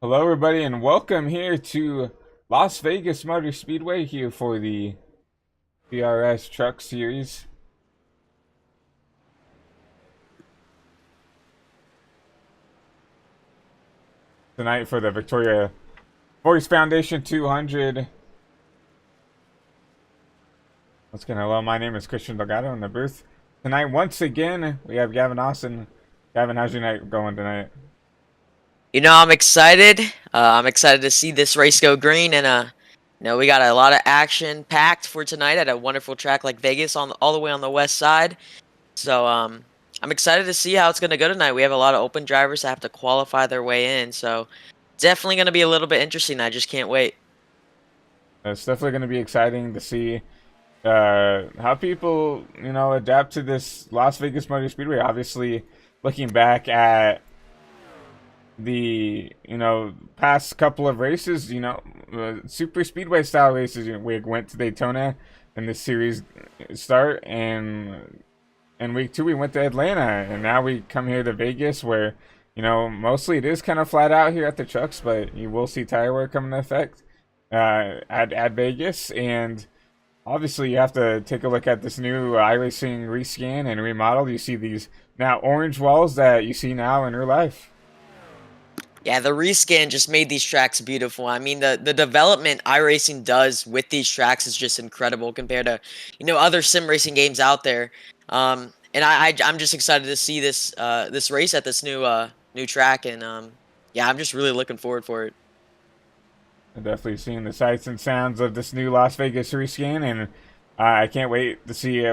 Hello, everybody, and welcome here to Las Vegas Motor Speedway here for the VRS Truck Series. Tonight for the Victoria Voice Foundation 200. Once again, hello, my name is Christian Delgado in the booth. Tonight, once again, we have Gavin Austin. Gavin, how's your night going tonight? I'm excited. I'm excited to see this race go green, and we got a lot of action packed for tonight at a wonderful track like Vegas all the way on the west side. So I'm excited to see how it's gonna go tonight. We have a lot of open drivers that have to qualify their way in, so definitely gonna be a little bit interesting. I just can't wait. It's definitely going to be exciting to see how people, adapt to this Las Vegas Motor Speedway. Obviously, looking back at the past couple of races, super speedway style races. We went to Daytona in this series start, and in week 2 we went to Atlanta, and now we come here to Vegas, where mostly it is kind of flat out here at the trucks, but you will see tire wear come into effect at Vegas. And obviously you have to take a look at this new iRacing rescan and remodel. You see these now orange walls that you see now in real life. Yeah, the rescan just made these tracks beautiful. I mean, the development iRacing does with these tracks is just incredible compared to, other sim racing games out there. And I'm just excited to see this race at this new track, and yeah, I'm just really looking forward for it. I've definitely seen the sights and sounds of this new Las Vegas rescan, and I can't wait to see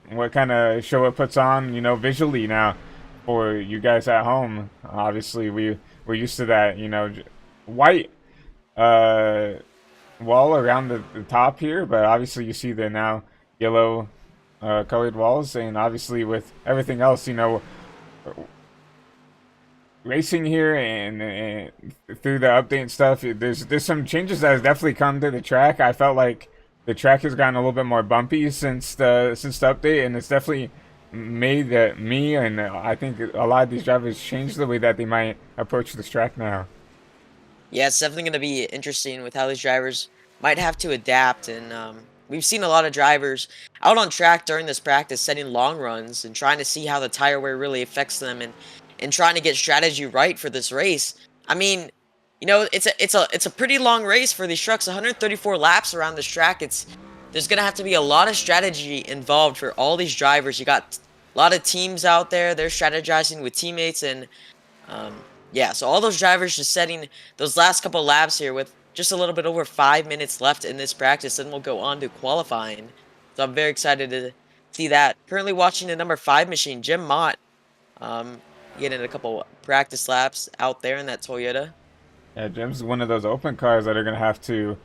what kind of show it puts on, visually now for you guys at home. Obviously, we're used to that, white uh, wall around the top here, but obviously you see the now yellow colored walls, and obviously with everything else, racing here and through the update and stuff, there's some changes that have definitely come to the track. I felt like the track has gotten a little bit more bumpy since the update, and it's definitely made that me and I think a lot of these drivers change the way that they might approach this track now. Yeah, it's definitely going to be interesting with how these drivers might have to adapt. And we've seen a lot of drivers out on track during this practice setting long runs and trying to see how the tire wear really affects them, and trying to get strategy right for this race. I mean, it's a pretty long race for these trucks. 134 laps around this track. There's gonna have to be a lot of strategy involved for all these drivers. You got a lot of teams out there. They're strategizing with teammates, and um, yeah, so all those drivers just setting those last couple laps here with just a little bit over 5 minutes left in this practice, and we'll go on to qualifying. So I'm very excited to see that. Currently watching the number 5 machine, Jim Mott, um, getting a couple practice laps out there in that Toyota. Yeah, Jim's one of those open cars that are gonna have to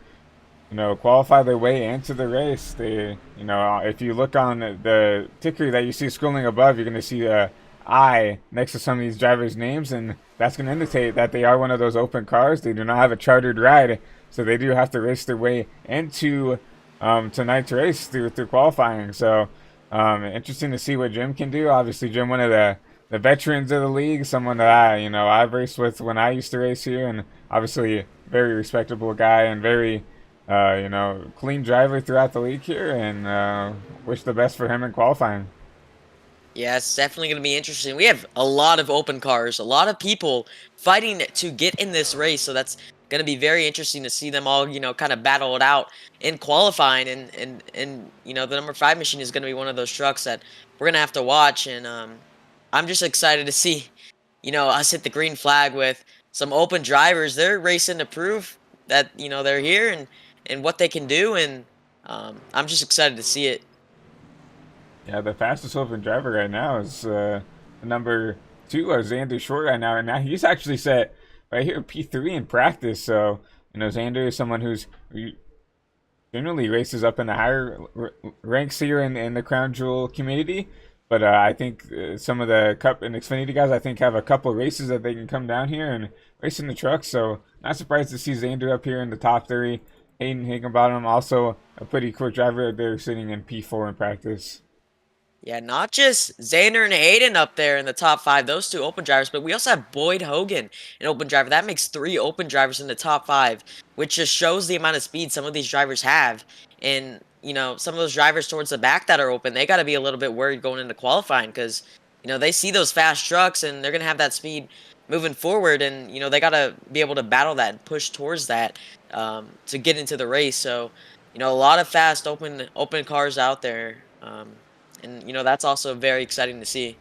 qualify their way into the race. If you look on the ticker that you see scrolling above, you're going to see a I next to some of these drivers' names, and that's going to indicate that they are one of those open cars. They do not have a chartered ride, so they do have to race their way into tonight's race through qualifying. So interesting to see what Jim can do. Obviously, Jim, one of the veterans of the league, someone that I've raced with when I used to race here, and obviously very respectable guy and very clean driver throughout the league here, and wish the best for him in qualifying. Yeah, it's definitely going to be interesting. We have a lot of open cars, a lot of people fighting to get in this race, so that's going to be very interesting to see them all, kind of battle it out in qualifying. And the number 5 machine is going to be one of those trucks that we're going to have to watch, and I'm just excited to see, us hit the green flag with some open drivers. They're racing to prove that, they're here and what they can do, and I'm just excited to see it. Yeah, the fastest open driver right now is number 2, Zander Short right now, and now he's actually set right here P3 in practice. So Zander is someone who's generally races up in the higher ranks here in the Crown Jewel community. But I think some of the Cup and Xfinity guys, I think, have a couple races that they can come down here and race in the trucks. So not surprised to see Zander up here in the top 30. Hayden Higginbottom, also a pretty quick driver. They're sitting in P4 in practice. Yeah, not just Zander and Hayden up there in the top five, those two open drivers, but we also have Boyd Hogan, an open driver. That makes three open drivers in the top five, which just shows the amount of speed some of these drivers have. And, some of those drivers towards the back that are open, they got to be a little bit worried going into qualifying because, they see those fast trucks and they're going to have that speed moving forward. And, they got to be able to battle that and push towards that to get into the race. So, a lot of fast open cars out there. And that's also very exciting to see.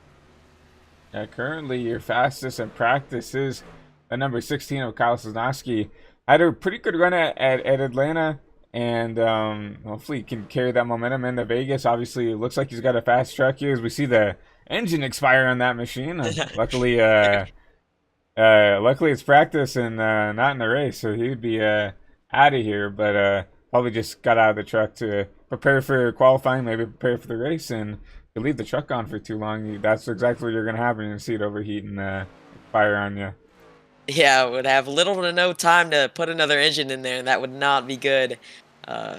Currently, your fastest in practice is the number 16 of Kyle Sosnoski. Had a pretty good run at Atlanta, and hopefully he can carry that momentum into Vegas. Obviously, it looks like he's got a fast truck here as we see the engine expire on that machine. Luckily it's practice and not in the race, so he'd be out of here. But probably just got out of the truck to prepare for qualifying, maybe prepare for the race, and if you leave the truck on for too long, that's exactly what you're gonna have. You're gonna see it overheat and fire on you. Yeah, would have little to no time to put another engine in there, and that would not be good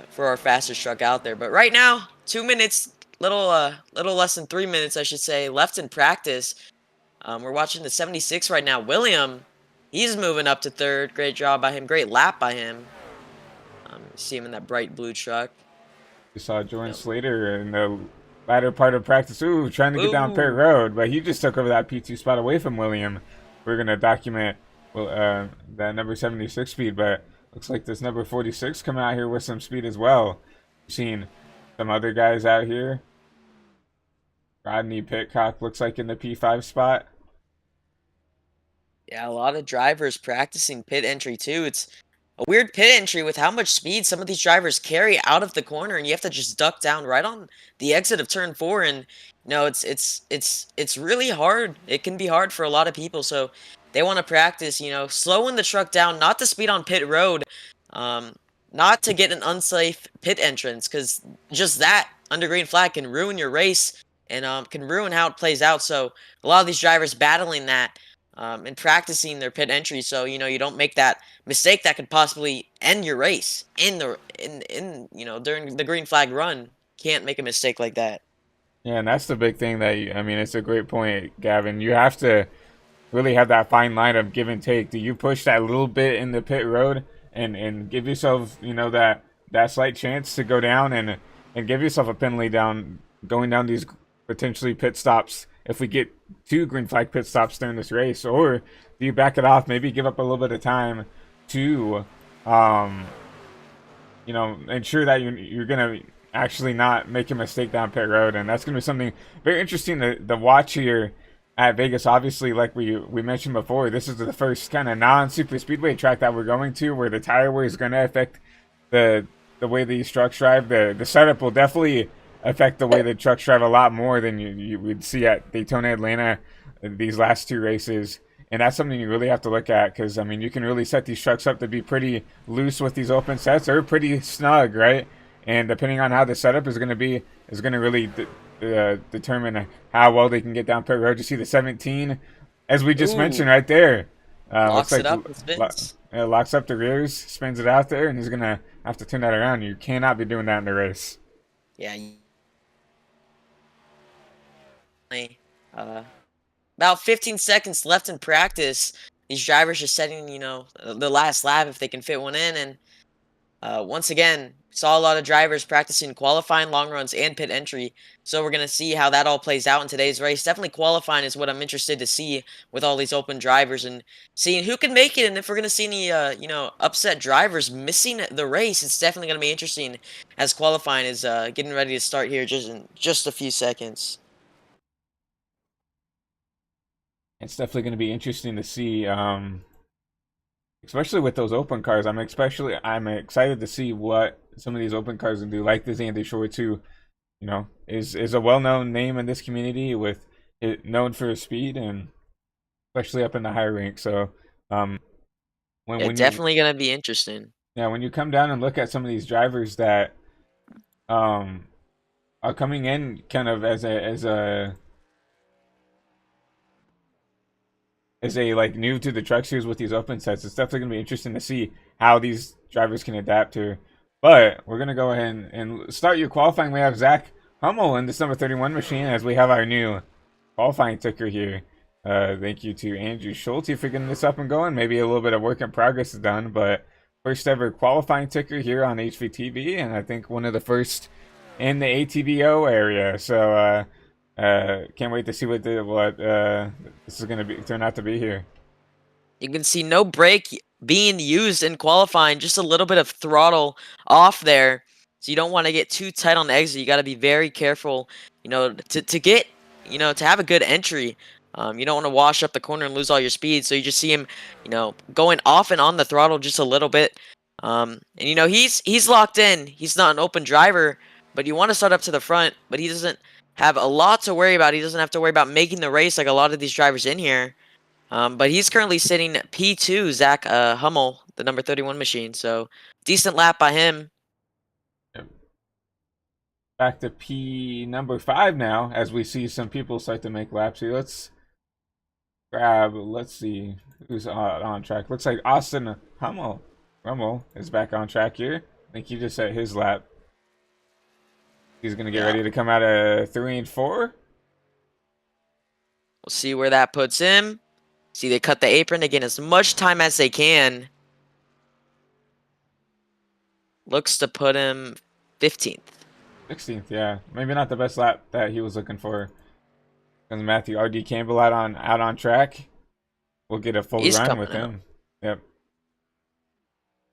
for our fastest truck out there. But right now, 2 minutes, little less than 3 minutes, I should say, left in practice. We're watching the 76 right now. William, he's moving up to third. Great job by him. Great lap by him. See him in that bright blue truck. We saw Jordan Yep. Slater in the latter part of practice, trying to get down pit Ooh. road, but he just took over that P2 spot away from William. We're gonna document that number 76 speed, but looks like this number 46 coming out here with some speed as well. We've seen some other guys out here. Rodney Pitcock looks like in the P5 spot. Yeah, a lot of drivers practicing pit entry too. It's a weird pit entry with how much speed some of these drivers carry out of the corner, and you have to just duck down right on the exit of turn four. And it's really hard. It can be hard for a lot of people. So they want to practice, slowing the truck down, not to speed on pit road, um, not to get an unsafe pit entrance, because just that under green flag can ruin your race and can ruin how it plays out. So a lot of these drivers battling that and practicing their pit entry, so you don't make that mistake that could possibly end your race during the green flag run. Can't make a mistake like that. Yeah, and that's the big thing I mean, it's a great point, Gavin. You have to really have that fine line of give and take. Do you push that little bit in the pit road and give yourself, that slight chance to go down and give yourself a penalty down going down these potentially pit stops if we get two green flag pit stops during this race, or do you back it off, maybe give up a little bit of time to ensure that you're gonna actually not make a mistake down pit road. And that's gonna be something very interesting to watch here at Vegas. Obviously, like we mentioned before, this is the first kind of non-super speedway track that we're going to, where the tire wear is going to affect the way these trucks drive. The setup will definitely affect the way the trucks drive a lot more than you would see at Daytona, Atlanta, these last two races. And that's something you really have to look at, because I mean, you can really set these trucks up to be pretty loose with these open sets, or pretty snug, right? And depending on how the setup is going to be, is going to really determine how well they can get down pit road. You see the 17, as we just Ooh, mentioned right there. locks Looks like it up and spins. locks up the rears, spins it out there, and he's going to have to turn that around. You cannot be doing that in the race. Yeah. About 15 seconds left in practice. These drivers are setting, the last lap if they can fit one in. And once again, saw a lot of drivers practicing qualifying, long runs, and pit entry. So we're going to see how that all plays out in today's race. Definitely qualifying is what I'm interested to see with all these open drivers, and seeing who can make it. And if we're going to see any, upset drivers missing the race, it's definitely going to be interesting as qualifying is getting ready to start here just in just a few seconds. It's definitely going to be interesting to see, especially with those open cars. I'm excited to see what some of these open cars can do, like the Zander Shorts, who, is a well-known name in this community, with it known for his speed, and especially up in the high rank. So, when Definitely going to be interesting. when you come down and look at some of these drivers that um are coming in kind of as a like new to the truck series with these open sets, it's definitely gonna be interesting to see how these drivers can adapt to. But we're gonna go ahead and start your qualifying. We have Zach Hummel in this number 31 machine as we have our new qualifying ticker here. Thank you to Andrew Schulte for getting this up and going. Maybe a little bit of work in progress is done, but first ever qualifying ticker here on HVTV, and I think one of the first in the ATVO area. So can't wait to see what this is going to be turn out to be here. You can see no brake being used in qualifying, just a little bit of throttle off there. So you don't want to get too tight on the exit. You got to be very careful, to get, to have a good entry. You don't want to wash up the corner and lose all your speed. So you just see him, going off and on the throttle just a little bit. And he's locked in. He's not an open driver, but you want to start up to the front. But he doesn't have a lot to worry about. He doesn't have to worry about making the race like a lot of these drivers in here. But he's currently sitting P2, Zach Hummel, the number 31 machine. So decent lap by him. Back to P number 5 now, as we see some people start to make laps here. Let's see who's on track. Looks like Austin Hummel is back on track here. I think he just set his lap. He's going to get ready to come out of 3 and 4. We'll see where that puts him. See, they cut the apron to gain as much time as they can. Looks to put him 15th. 16th, yeah. Maybe not the best lap that he was looking for. Because Matthew R.D. Campbell out on track. We'll get a full run with him. Yep.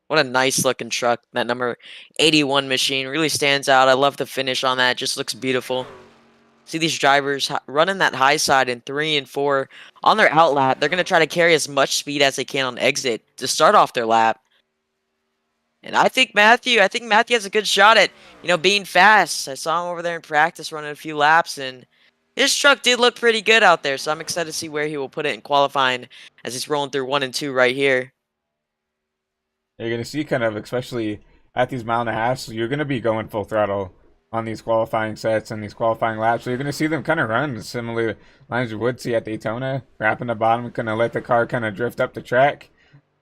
What a nice looking truck. That number 81 machine really stands out. I love the finish on that. It just looks beautiful. See these drivers running that high side in 3 and 4 on their out lap. They're going to try to carry as much speed as they can on exit to start off their lap. And I think Matthew has a good shot at, being fast. I saw him over there in practice running a few laps, and his truck did look pretty good out there. So I'm excited to see where he will put it in qualifying as he's rolling through 1 and 2 right here. You're going to see kind of, especially at these mile and a half, you're going to be going full throttle on these qualifying sets and these qualifying laps. So you're going to see them kind of run similar lines you would see at Daytona. Wrapping the bottom, kind of let the car kind of drift up the track.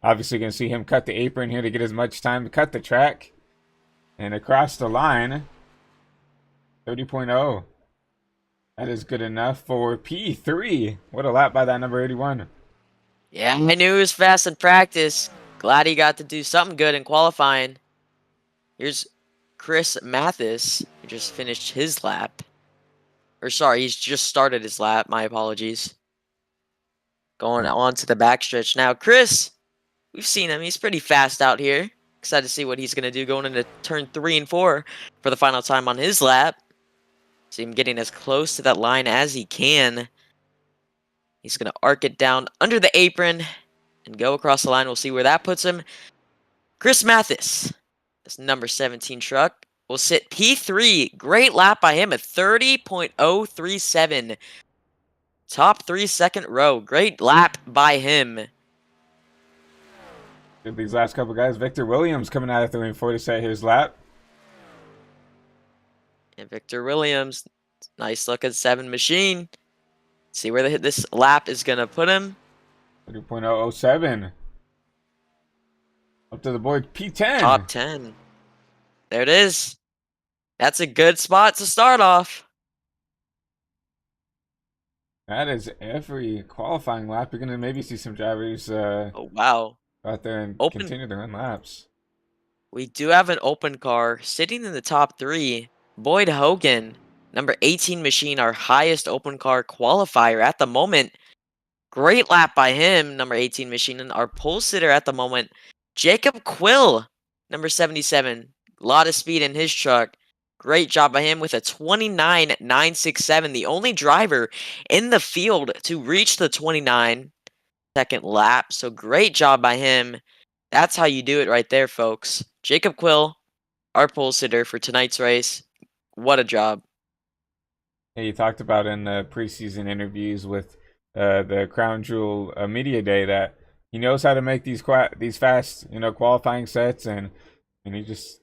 Obviously going to see him cut the apron here to get as much time to cut the track. And across the line, 30.0. That is good enough for P3. What a lap by that number 81. Yeah, I knew he was fast in practice. Glad he got to do something good in qualifying. Here's Chris Mathis, who just finished his lap. Or sorry, he's just started his lap. My apologies. Going on to the backstretch now. Chris, we've seen him. He's pretty fast out here. Excited to see what he's going to do going into turn 3 and 4 for the final time on his lap. See him getting as close to that line as he can. He's going to arc it down under the apron and go across the line. We'll see where that puts him. Chris Mathis, this number 17 truck, will sit P3. Great lap by him at 30.037. Top 3 second row. Great lap by him. These last couple guys. Victor Williams coming out of 3 and 4 to set his lap. And Victor Williams, nice looking 7 machine. See where this lap is going to put him. 30.007. Up to the board, P10. Top 10. There it is. That's a good spot to start off. That is every qualifying lap. You're going to maybe see some drivers Oh, wow. out there and continue to run laps. We do have an open car sitting in the top 3. Boyd Hoggan, number 18 machine, our highest open car qualifier at the moment. Great lap by him, number 18 machine, and our pole sitter at the moment, Jacob Quill, number 77. A lot of speed in his truck. Great job by him with a 29.967. The only driver in the field to reach the 29-second lap. So great job by him. That's how you do it right there, folks. Jacob Quill, our pole sitter for tonight's race. What a job. Yeah, you talked about in the preseason interviews with the Crown Jewel Media Day that he knows how to make these fast, qualifying sets, and he just,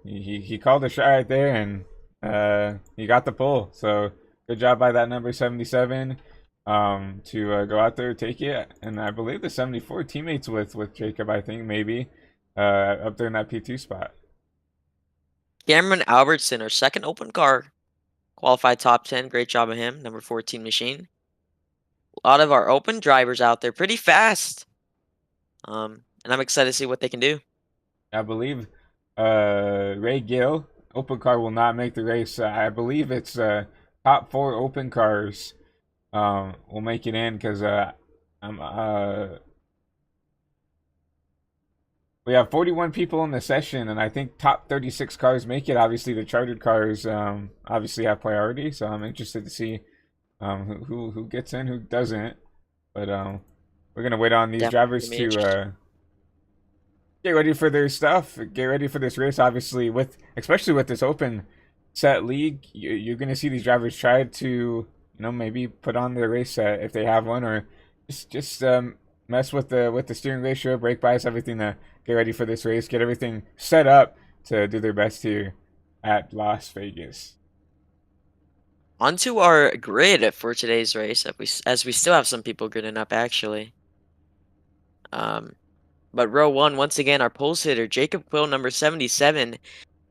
he called a shot right there, and he got the pull. So good job by that number 77 to go out there, take it, and I believe the 74 teammates with Jacob, I think maybe up there in that P2 spot. Cameron Albertson, our second open car Qualified top 10. Great job of him. Number 14 machine. A lot of our open drivers out there. Pretty fast. And I'm excited to see what they can do. I believe Ray Gill, open car, will not make the race. I believe it's top four open cars will make it in because I'm we have 41 people in the session, and I think top 36 cars make it. Obviously, the chartered cars obviously have priority, so I'm interested to see who gets in, who doesn't. But we're gonna wait on these Definitely drivers gonna be interesting. to get ready for their stuff, get ready for this race. Obviously, with especially with this open set league, you're gonna see these drivers try to maybe put on their race set if they have one, or just mess with the steering ratio, brake bias, everything to get ready for this race, get everything set up to do their best here at Las Vegas. Onto our grid for today's race, as we still have some people gridding up actually. But row one, once again, our pole sitter, Jacob Quill, number 77.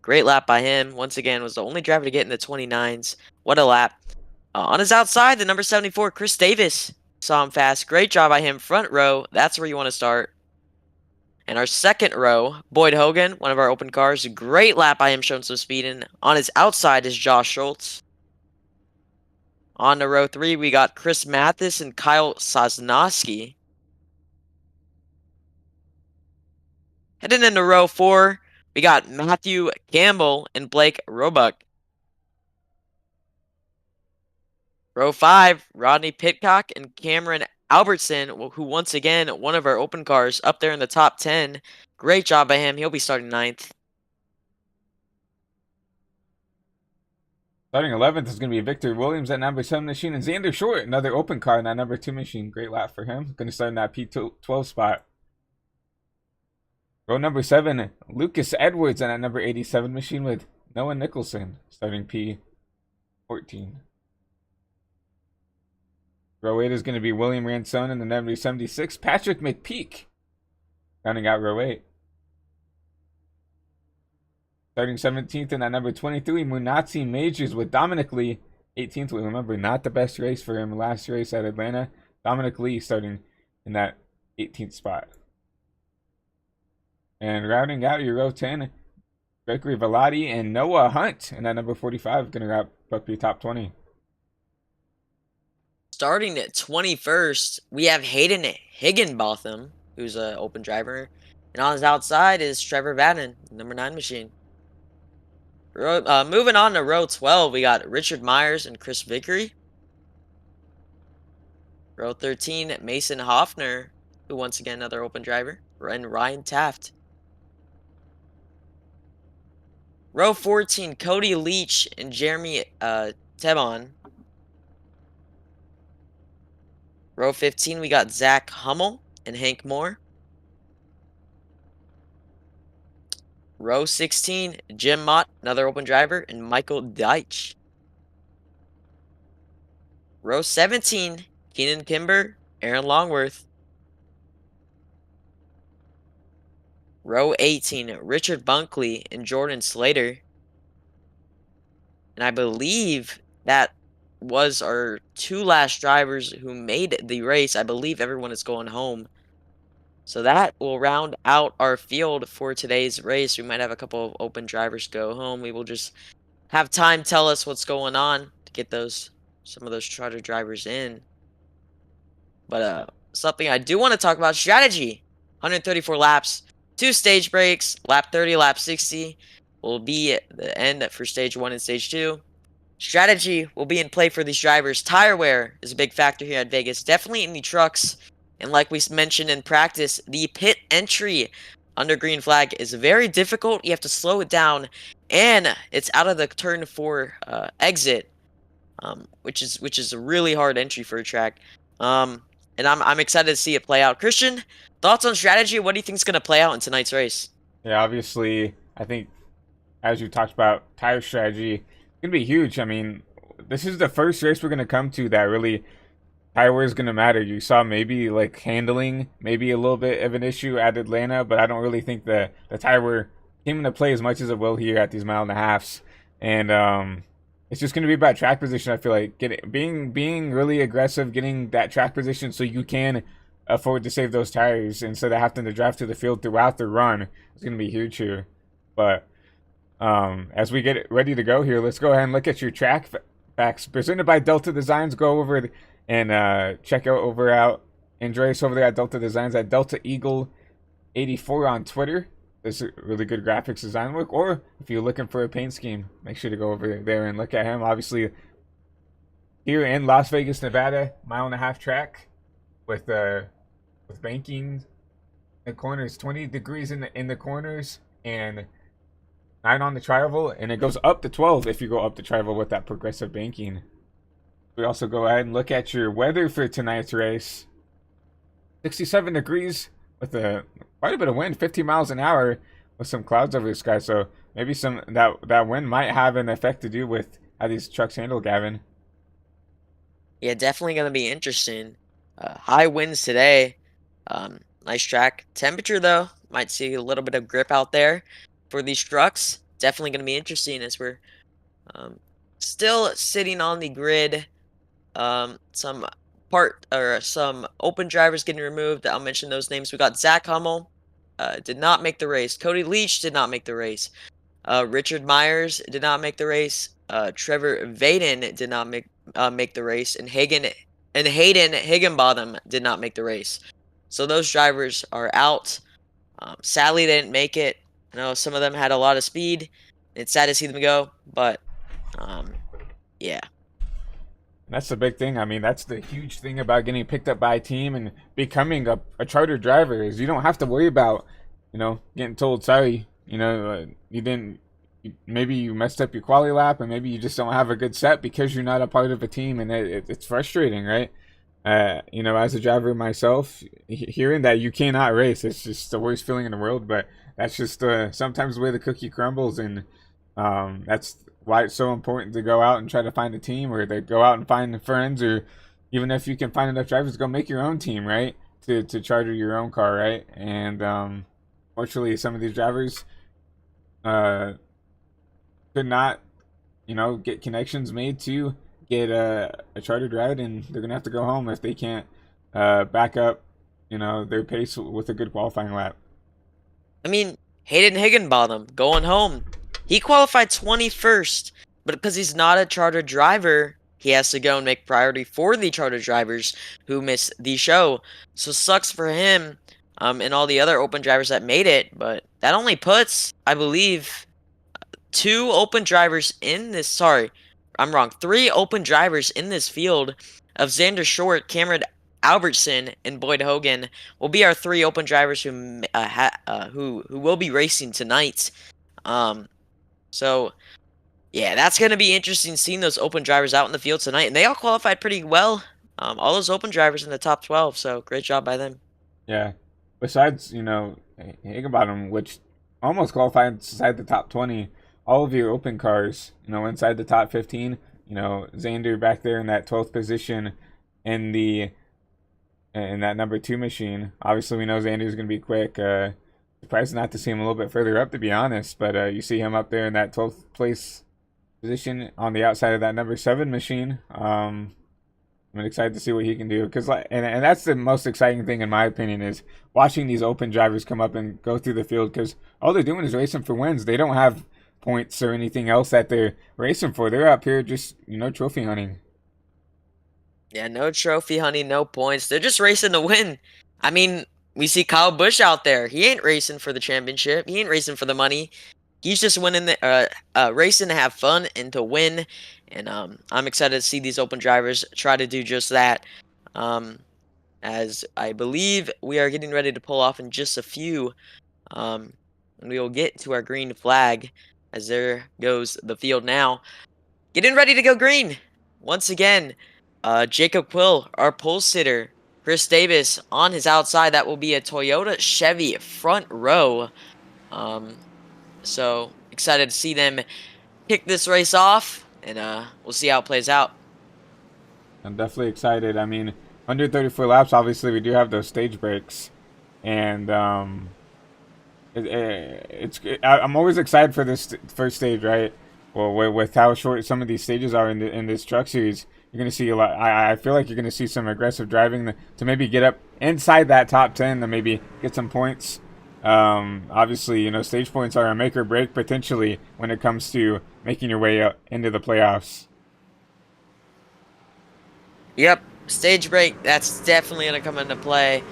Great lap by him. Once again, was the only driver to get in the 29s. What a lap. On his outside, the number 74, Chris Davis. Saw him fast. Great job by him. Front row, that's where you want to start. And our second row, Boyd Hogan, one of our open cars. Great lap by him, showing some speed. And on his outside is Josh Schultz. On to row three, we got Chris Mathis and Kyle Sosnoski. Heading into row four, we got Matthew Campbell and Blake Roebuck. Row five, Rodney Pitcock and Cameron Albertson, who once again, one of our open cars up there in the top 10. Great job by him. He'll be starting 9th. Starting 11th is going to be Victor Williams at number 7 machine, and Zander Short, another open car in that number 2 machine. Great lap for him. Going to start in that P12 spot. Row number 7, Lucas Edwards at number 87 machine with Noah Nicholson starting P14. Row 8 is going to be William Ransone in the number 76. Patrick McPeak rounding out row 8. Starting 17th in that number 23, Munatsi Majors with Dominic Lee. 18th, we remember, not the best race for him last race at Atlanta. Dominic Lee starting in that 18th spot. And rounding out your row 10, Gregory Velati and Noah Hunt in that number 45, going to wrap up your top 20. Starting at 21st, we have Hayden Higginbotham, who's an open driver. And on his outside is Trevor Vadden, number 9 machine. Moving on to row 12, we got Richard Myers and Chris Vickery. Row 13, Mason Hoffner, who once again another open driver, and Ryan Taft. Row 14, Cody Leach and Jeremy Tebon. Row 15, we got Zach Hummel and Hank Moore. Row 16, Jim Mott, another open driver, and Michael Deitch. Row 17, Keenan Kimber, Aaron Longworth. Row 18, Richard Bunkley and Jordan Slater. And I believe that was our 2 last drivers who made the race. I believe everyone is going home. So that will round out our field for today's race. We might have a couple of open drivers go home. We will just have time tell us what's going on to get some of those charter drivers in. But something I do want to talk about, strategy. 134 laps, 2 stage breaks, lap 30, lap 60 will be the end for stage 1 and stage 2. Strategy will be in play for these drivers. Tire wear is a big factor here at Vegas. Definitely in the trucks. And like we mentioned in practice, the pit entry under green flag is very difficult. You have to slow it down. And it's out of the turn 4 exit, which is a really hard entry for a track. And I'm excited to see it play out. Christian, thoughts on strategy? What do you think is going to play out in tonight's race? Yeah, obviously, I think, as you talked about, tire strategy, it's going to be huge. I mean, this is the first race we're going to come to that really tire wear is going to matter. You saw maybe like handling, maybe a little bit of an issue at Atlanta, but I don't really think the tire wear came into play as much as it will here at these 1.5 miles. And it's just going to be about track position. I feel like being really aggressive, getting that track position so you can afford to save those tires instead of having to drive to the field throughout the run is going to be huge here. But as we get ready to go here, let's go ahead and look at your track facts presented by Delta Designs. Go over and check out Andreas over there at Delta Designs at Delta Eagle 84 on Twitter. There's really good graphics design work. Or if you're looking for a paint scheme, make sure to go over there and look at him. Obviously, here in Las Vegas, Nevada, 1.5-mile track with banking in the corners, 20 degrees in the corners, and 9 on the tri-oval, and it goes up to 12 if you go up the tri-oval with that progressive banking. We also go ahead and look at your weather for tonight's race. 67 degrees with quite a bit of wind, 15 miles an hour with some clouds over the sky. So maybe that wind might have an effect to do with how these trucks handle, Gavin. Yeah, definitely going to be interesting. High winds today. Nice track. Temperature, though, might see a little bit of grip out there for these trucks. Definitely going to be interesting as we're still sitting on the grid. Some open drivers getting removed. I'll mention those names. We got Zach Hummel, did not make the race. Cody Leach did not make the race. Richard Myers did not make the race. Trevor Vaden did not make the race, and Hayden Higginbotham did not make the race. So those drivers are out. Sadly, they didn't make it. I know some of them had a lot of speed. It's sad to see them go, but yeah. That's the big thing. I mean, that's the huge thing about getting picked up by a team and becoming a charter driver is you don't have to worry about, getting told, sorry, you didn't, maybe you messed up your quali lap and maybe you just don't have a good set because you're not a part of a team, and it's frustrating, right? As a driver myself, hearing that you cannot race, it's just the worst feeling in the world, but that's just sometimes the way the cookie crumbles, and that's why it's so important to go out and try to find a team, or to go out and find friends, or even if you can find enough drivers, go make your own team, right? To charter your own car, right? And fortunately, some of these drivers could not, get connections made to get a chartered ride, and they're gonna have to go home if they can't back up, their pace with a good qualifying lap. I mean, Hayden Higginbotham going home. He qualified 21st, but because he's not a charter driver, he has to go and make priority for the charter drivers who missed the show. So sucks for him and all the other open drivers that made it, but that only puts, I believe, 3 open drivers in this field of Zander Short, Cameron Albertson, and Boyd Hoggan will be our 3 open drivers who will be racing tonight. So, yeah, that's going to be interesting seeing those open drivers out in the field tonight. And they all qualified pretty well. All those open drivers in the top 12. So, great job by them. Yeah. Besides, Higginbotham, which almost qualified inside the top 20, all of your open cars, inside the top 15, Zander back there in that 12th position in that number 2 machine. Obviously, we know Zander's going to be quick. Surprised not to see him a little bit further up, to be honest, but you see him up there in that 12th place position on the outside of that number 7 machine. I'm excited to see what he can do, because and that's the most exciting thing in my opinion, is watching these open drivers come up and go through the field, because all they're doing is racing for wins. They don't have points or anything else that they're racing for. They're up here just trophy hunting. Yeah, no trophy hunting, no points. They're just racing to win. I mean, we see Kyle Busch out there. He ain't racing for the championship. He ain't racing for the money. He's just racing to have fun and to win. And I'm excited to see these open drivers try to do just that. As I believe we are getting ready to pull off in just a few. And we will get to our green flag, as there goes the field now. Getting ready to go green. Once again, Jacob Quill, our pole sitter. Chris Davis on his outside. That will be a Toyota Chevy front row. So excited to see them kick this race off, and we'll see how it plays out. I'm definitely excited. I mean, 134 laps, obviously we do have those stage breaks, and I'm always excited for this first stage, right? Well, with how short some of these stages are in this truck series, you're going to see a lot. I feel like you're going to see some aggressive driving to maybe get up inside that top 10 to maybe get some points. Obviously, you know, stage points are a make or break potentially when it comes to making your way up into the playoffs. Yep, stage break, that's definitely going to come into play.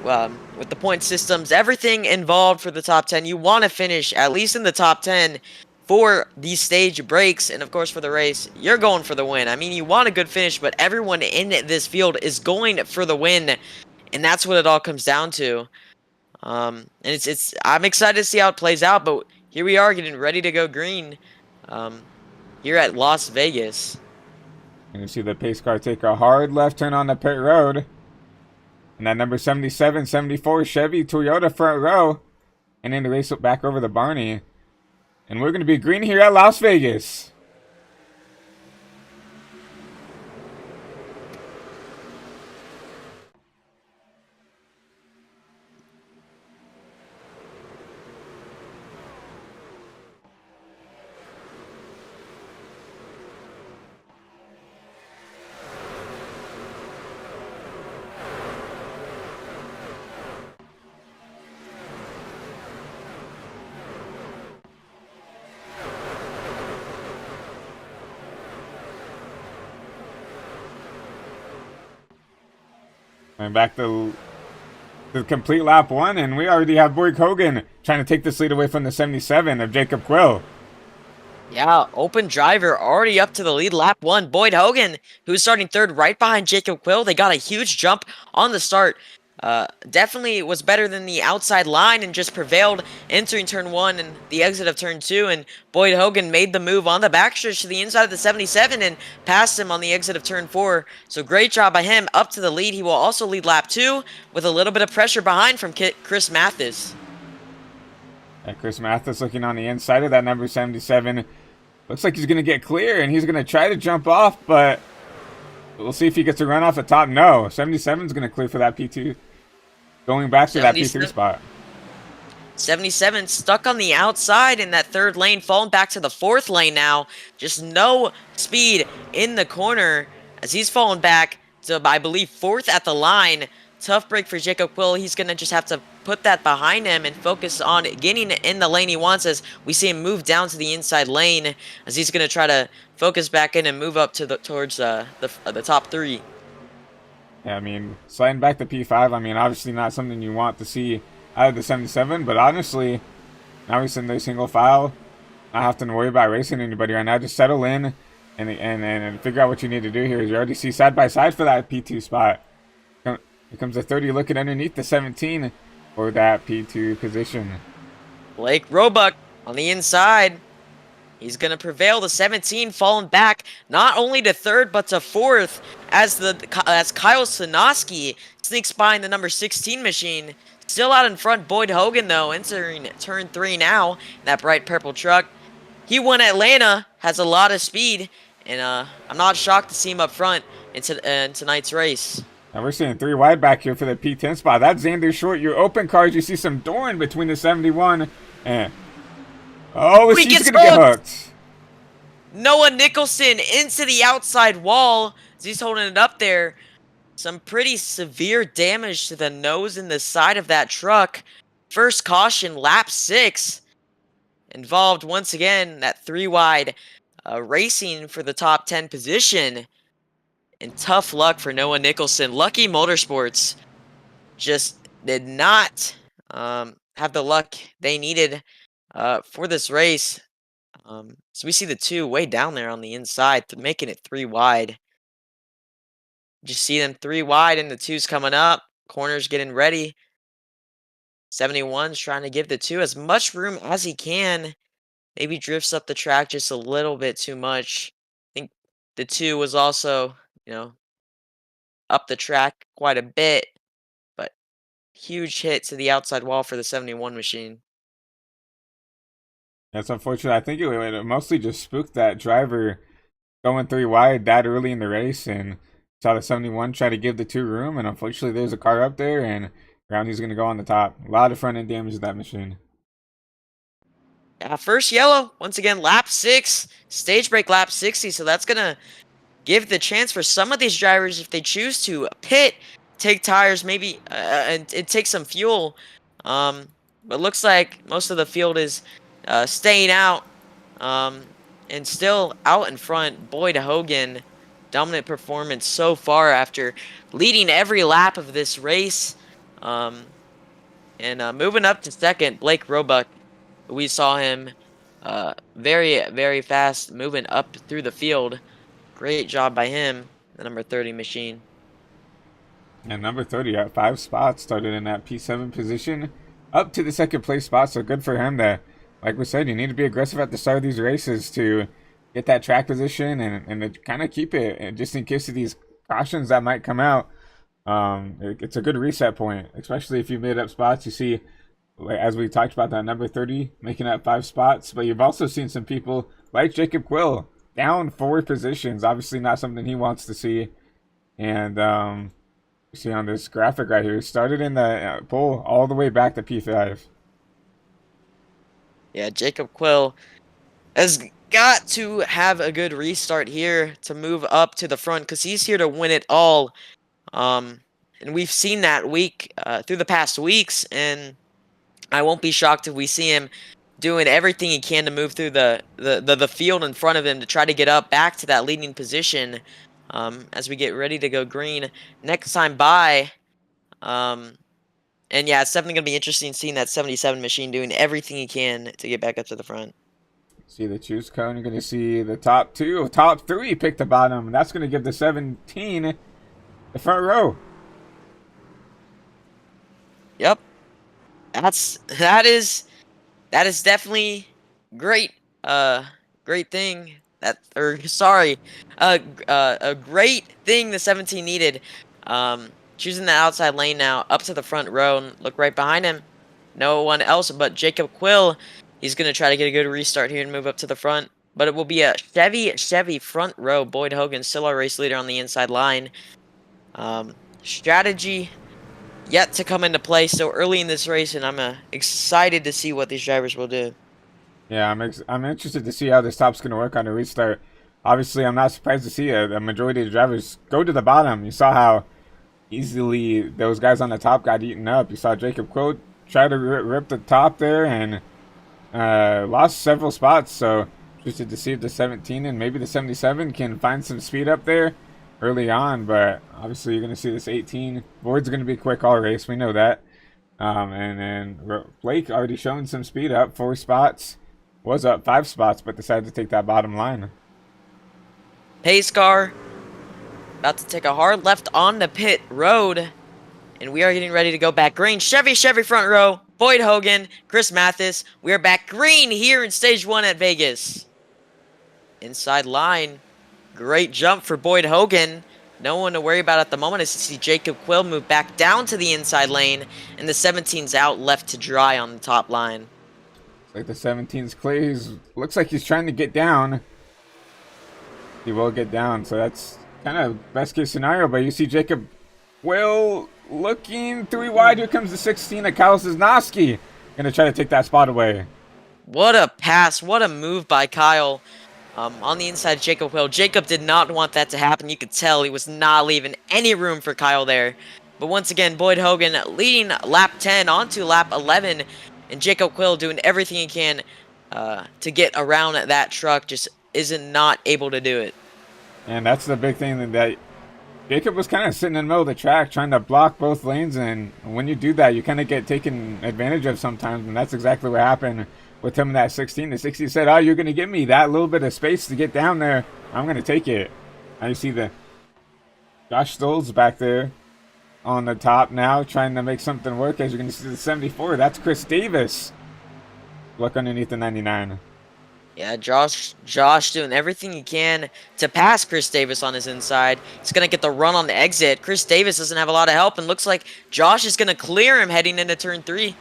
With the point systems, everything involved for the top 10, you want to finish at least in the top 10 for these stage breaks, and of course for the race, you're going for the win. I mean, you want a good finish, but everyone in this field is going for the win, and that's what it all comes down to. And I'm excited to see how it plays out, but here we are getting ready to go green, here at Las Vegas. And you see the pace car take a hard left turn on the pit road. And that number 77, 74 Chevy Toyota front row. And then the race back over the Barney. And we're going to be green here at Las Vegas. And back to the complete lap one, and we already have Boyd Hoggan trying to take this lead away from the 77 of Jacob Quill. Yeah, open driver already up to the lead, lap one. Boyd Hoggan, who's starting third right behind Jacob Quill. They got a huge jump on the start. Definitely was better than the outside line and just prevailed entering turn one and the exit of turn two. And Boyd Hoggan made the move on the backstretch to the inside of the 77 and passed him on the exit of turn four. So great job by him up to the lead. He will also lead lap two with a little bit of pressure behind from Chris Mathis. And Chris Mathis looking on the inside of that number 77. Looks like he's going to get clear, and he's going to try to jump off, but we'll see if he gets a run off the top. No, 77 is going to clear for that P2. Going back to that P3 spot. 77 stuck on the outside in that third lane, falling back to the fourth lane now. Just no speed in the corner as he's falling back to, I believe, fourth at the line. Tough break for Jacob Quill. He's going to just have to put that behind him and focus on getting in the lane he wants as we see him move down to the inside lane as he's going to try to focus back in and move up to towards the top three. Yeah, I mean, sliding back to P5, I mean, obviously not something you want to see out of the 77, but honestly, now he's in the single file, not having to worry about racing anybody right now. Just settle in and figure out what you need to do here. You already see side by side for that P2 spot. Here comes the 30 looking underneath the 17 for that P2 position. Blake Roebuck on the inside. He's going to prevail. The 17 falling back not only to third but to fourth as Kyle Sosnoski sneaks by in the number 16 machine. Still out in front, Boyd Hoggan though, entering turn 3 now in that bright purple truck. He won Atlanta, has a lot of speed, and I'm not shocked to see him up front in tonight's race. And we're seeing 3 wide back here for the P10 spot. That's Zander short. Your open cars, you see some door in between the 71 and... Oh, she's going to get hooked. Noah Nicholson into the outside wall as he's holding it up there. Some pretty severe damage to the nose and the side of that truck. First caution, lap 6. Involved once again that 3 wide racing for the top 10 position. And tough luck for Noah Nicholson. Lucky Motorsports just did not have the luck they needed for this race. So we see the 2 way down there on the inside, making it 3 wide. Just see them 3 wide and the 2's coming up. Corners getting ready. 71's trying to give the 2 as much room as he can. Maybe drifts up the track just a little bit too much. I think the 2 was also, up the track quite a bit. But huge hit to the outside wall for the 71 machine. That's unfortunate. I think it mostly just spooked that driver going 3 wide that early in the race and saw the 71 try to give the 2 room, and unfortunately there's a car up there and Brownie's going to go on the top. A lot of front end damage to that machine. First yellow, once again, lap 6, stage break lap 60, so that's going to give the chance for some of these drivers, if they choose to, pit, take tires, maybe, and take some fuel. But looks like most of the field is staying out, and still out in front. Boyd Hoggan, dominant performance so far after leading every lap of this race. And moving up to second, Blake Roebuck. We saw him very, very fast moving up through the field. Great job by him, the number 30 machine. And number 30 at 5 spots, started in that P7 position up to the second place spot. So good for him. That, like we said, you need to be aggressive at the start of these races to get that track position and to kind of keep it, and just in case of these cautions that might come out. It's a good reset point, especially if you made up spots. You see, as we talked about, that number 30 making up 5 spots, but you've also seen some people like Jacob Quill down 4 positions. Obviously not something he wants to see. And you see on this graphic right here, started in the pole all the way back to P5. Yeah, Jacob Quill has got to have a good restart here to move up to the front, because he's here to win it all. And we've seen that week through the past weeks, and I won't be shocked if we see him doing everything he can to move through the field in front of him to try to get up back to that leading position as we get ready to go green next time by. And yeah, it's definitely going to be interesting seeing that 77 machine doing everything he can to get back up to the front. See the choose cone, you're going to see the top 2, top 3 pick the bottom. That's going to give the 17 the front row. Yep. That is definitely great. Great thing a great thing the 17 needed. Choosing the outside lane now up to the front row, and look right behind him. No one else but Jacob Quill. He's gonna try to get a good restart here and move up to the front. But it will be a Chevy front row. Boyd Hoggan still our race leader on the inside line. Strategy yet to come into play so early in this race, and I'm excited to see what these drivers will do. Yeah, I'm interested to see how this top's going to work on the restart. Obviously, I'm not surprised to see a majority of the drivers go to the bottom. You saw how easily those guys on the top got eaten up. You saw Jacob Quill try to rip the top there and lost several spots. So interested to see if the 17 and maybe the 77 can find some speed up there early on. But obviously, you're going to see this 18. Boyd's going to be quick all race. We know that. And then Blake already showing some speed up 4 spots. Was up 5 spots, but decided to take that bottom line. Pace car about to take a hard left on the pit road, and we are getting ready to go back green. Chevy front row, Boyd Hoggan, Chris Mathis. We are back green here in stage 1 at Vegas. Inside line, great jump for Boyd Hoggan. No one to worry about at the moment as you see Jacob Quill move back down to the inside lane, and the 17's out left to dry on the top line. Like the 17's clear. Looks like he's trying to get down. He will get down, so that's kind of best case scenario. But you see Jacob Quill looking 3 wide. Here comes the 16 of Kyle Sosnoski. Gonna try to take that spot away. What a pass. What a move by Kyle. On the inside, Jacob Quill. Jacob did not want that to happen. You could tell he was not leaving any room for Kyle there. But once again, Boyd Hoggan leading lap 10 onto lap 11. And Jacob Quill doing everything he can to get around that truck, just not able to do it. And that's the big thing, that Jacob was kind of sitting in the middle of the track trying to block both lanes. And when you do that, you kind of get taken advantage of sometimes. And that's exactly what happened with him in that 16. The 16 said, oh, you're going to give me that little bit of space to get down there. I'm going to take it. Now you see the Josh Stoll's back there on the top now, trying to make something work. As you're going to see the 74, that's Chris Davis. Look underneath the 99. Yeah, Josh doing everything he can to pass Chris Davis on his inside. He's going to get the run on the exit. Chris Davis doesn't have a lot of help, and looks like Josh is going to clear him heading into turn 3.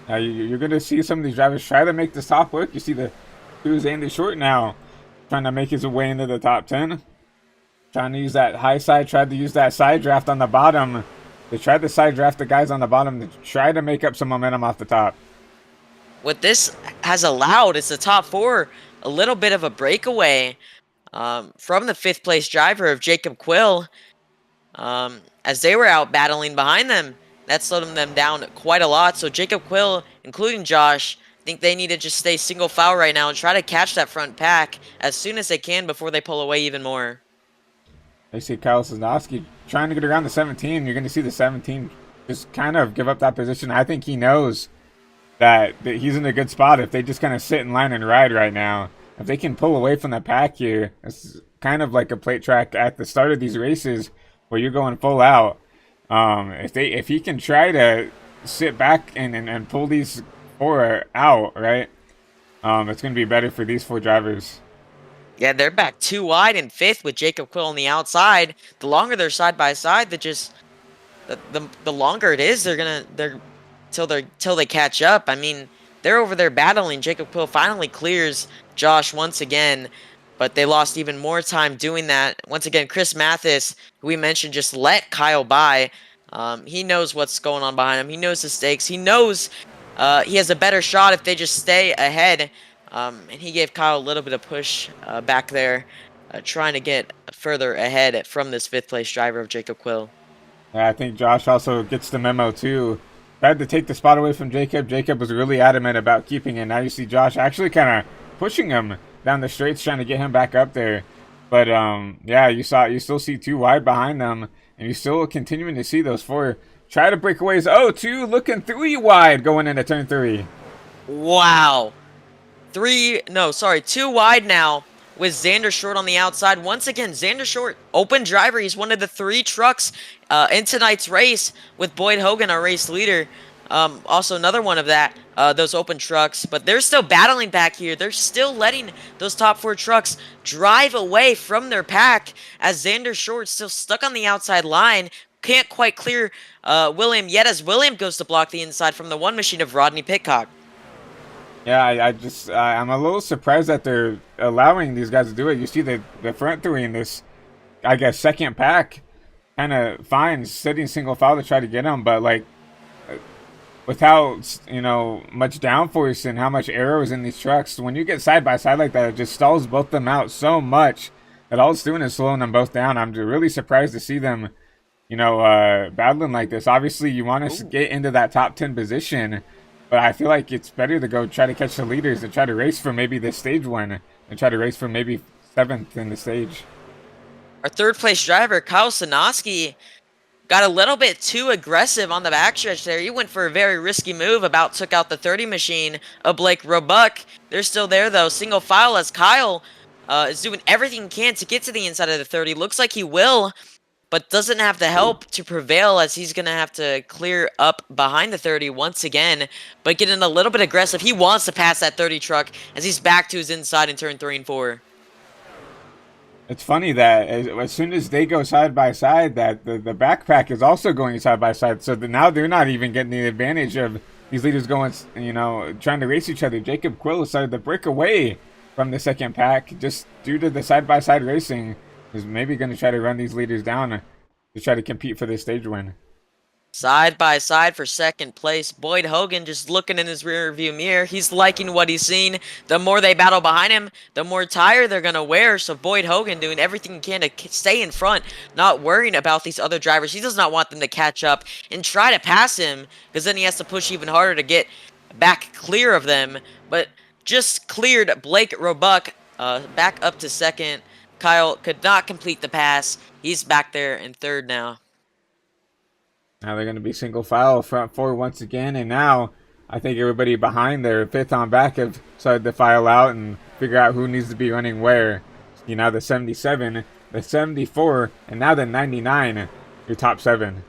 Now you're going to see some of these drivers try to make this top work. You see the who's Andy Short now trying to make his way into the top 10. Trying to use that high side, tried to use that side draft on the bottom. They tried to side draft the guys on the bottom to try to make up some momentum off the top. what this has allowed is the top four a little bit of a breakaway from the fifth place driver of Jacob Quill. As they were out battling behind them, that slowed them down quite a lot. So Jacob Quill, including Josh, think they need to just stay single file right now and try to catch that front pack as soon as they can before they pull away even more. They see Kyle Sosnoski trying to get around the 17. You're going to see the 17 just kind of give up that position. I think he knows that he's in a good spot if they just kind of sit in line and ride right now. If they can pull away from the pack here, it's kind of like a plate track at the start of these races where you're going full out. If he can try to sit back and pull these four out, right? It's going to be better for these four drivers. Yeah, they're back too wide in fifth with Jacob Quill on the outside. The longer they're side by side, the longer it is, till they catch up. I mean, they're over there battling. Jacob Quill finally clears Josh once again, but they lost even more time doing that. Once again, Chris Mathis, who we mentioned, just let Kyle by. He knows what's going on behind him. He knows the stakes. He knows he has a better shot if they just stay ahead. And he gave Kyle a little bit of push back there, trying to get further ahead from this fifth place driver of Jacob Quill. Yeah, I think Josh also gets the memo too. Tried to take the spot away from Jacob. Jacob was really adamant about keeping it. Now you see Josh actually kind of pushing him down the straights, trying to get him back up there. But yeah, you still see two wide behind them, and you still continuing to see those four try to break away. Oh, two looking 3 wide going into turn 3. Wow. Two wide now with Zander Short on the outside. Once again, Zander Short, open driver. He's one of the 3 trucks in tonight's race with Boyd Hoggan, our race leader. Also another one of those open trucks. But they're still battling back here. They're still letting those top 4 trucks drive away from their pack as Zander Short's still stuck on the outside line. Can't quite clear William yet as William goes to block the inside from the one machine of Rodney Pitcock. Yeah, I'm a little surprised that they're allowing these guys to do it. You see the front 3 in this, I guess, second pack kind of fine, sitting single file to try to get them, but like without much downforce and how much aero is in these trucks, when you get side by side like that, it just stalls both of them out so much that all it's doing is slowing them both down. I'm really surprised to see them, battling like this. Obviously, you want to get into that top 10 position. But I feel like it's better to go try to catch the leaders and try to race for maybe the stage one and try to race for maybe 7th in the stage. Our third place driver, Kyle Sosnoski, got a little bit too aggressive on the backstretch there. He went for a very risky move, about took out the 30 machine of Blake Roebuck. They're still there though, single file as Kyle is doing everything he can to get to the inside of the 30. Looks like he will, but doesn't have the help to prevail as he's going to have to clear up behind the 30 once again, but getting a little bit aggressive. He wants to pass that 30 truck as he's back to his inside in turn 3 and 4. It's funny that as soon as they go side by side, that the backpack is also going side by side. So now they're not even getting the advantage of these leaders going, trying to race each other. Jacob Quill decided to break away from the second pack just due to the side by side racing. Is maybe going to try to run these leaders down to try to compete for the stage win. Side by side for second place. Boyd Hoggan just looking in his rear view mirror. He's liking what he's seen. The more they battle behind him, the more tire they're going to wear. So Boyd Hoggan doing everything he can to stay in front, not worrying about these other drivers. He does not want them to catch up and try to pass him, because then he has to push even harder to get back clear of them. But just cleared Blake Roebuck back up to second. Kyle could not complete the pass. He's back there in third now. Now they're going to be single file front 4 once again. And now I think everybody behind their 5th on back have started to file out and figure out who needs to be running where. Now the 77, the 74, and now the 99, your top 7.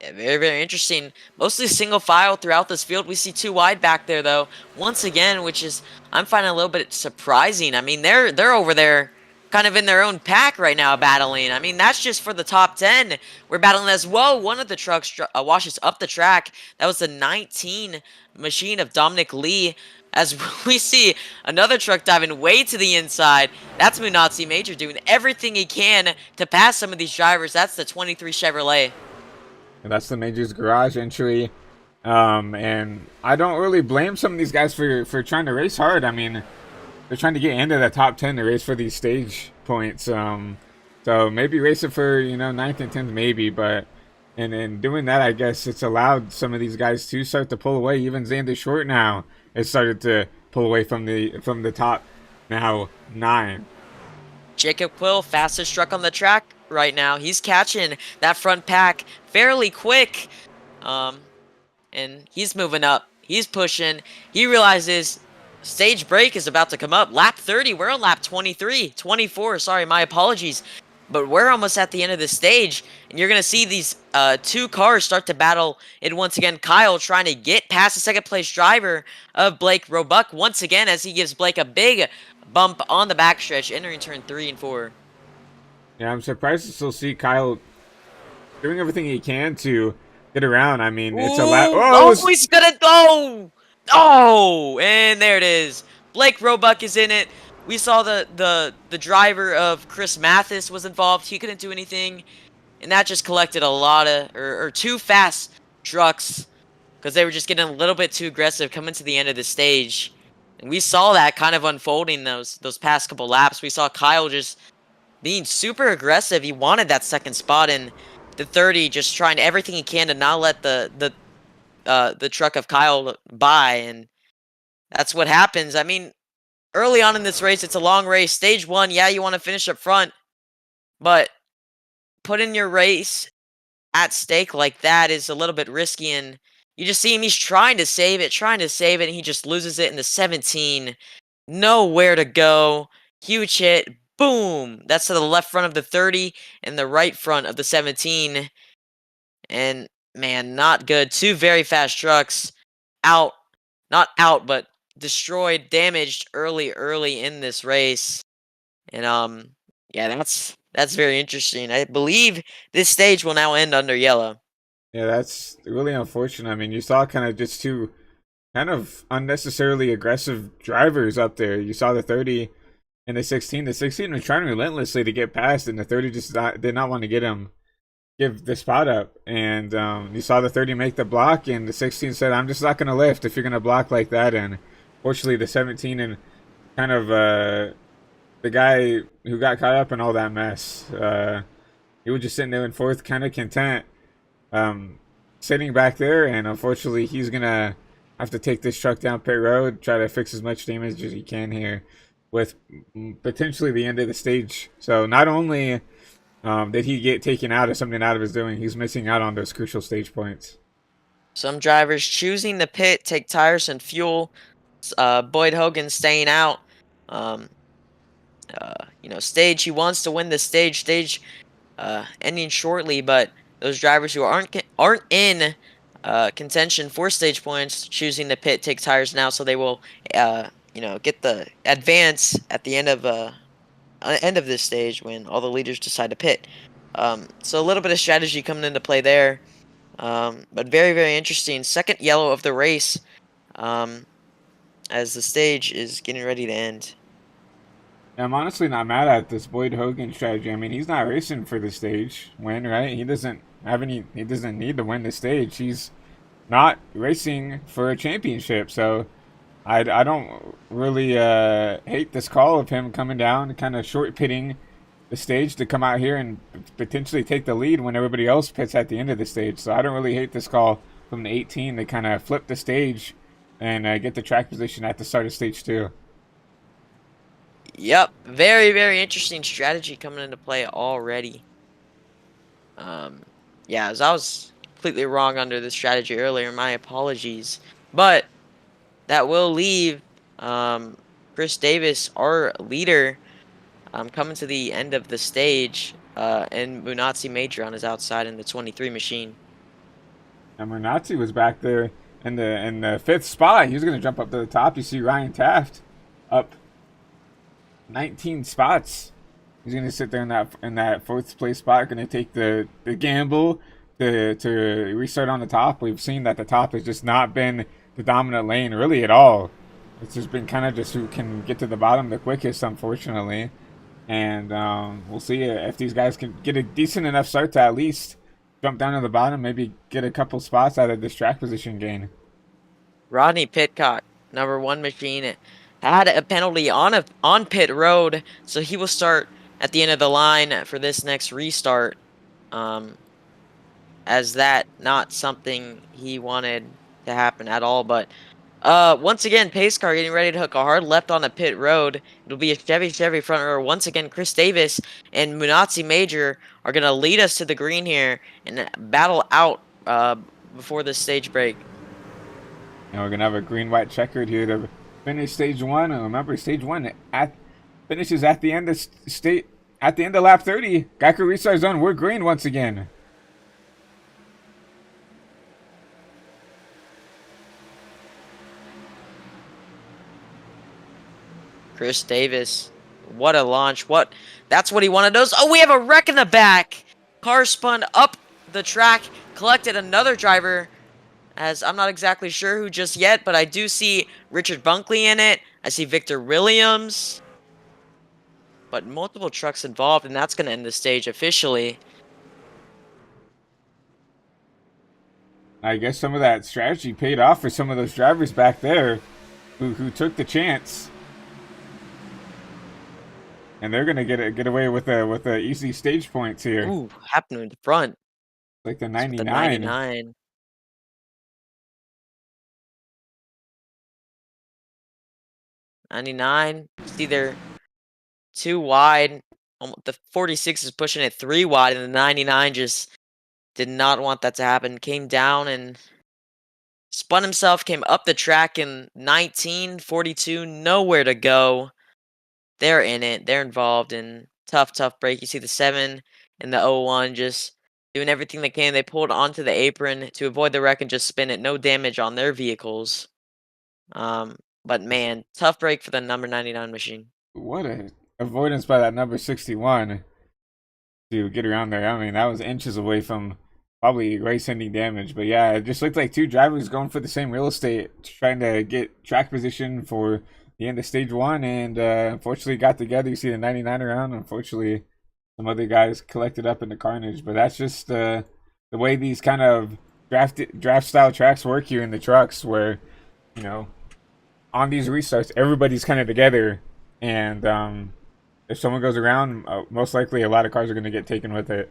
Yeah, very, very interesting. Mostly single file throughout this field. We see 2 wide back there, though. Once again, which is, I'm finding a little bit surprising. I mean, they're over there kind of in their own pack right now battling. I mean, that's just for the top 10. We're battling as, whoa, one of the trucks washes up the track. That was the 19 machine of Dominic Lee. As we see another truck diving way to the inside. That's Munatsi Major doing everything he can to pass some of these drivers. That's the 23 Chevrolet. And that's the Major's garage entry. And I don't really blame some of these guys for trying to race hard. I mean, they're trying to get into the top 10 to race for these stage points. So maybe race it for, ninth and 10th maybe, but and in doing that, I guess it's allowed some of these guys to start to pull away. Even Zander Short now has started to pull away from the top now 9. Jacob Quill, fastest truck on the track right now. He's catching that front pack fairly quick. And he's moving up. He's pushing. He realizes stage break is about to come up. Lap 30. We're on lap 23. 24. Sorry, my apologies. But we're almost at the end of the stage. And you're going to see these two cars start to battle it once again. Kyle trying to get past the second place driver of Blake Roebuck once again as he gives Blake a big bump on the backstretch entering turn 3 and 4. Yeah, I'm surprised to still see Kyle doing everything he can to get around. I mean, it's a lap. Oh, he's gonna go! Oh, and there it is. Blake Roebuck is in it. We saw the driver of Chris Mathis was involved. He couldn't do anything, and that just collected a lot of or two fast trucks because they were just getting a little bit too aggressive coming to the end of the stage. And we saw that kind of unfolding those past couple laps. We saw Kyle just being super aggressive. He wanted that second spot in the 30, just trying everything he can to not let the truck of Kyle by, and that's what happens. I mean, early on in this race, it's a long race. Stage 1, yeah, you want to finish up front, but putting your race at stake like that is a little bit risky, and you just see him, he's trying to save it, and he just loses it in the 17. Nowhere to go. Huge hit. Boom! That's to the left front of the 30 and the right front of the 17. And, man, not good. Two very fast trucks out. Not out, but destroyed, damaged early in this race. And, yeah, that's very interesting. I believe this stage will now end under yellow. Yeah, that's really unfortunate. I mean, you saw kind of just two kind of unnecessarily aggressive drivers up there. You saw the 30 and the 16. The 16 was trying relentlessly to get past, and the 30 just did not want to give the spot up. And you saw the 30 make the block, and the 16 said, "I'm just not going to lift if you're going to block like that." And fortunately, the 17 and kind of the guy who got caught up in all that mess, he was just sitting there in fourth, kind of content, sitting back there. And unfortunately, he's going to have to take this truck down pit road, try to fix as much damage as he can here with potentially the end of the stage. So not only did he get taken out of something out of his doing, he's missing out on those crucial stage points. Some drivers choosing the pit, take tires and fuel. Boyd Hoggan staying out. Stage, he wants to win the stage ending shortly, but those drivers who aren't in contention for stage points choosing the pit, take tires now, so they will get the advance at the end of this stage when all the leaders decide to pit. So a little bit of strategy coming into play there, but very, very interesting. Second yellow of the race, as the stage is getting ready to end. I'm honestly not mad at this Boyd Hoggan strategy. I mean, he's not racing for the stage win, right? He doesn't need to win the stage. He's not racing for a championship, so I don't really hate this call of him coming down, kind of short pitting the stage to come out here and potentially take the lead when everybody else pits at the end of the stage. So I don't really hate this call from the 18 to kind of flip the stage and get the track position at the start of stage 2. Yep, very, very interesting strategy coming into play already. Yeah, as I was completely wrong under the strategy earlier, my apologies. But that will leave Chris Davis, our leader, coming to the end of the stage, and Munatsi Major on his outside in the 23 machine. And Munatsi was back there in the 5th spot. He was going to jump up to the top. You see Ryan Taft up 19 spots. He's going to sit there in that 4th place spot, going to take the gamble to restart on the top. We've seen that the top has just not been the dominant lane really at all. It's just been kind of just who can get to the bottom the quickest, unfortunately. And we'll see if these guys can get a decent enough start to at least jump down to the bottom, maybe get a couple spots out of this track position gain. Rodney Pitcock, number 1 machine, had a penalty on pit road, so he will start at the end of the line for this next restart. As that not something he wanted to happen at all. But once again, pace car getting ready to hook a hard left on the pit road. It'll be a Chevy front row. Once again, Chris Davis and Munatsi Major are gonna lead us to the green here and battle out before this stage break. And we're gonna have a green-white checkered here to finish stage 1. And remember, stage 1 finishes at the end of at the end of lap 30. Geico restart zone. We're green once again. Chris Davis, what a launch! That's what he wanted. Oh, we have a wreck in the back. Car spun up the track, collected another driver. As I'm not exactly sure who just yet, but I do see Richard Bunkley in it. I see Victor Williams. But multiple trucks involved, and that's going to end the stage officially. I guess some of that strategy paid off for some of those drivers back there who took the chance. And they're going to get away with the easy stage points here. Ooh, happened in the front. Like the 99. The 99. 99. See, they're too wide. The 46 is pushing it 3 wide, and the 99 just did not want that to happen. Came down and spun himself, came up the track in 19, 42, nowhere to go. They're in it. They're involved in tough break. You see the 7 and the 01 just doing everything they can. They pulled onto the apron to avoid the wreck and just spin it. No damage on their vehicles. But man, tough break for the number 99 machine. What a avoidance by that number 61 to get around there. I mean, that was inches away from probably race-ending damage. But yeah, it just looked like 2 drivers going for the same real estate, trying to get track position for the end of stage 1, and unfortunately got together. You see the 99 around. Unfortunately, some other guys collected up in the carnage. But that's just the way these kind of draft-style tracks work here in the trucks, where, you know, on these restarts, everybody's kind of together, and if someone goes around, most likely a lot of cars are going to get taken with it.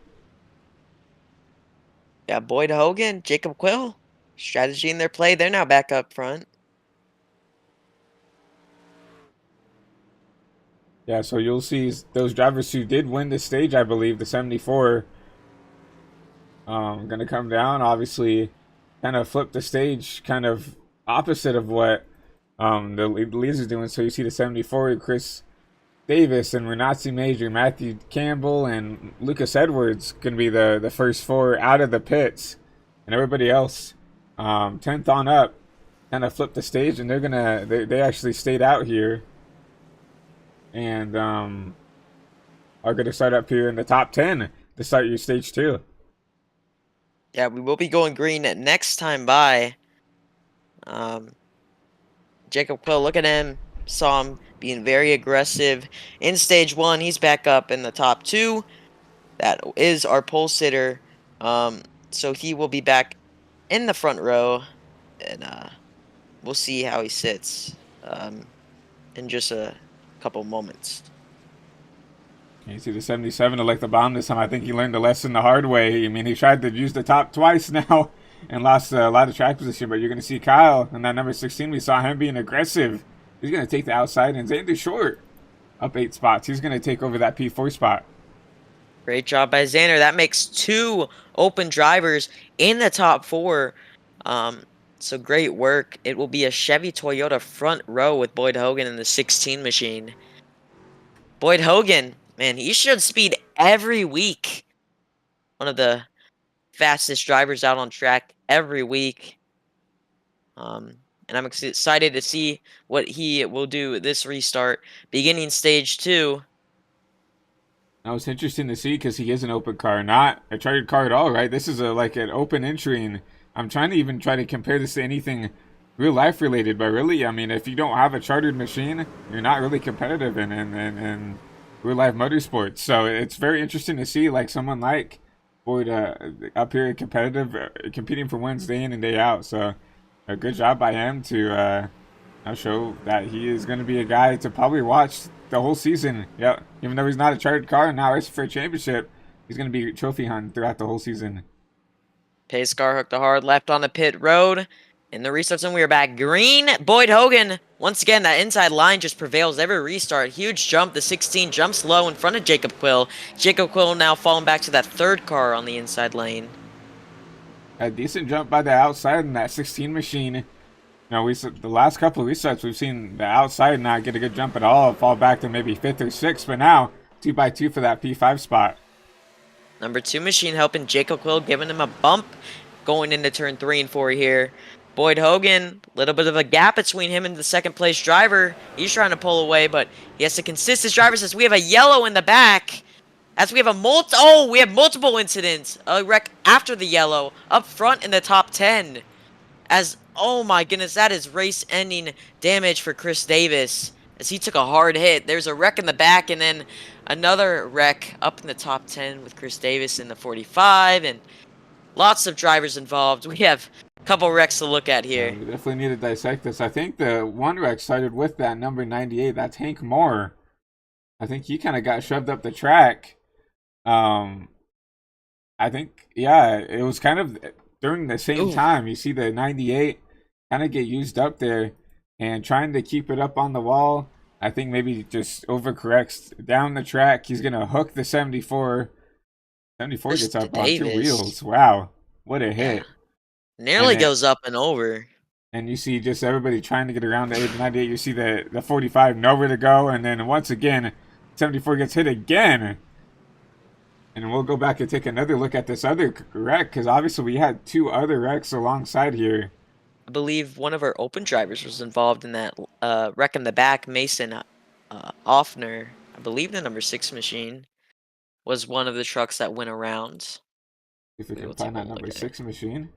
Yeah, Boyd Hoggan, Jacob Quill, strategy in their play. They're now back up front. Yeah, so you'll see those drivers who did win the stage, I believe, the 74, going to come down, obviously, kind of flip the stage, kind of opposite of what the leaders are doing. So you see the 74, Chris Davis and Renatzi Major, Matthew Campbell, and Lucas Edwards going to be the first 4 out of the pits, and everybody else 10th on up kind of flip the stage, and they actually stayed out here and are going to start up here in the top 10 to start your stage 2. Yeah, we will be going green next time by. Jacob Quill, look at him. Saw him being very aggressive in stage 1. He's back up in the top 2. That is our pole sitter. So he will be back in the front row, and we'll see how he sits in just a couple moments. You see the 77 to like the bomb this time. I think he learned the lesson the hard way. I mean, he tried to use the top twice now and lost a lot of track position, but you're going to see Kyle in that number 16. We saw him being aggressive. He's going to take the outside, and Zander short up 8 spots. He's going to take over that P4 spot. Great job by Zander. That makes 2 open drivers in the top 4. So great work. It will be a Chevy Toyota front row with Boyd Hoggan in the 16 machine. Boyd Hoggan, man, he showed speed every week. One of the fastest drivers out on track every week. And I'm excited to see what he will do this restart, beginning stage 2. That was interesting to see because he is an open car, not a chartered car at all, right? This is like an open entry, and I'm trying to compare this to anything real life related, but really, I mean, if you don't have a chartered machine, you're not really competitive in real life motorsports. So it's very interesting to see like someone like Boyd up here competitive, competing for wins day in and day out. So a good job by him to show that he is going to be a guy to probably watch the whole season. Yeah, even though he's not a chartered car and now racing for a championship, he's going to be trophy hunting throughout the whole season. Pace car hooked a hard left on the pit road. In the restart zone, we are back green. Boyd Hoggan, once again, that inside line just prevails every restart. Huge jump. The 16 jumps low in front of Jacob Quill. Jacob Quill now falling back to that third car on the inside lane. A decent jump by the outside in that 16 machine. You know, the last couple of restarts, we've seen the outside not get a good jump at all, fall back to maybe 5th or 6th, but now 2x2 for that P5 spot. Number 2 machine helping Jacob Quill, giving him a bump going into turn 3 and 4 here. Boyd Hoggan, a little bit of a gap between him and the second place driver. He's trying to pull away, but he has to consist. His driver says we have a yellow in the back. As we have we have multiple incidents. A wreck after the yellow, up front in the top 10. As, oh my goodness, that is race-ending damage for Chris Davis. As he took a hard hit. There's a wreck in the back, and then another wreck up in the top 10 with Chris Davis in the 45, and lots of drivers involved. We have a couple wrecks to look at here. We definitely need to dissect this. I think the one wreck started with that number 98. That's Hank Moore. I think he kind of got shoved up the track. I think, yeah, it was kind of during the same time. You see the 98 kind of get used up there and trying to keep it up on the wall. I think maybe just overcorrects down the track. He's going to hook the 74. 74 gets up on 2 wheels. Wow, what a hit. Yeah. Nearly goes up and over. And you see just everybody trying to get around the 98. You see the 45 nowhere to go. And then once again, 74 gets hit again. And we'll go back and take another look at this other wreck, because obviously we had 2 other wrecks alongside here. I believe one of our open drivers was involved in that wreck in the back. Mason Offner, I believe the number 6 machine, was one of the trucks that went around. If we can find that number 6 machine.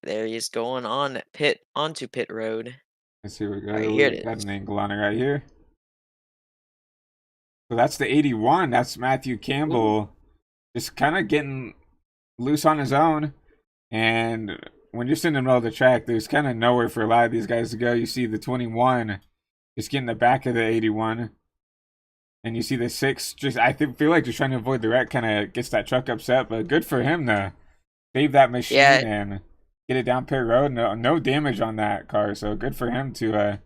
There he is going onto pit road. Let's see, we got, right, here it got is. an angle on it right here. So that's the 81. That's Matthew Campbell. Just kind of getting loose on his own. And when you're sitting in the middle of the track, there's kind of nowhere for a lot of these guys to go. You see the 21 just getting the back of the 81. And you see the 6 just, feel like just trying to avoid the wreck, kind of gets that truck upset. But good for him to save that machine and get it down pit road. No damage on that car. So good for him to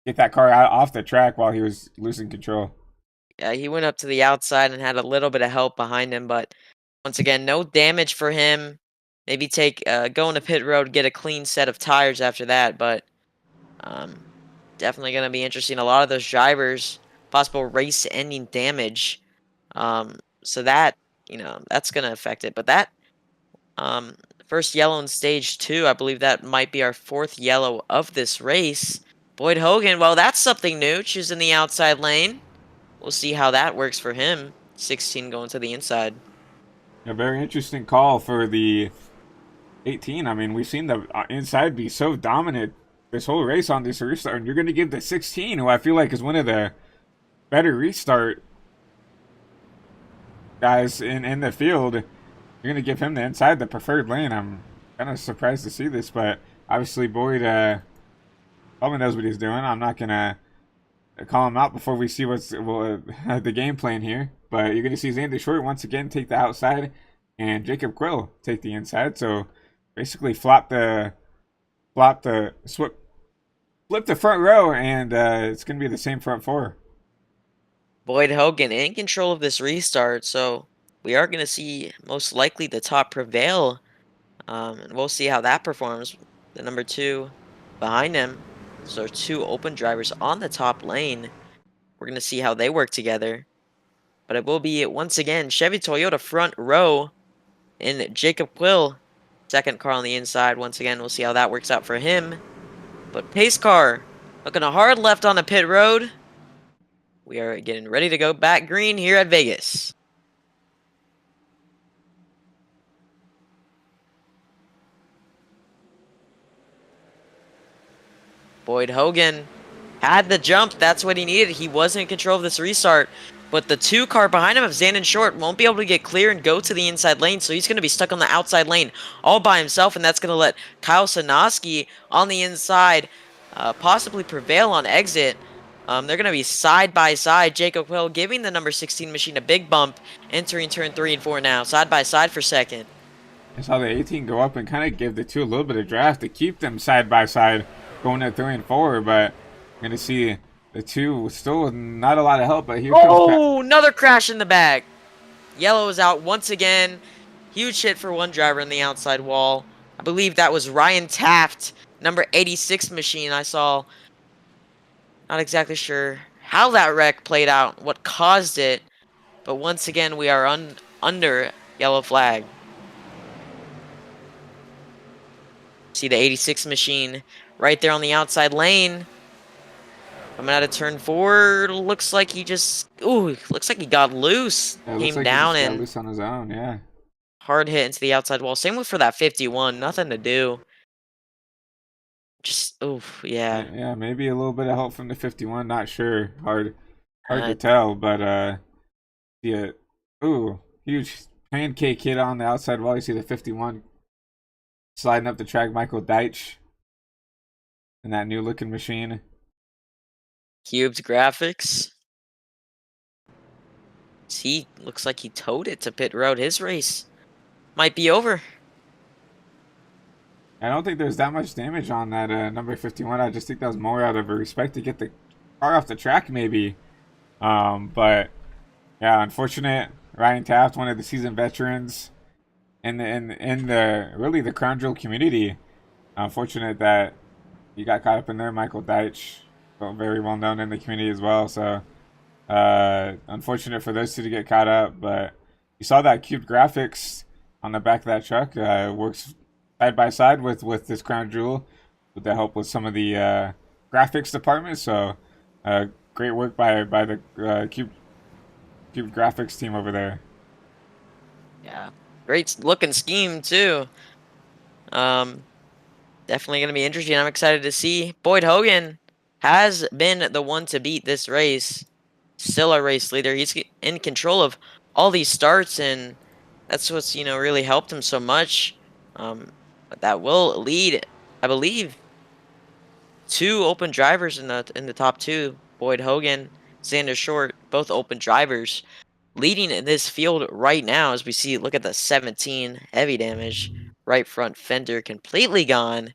get that car out off the track while he was losing control. Yeah, he went up to the outside and had a little bit of help behind him, but once again, no damage for him. Maybe go into pit road, get a clean set of tires after that, but definitely going to be interesting. A lot of those drivers, possible race-ending damage. So that, that's going to affect it. But that first yellow in stage 2, I believe that might be our 4th yellow of this race. Boyd Hoggan, well, that's something new, choosing the outside lane. We'll see how that works for him. 16 going to the inside. A very interesting call for the 18. I mean, we've seen the inside be so dominant this whole race on this restart, and you're going to give the 16, who I feel like is one of the better restart guys in the field. You're going to give him the inside, the preferred lane. I'm kind of surprised to see this, but obviously Boyd probably knows what he's doing. I'm not going to call him out before we see what's the game plan here. But you're going to see Zander Short once again take the outside and Jacob Quill take the inside. So basically flip the front row, and it's going to be the same front 4. Boyd Hoggan in control of this restart, so we are going to see most likely the top prevail. And we'll see how that performs. The number 2 behind him. So our 2 open drivers on the top lane. We're going to see how they work together. But it will be, once again, Chevy Toyota front row in Jacob Quill. Second car on the inside. Once again, we'll see how that works out for him. But pace car looking a hard left on the pit road. We are getting ready to go back green here at Vegas. Boyd Hoggan had the jump. That's what he needed. He was in control of this restart. But the 2 car behind him of Zander Short won't be able to get clear and go to the inside lane. So he's going to be stuck on the outside lane all by himself. And that's going to let Kyle Sosnoski on the inside possibly prevail on exit. They're going to be side by side. Jacob Quill giving the number 16 machine a big bump. Entering turn 3 and 4 now. Side by side for second. I saw the 18 go up and kind of give the 2 a little bit of draft to keep them side by side going at 3 and 4, but I'm going to see the 2 still not a lot of help, but here comes... Oh, another crash in the back. Yellow is out once again. Huge hit for one driver in the outside wall. I believe that was Ryan Taft, number 86 machine. I saw. Not exactly sure how that wreck played out, what caused it, but once again we are under yellow flag. See the 86 machine right there on the outside lane. Coming out of turn 4, looks like he just... Ooh, looks like he got loose. Yeah, Came like down he just and... got loose on his own, yeah. Hard hit into the outside wall. Same with for that 51. Nothing to do. Just, oof, yeah. Yeah, maybe a little bit of help from the 51. Not sure. Hard to tell, but yeah. Ooh, huge pancake hit on the outside wall. You see the 51 sliding up the track. Michael Deitch in that new looking machine. Cubed graphics. He looks like he towed it to pit road. His race might be over. I don't think there's that much damage on that number 51. I just think that was more out of a respect to get the car off the track, maybe. But yeah, unfortunate. Ryan Taft, one of the seasoned veterans in the really the Crown Jewel community. Unfortunate that you got caught up in there. Michael Deitch, very well known in the community as well. So unfortunate for those 2 to get caught up. But you saw that cubed graphics on the back of that truck. Works side by side with this Crown Jewel with the help with some of the graphics department. So great work by the cube graphics team over there. Yeah, great looking scheme too. Definitely going to be interesting. I'm excited to see. Boyd Hoggan has been the one to beat this race. Still a race leader. He's in control of all these starts, and that's what's really helped him so much. But that will lead, I believe, 2 open drivers in the top 2. Boyd Hoggan, Zander Short, both open drivers, leading in this field right now. As we see, look at the 17 heavy damage, right front fender completely gone.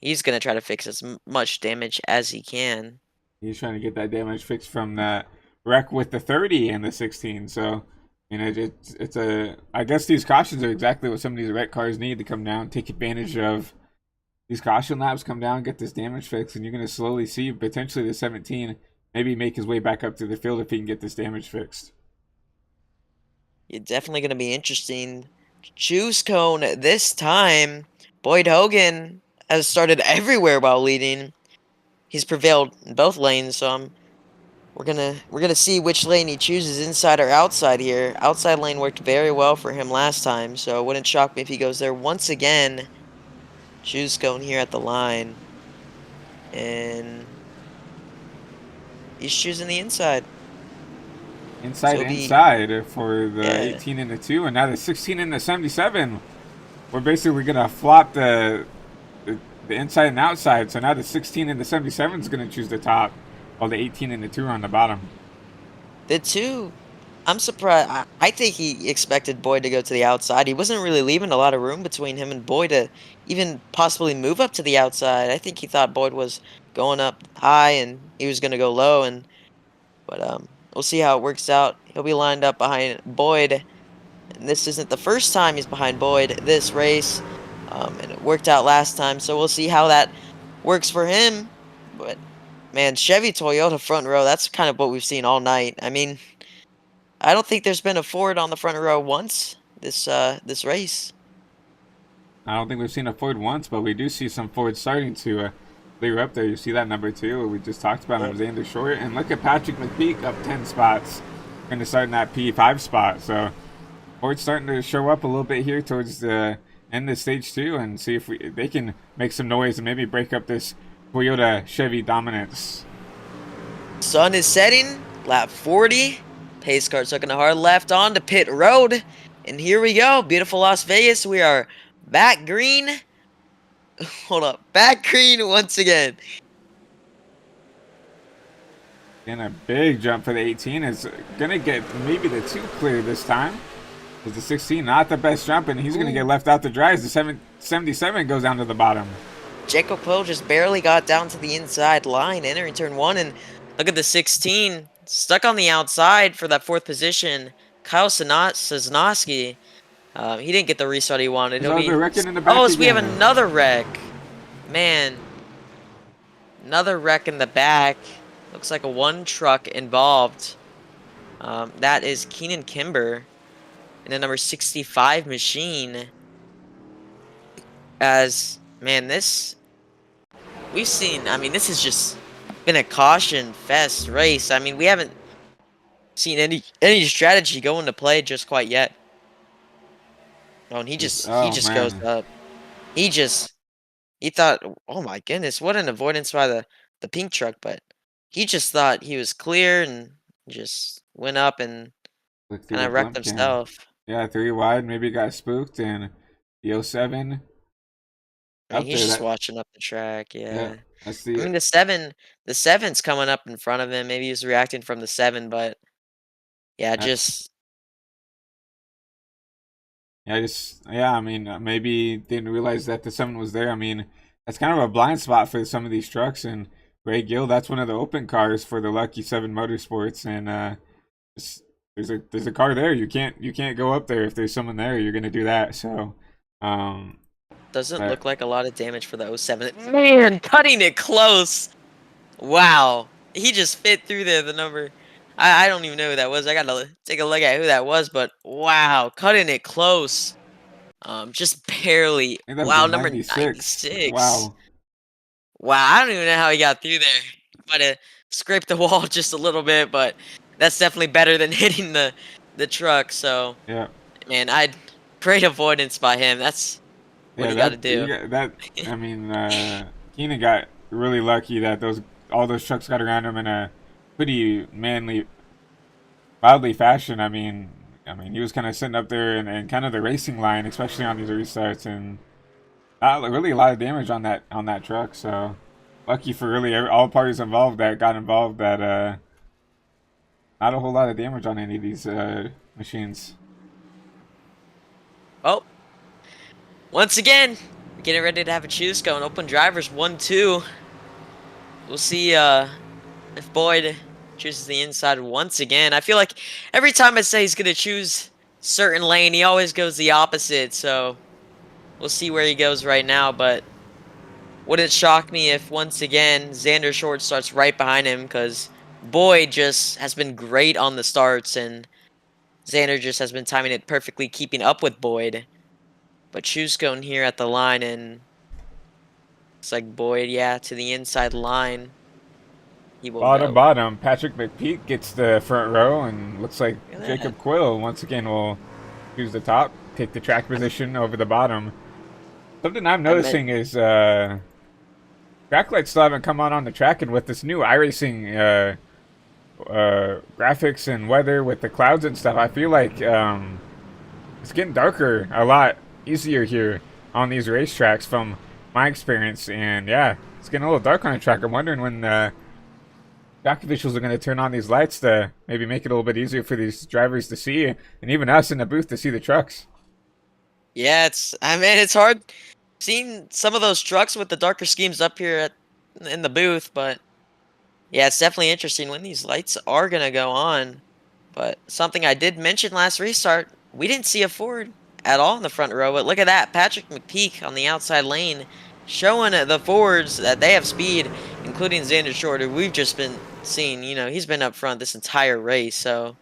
He's gonna try to fix as much damage as he can. He's trying to get that damage fixed from that wreck with the 30 and the 16. So it's a. I guess these cautions are exactly what some of these wreck cars need to come down, take advantage of these caution laps, come down, get this damage fixed, and you're going to slowly see potentially the 17 maybe make his way back up to the field if he can get this damage fixed. It's definitely going to be interesting. Choose cone this time. Boyd Hoggan has started everywhere while leading. He's prevailed in both lanes, so we're gonna see which lane he chooses, inside or outside here. Outside lane worked very well for him last time, so it wouldn't shock me if he goes there once again. Choose cone here at the line, and he's choosing the inside. Inside for the 18 and the 2, and now the 16 and the 77. We're basically gonna flop the inside and outside. So now the 16 and the 77 is gonna choose the top, while the 18 and the 2 are on the bottom. The 2, I'm surprised. I think he expected Boyd to go to the outside. He wasn't really leaving a lot of room between him and Boyd to even possibly move up to the outside. I think he thought Boyd was going up high and he was gonna go low, but we'll see how it works out. He'll be lined up behind Boyd, and this isn't the first time he's behind Boyd this race, and it worked out last time, so we'll see how that works for him. But man, Chevy Toyota front row, that's kind of what we've seen all night. I mean, I don't think there's been a Ford on the front row once this race. I don't think we've seen a Ford once, but we do see some Fords starting to clear up there. You see that number 2 we just talked about him, Zander Short, and look at Patrick McPeak up 10 spots, going to start in that P5 spot. So Ford's starting to show up a little bit here towards the end of stage 2, and see if they can make some noise and maybe break up this Toyota Chevy dominance. Sun is setting. Lap 40. Pace car took a hard left on to pit road. And here we go. Beautiful Las Vegas. We are back green. Hold up. Back green once again. And a big jump for the 18 is gonna get maybe the 2 clear this time. Is the 16 not the best jump, and he's gonna get left out to dry as the 77 goes down to the bottom. Jacob Quill just barely got down to the inside line entering turn 1, and look at the 16 stuck on the outside for that 4th position. Kyle Sosnoski. He didn't get the restart he wanted. There's a wrecking in the back Oh, so we have again. another wreck. Man. Another wreck in the back. Looks like a 1 truck involved. That is Keenan Kimber in a number 65 machine. As, man, we've seen, I mean, this has just been a caution fest race. I mean, we haven't seen any strategy go into play just quite yet. Oh, and he just goes up. He thought, oh my goodness, what an avoidance by the pink truck, but he just thought he was clear and just went up and kind of wrecked himself. Yeah, 3 wide, maybe got spooked, and the 07. I mean, he's just watching up the track, yeah. I see. I mean, the 7's coming up in front of him. Maybe he was reacting from the 7, but yeah, I mean, maybe didn't realize that the 7 was there. I mean, that's kind of a blind spot for some of these trucks. And Ray Gill, that's one of the open cars for the Lucky 7 Motorsports. And there's a car there. You can't go up there if there's someone there. You're gonna do that. So, doesn't look like a lot of damage for the 07. Man, cutting it close. Wow, he just fit through there. The number. I don't even know who that was. I gotta take a look at who that was, but wow, cutting it close. Just barely. Wow, number 96. Wow. Wow, I don't even know how he got through there. Might have scraped the wall just a little bit, but that's definitely better than hitting the truck. So yeah, man, great avoidance by him. That's what you got to do. I mean, Keenan got really lucky that all those trucks got around him in a pretty manly, wildly fashion. I mean, he was kind of sitting up there and kind of the racing line, especially on these restarts, and not really a lot of damage on that truck. So lucky for really all parties involved that got involved. That not a whole lot of damage on any of these machines. Oh, once again, getting ready to have a choose going. Open drivers 1-2. We'll see if Boyd chooses the inside once again. I feel like every time I say he's going to choose certain lane, he always goes the opposite. So we'll see where he goes right now. But wouldn't shock me if once again Zander Short starts right behind him, because Boyd just has been great on the starts and Zander just has been timing it perfectly, keeping up with Boyd. But choose going here at the line, and it's like Boyd, yeah, to the inside line. He will bottom. Patrick McPeak gets the front row, and looks like Jacob Quill once again will choose the top, take the track position over the bottom. Something I'm noticing is track lights still haven't come on the track, and with this new iRacing graphics and weather with the clouds and stuff, I feel like it's getting darker a lot easier here on these racetracks from my experience. And yeah, it's getting a little dark on the track. I'm wondering when track officials are going to turn on these lights to maybe make it a little bit easier for these drivers to see, and even us in the booth to see the trucks. Yeah, it's hard seeing some of those trucks with the darker schemes up here in the booth, but yeah, it's definitely interesting when these lights are going to go on. But something I did mention last restart, we didn't see a Ford at all in the front row, but look at that. Patrick McPeak on the outside lane showing the Fords that they have speed, including Zander Short, who we've just been seeing. You know, he's been up front this entire race, so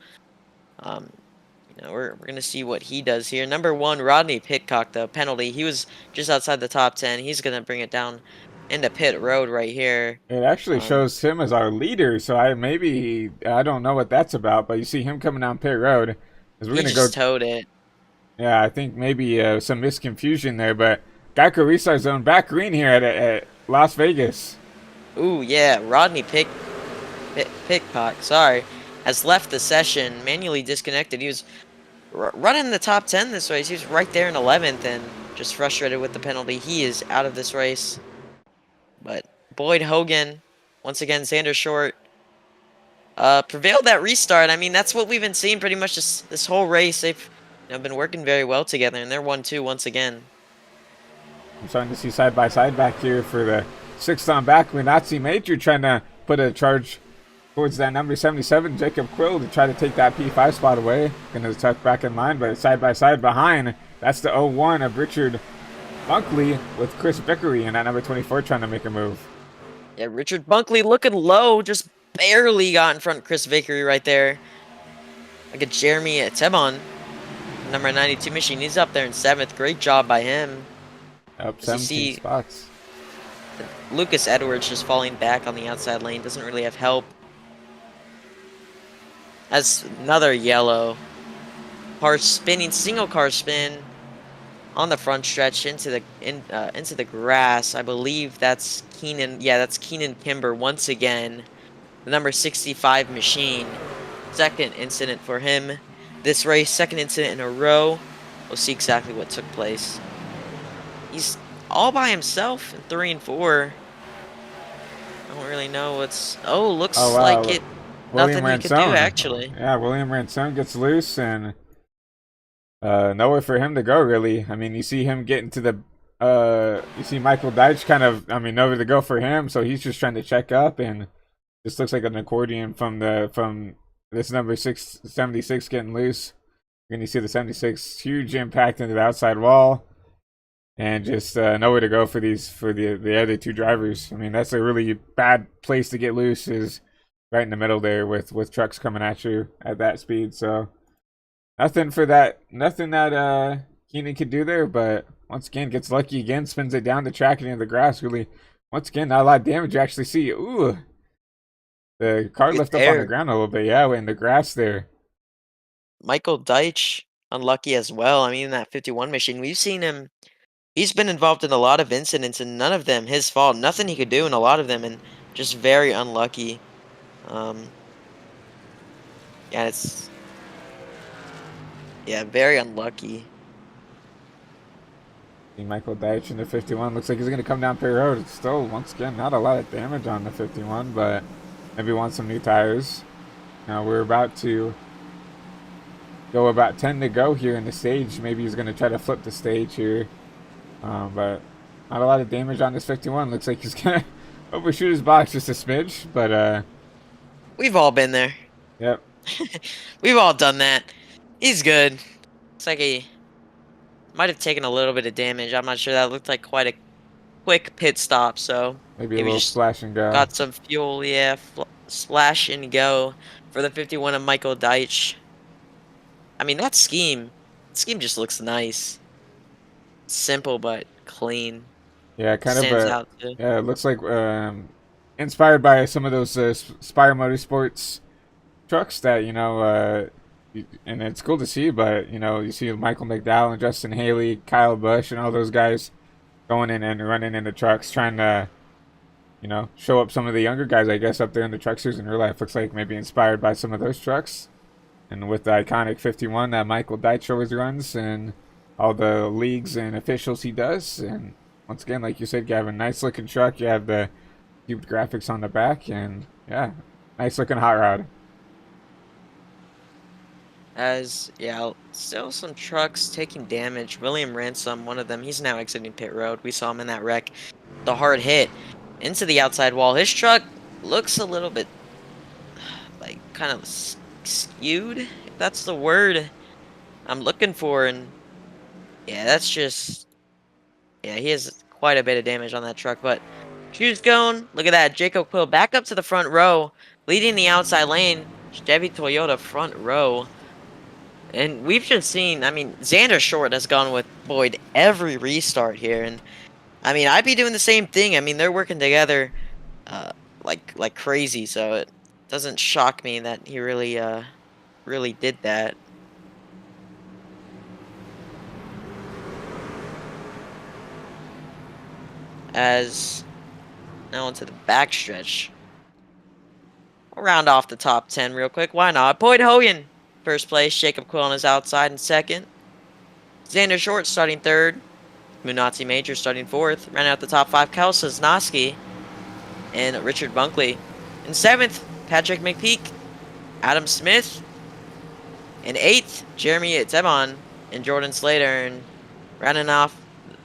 you know, we're going to see what he does here. Number 1, Rodney Pitcock, the penalty. He was just outside the top 10. He's going to bring it down into pit road right here. It actually shows him as our leader, so I don't know what that's about, but you see him coming down pit road. He just towed it. Yeah, I think maybe some misconfusion there, but Geico Restart Zone back green here at Las Vegas. Ooh, yeah, Rodney Pickpock, sorry, has left the session, manually disconnected. He was running the top 10 this race. He was right there in 11th and just frustrated with the penalty. He is out of this race. But Boyd Hogan, once again, Zander short, prevailed that restart. I mean, that's what we've been seeing pretty much this whole race. They've been working very well together, and they're 1-2 once again. I'm starting to see side by side back here for the sixth on back. Nazi Major trying to put a charge towards that number 77, Jacob Quill, to try to take that P5 spot away. Gonna tuck back in line, but side by side behind, that's the 01 of Richard Bunkley with Chris Vickery and that number 24 trying to make a move. Yeah, Richard Bunkley looking low, just barely got in front of Chris Vickery right there. Like a Jeremy Tebon, number 92 machine. He's up there in 7th. Great job by him. Up As you 17 see, spots. Lucas Edwards just falling back on the outside lane. Doesn't really have help. That's another yellow. Car spinning, single car spin on the front stretch into the grass. I believe that's Keenan. Yeah, that's Keenan Kimber once again. The number 65 machine. Second incident for him this race. Second incident in a row. We'll see exactly what took place. He's all by himself in 3 and 4. I don't really know what's... Oh, looks like it... William Nothing he could do, Ransone. actually. Yeah, William Ransone gets loose and nowhere for him to go, really. I mean, you see him get into the... you see Michael Deitch kind of, I mean, nowhere to go for him, so he's just trying to check up, and this looks like an accordion from this number 76 getting loose. And you see the 76 huge impact into the outside wall. And just nowhere to go for the other two drivers. I mean, that's a really bad place to get loose, is right in the middle there with trucks coming at you at that speed. So nothing that Keenan could do there. But once again, gets lucky again, spins it down the track and into the grass. Really, once again, not a lot of damage. You actually see, ooh, the car lift up on the ground a little bit. Yeah, in the grass there. Michael Deitch, unlucky as well. I mean, that 51 machine, we've seen him. He's been involved in a lot of incidents, and none of them his fault. Nothing he could do in a lot of them, and just very unlucky. Yeah, very unlucky. See Michael Deitch in the 51. Looks like he's going to come down Perry Road. It's still, once again, not a lot of damage on the 51, but maybe wants some new tires. Now we're about to go about 10 to go here in the stage. Maybe he's going to try to flip the stage here. But not a lot of damage on this 51. Looks like he's gonna overshoot his box just a smidge, but we've all been there. Yep. We've all done that. He's good. Looks like he might have taken a little bit of damage. I'm not sure. That looked like quite a quick pit stop, so maybe a little splash and go. Got some fuel, yeah. Splash and go for the 51 of Michael Deitch. I mean, that scheme just looks nice. Simple but clean. Yeah, kind of yeah, it looks like inspired by some of those Spire Motorsports trucks that, and it's cool to see, but you see Michael McDowell and Justin Haley, Kyle Busch, and all those guys going in and running into trucks, trying to show up some of the younger guys, I guess, up there in the truck series in real life. Looks like maybe inspired by some of those trucks, and with the iconic 51 that Michael Deitch always runs, and all the leagues and officials he does. And once again, like you said, Gavin, nice looking truck. You have the cubed graphics on the back, and yeah, nice looking hot rod. Still some trucks taking damage. William Ransom, one of them, he's now exiting pit road. We saw him in that wreck. The hard hit into the outside wall. His truck looks a little bit like kind of skewed, if that's the word I'm looking for, and yeah, that's just... Yeah, he has quite a bit of damage on that truck, but she's going. Look at that. Jacob Quill back up to the front row, leading the outside lane. Chevy Toyota front row. And we've just seen, I mean, Zander Short has gone with Boyd every restart here. And, I mean, I'd be doing the same thing. I mean, they're working together like crazy, so it doesn't shock me that he really did that. As Now onto the backstretch. We'll round off the top 10 real quick. Why not? Boyd Hoggan, first place. Jacob Quill on his outside in second. Zander Short starting third. Munati Major starting fourth. Rounding out the top 5, Cal Sosnoski and Richard Bunkley. In seventh, Patrick McPeak, Adam Smith. In eighth, Jeremy Tebon and Jordan Slater. And rounding off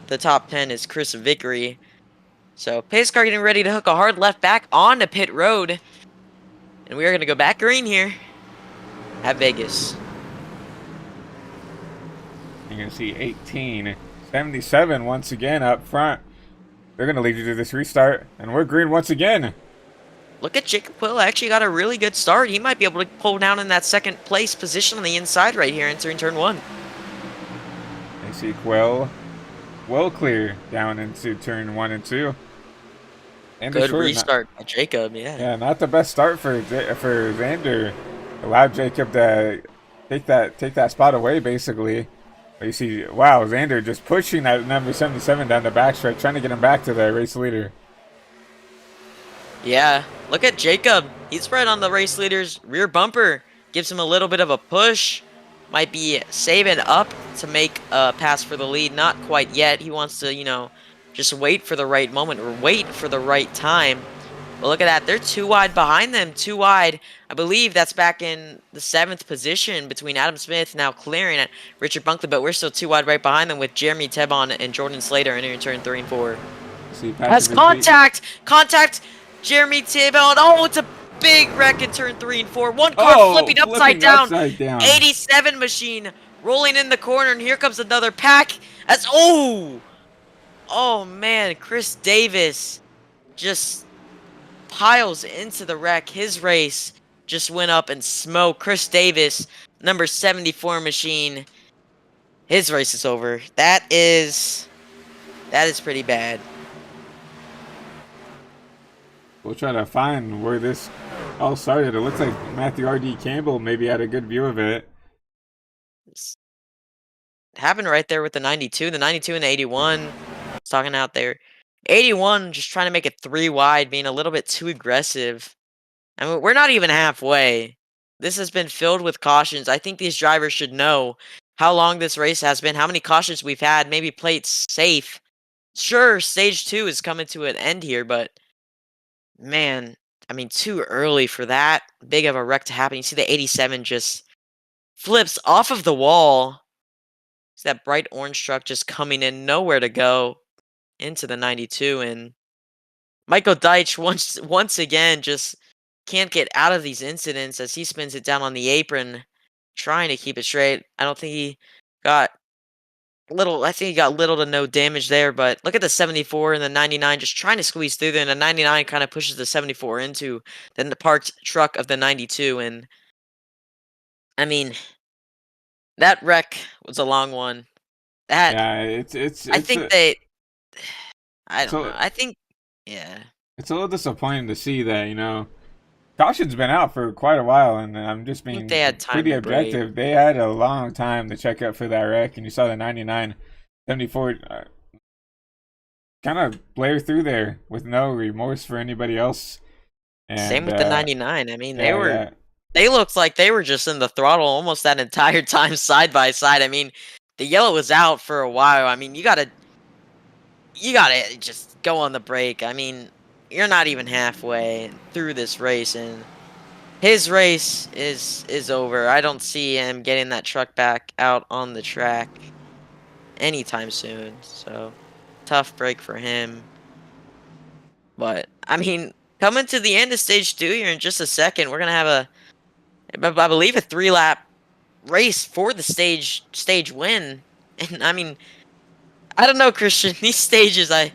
the top 10 is Chris Vickery. So pace car getting ready to hook a hard left back onto pit road. And we are going to go back green here at Vegas. You're going to see 1877 once again up front. They're going to lead you to this restart, and we're green once again. Look at Jacob Quill. Actually got a really good start. He might be able to pull down in that second place position on the inside right here entering turn 1. They see Quill well clear down into turn 1 and 2. And good restart by Jacob, yeah. Yeah, not the best start for Zander. Allowed Jacob to take that spot away, basically. But you see, wow, Zander just pushing that number 77 down the backstretch, trying to get him back to the race leader. Yeah, look at Jacob. He's right on the race leader's rear bumper. Gives him a little bit of a push. Might be saving up to make a pass for the lead. Not quite yet. He wants to, just wait for the right moment or wait for the right time. But look at that. They're 2 wide behind them. 2 wide. I believe that's back in the 7th position between Adam Smith now clearing at Richard Bunkley. But we're still 2 wide right behind them with Jeremy Tebon and Jordan Slater entering turn 3 and 4. Has contact! Contact! Jeremy Tebon. Oh, it's a big wreck in turn 3 and 4. One car flipping upside down. 87 machine rolling in the corner. And here comes another pack. That's... Oh, man. Chris Davis just piles into the wreck. His race just went up and smoked. Chris Davis, number 74 machine. His race is over. That is pretty bad. We'll try to find where this all started. It looks like Matthew R.D. Campbell maybe had a good view of it. It happened right there with the 92. The 92 and the 81. It's talking out there. 81 just trying to make it 3 wide, being a little bit too aggressive. I mean, we're not even halfway. This has been filled with cautions. I think these drivers should know how long this race has been, how many cautions we've had, maybe play it safe. Sure, stage 2 is coming to an end here, but man, I mean, too early for that big of a wreck to happen. You see the 87 just flips off of the wall. See that bright orange truck just coming in, nowhere to go, into the 92. And Michael Deitch once again just can't get out of these incidents as he spins it down on the apron, trying to keep it straight. I think he got little to no damage there, but look at the 74 and the 99 just trying to squeeze through there, and the 99 kind of pushes the 74 into then the parked truck of the 92. And I mean, that wreck was a long one. Yeah, it's I think they I don't know. I think yeah. It's a little disappointing to see that, caution's been out for quite a while, and I'm just being pretty objective. They had a long time to check up for that wreck, and you saw the 99, 74 kind of blare through there with no remorse for anybody else. And, same with the 99. I mean, they looked like they were just in the throttle almost that entire time, side by side. I mean, the yellow was out for a while. I mean, you gotta just go on the brake. I mean, you're not even halfway through this race, and his race is over. I don't see him getting that truck back out on the track anytime soon. So, tough break for him. But, I mean, coming to the end of stage 2 here in just a second, we're going to have I believe a 3-lap race for the stage win. And, I mean, I don't know, Christian. These stages, I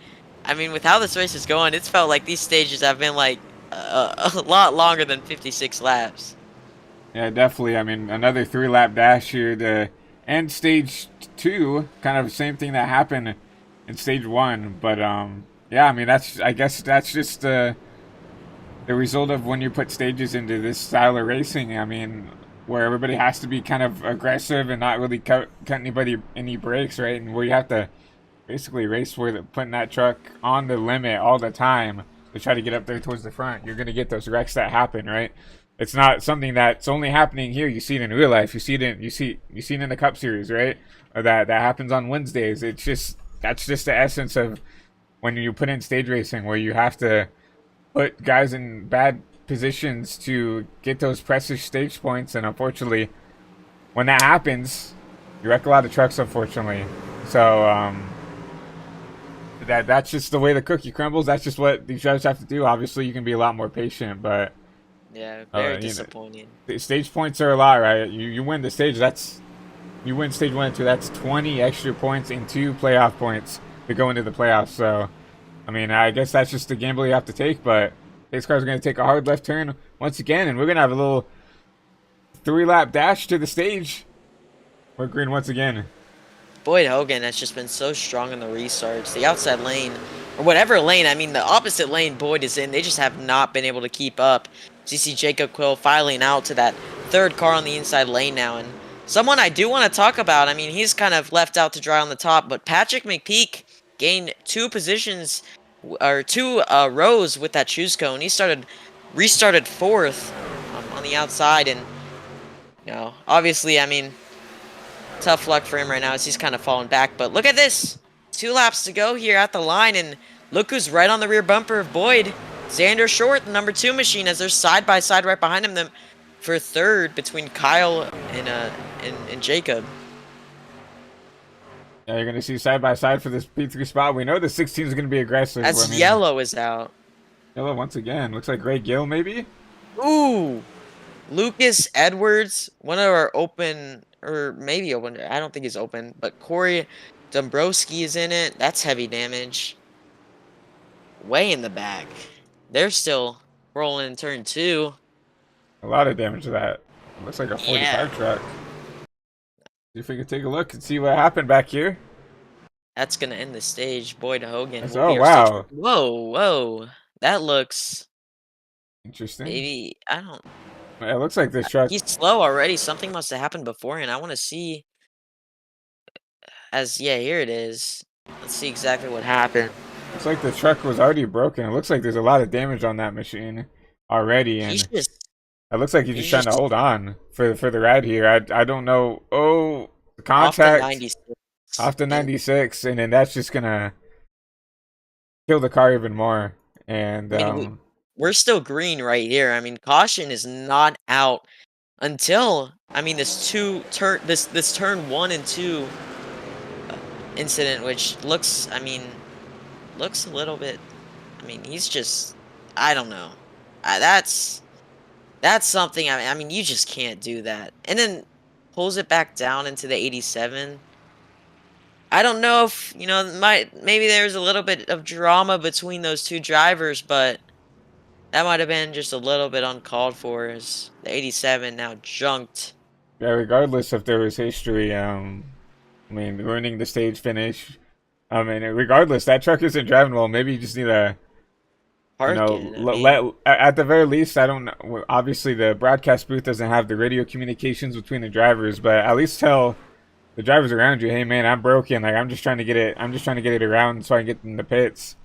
mean, with how this race is going, it's felt like these stages have been like a lot longer than 56 laps. Yeah, definitely. I mean, another 3-lap dash here to end stage 2. Kind of the same thing that happened in stage 1. But yeah, I mean, I guess that's just the result of when you put stages into this style of racing. I mean, where everybody has to be kind of aggressive and not really cut anybody any breaks, right? And where you have to basically race with putting that truck on the limit all the time. to try to get up there towards the front. You're gonna get those wrecks that happen, right? It's not something that's only happening here. You see it in real life. You see it in the Cup Series, right? Or that happens on Wednesdays. It's just that's just the essence of when you put in stage racing, where you have to put guys in bad positions to get those precious stage points, and unfortunately, when that happens, you wreck a lot of trucks. Unfortunately, so that's just the way the cookie crumbles. That's just what these drivers have to do. Obviously, you can be a lot more patient, but Yeah, very you know, disappointing. the stage points are a lot, right? You win the stage. You win stage 1 and 2. That's 20 extra points and 2 playoff points to go into the playoffs. So, I mean, I guess that's just the gamble you have to take. But pace cars are going to take a hard left turn once again, and we're going to have a little 3-lap dash to the stage. We're green once again. Boyd Hoggan has just been so strong in the restarts. The outside lane, or whatever lane, I mean, the opposite lane Boyd is in, they just have not been able to keep up. So you see Jacob Quill filing out to that third car on the inside lane now. And someone I do want to talk about, I mean, he's kind of left out to dry on the top, but Patrick McPeak gained 2 positions, or 2 rows with that choose cone. He restarted 4th on the outside, and, you know, obviously, I mean, tough luck for him right now as he's kind of falling back. But look at this. 2 laps to go here at the line, and look who's right on the rear bumper of Boyd. Zander Short, the number 2 machine, as they're side by side right behind him them for 3rd between Kyle and Jacob. Yeah, you're going to see side by side for this P3 spot. We know the 16 is going to be aggressive. As Yellow is out. Yellow once again. Looks like Ray Gill, maybe? Ooh! Lucas Edwards, one of our open, or maybe open, I don't think he's open, but Corey Dombrowski is in it. That's heavy damage. Way in the back. They're still rolling in turn 2. A lot of damage to that. Looks like a 45 truck. See if we can take a look and see what happened back here. That's going to end the stage. Boyd Hoggan. Oh, wow. Whoa. That looks... Interesting. Maybe, I don't... It looks like this truck... He's slow already. Something must have happened beforehand. I want to see... Yeah, here it is. Let's see exactly what happened. Looks like the truck was already broken. It looks like there's a lot of damage on that machine already, and it looks like he's just trying to hold on for the ride here. I don't know. Oh, the contact off the 96, and then that's just gonna kill the car even more. And I mean, we're still green right here. I mean, caution is not out until, I mean, this turn 1 and 2 incident, which looks a little bit, I mean, he's just, I don't know. That's something, I mean, you just can't do that. And then pulls it back down into the 87. I don't know if, you know, maybe there's a little bit of drama between those 2 drivers, but that might have been just a little bit uncalled for, as the 87 now junked. Yeah, regardless if there was history, I mean, ruining the stage finish. I mean, regardless, that truck isn't driving well. Maybe you just need to, Park at the very least, I don't know. Obviously, the broadcast booth doesn't have the radio communications between the drivers, but at least tell the drivers around you, hey man, I'm broken. Like, I'm just trying to get it around so I can get in the pits.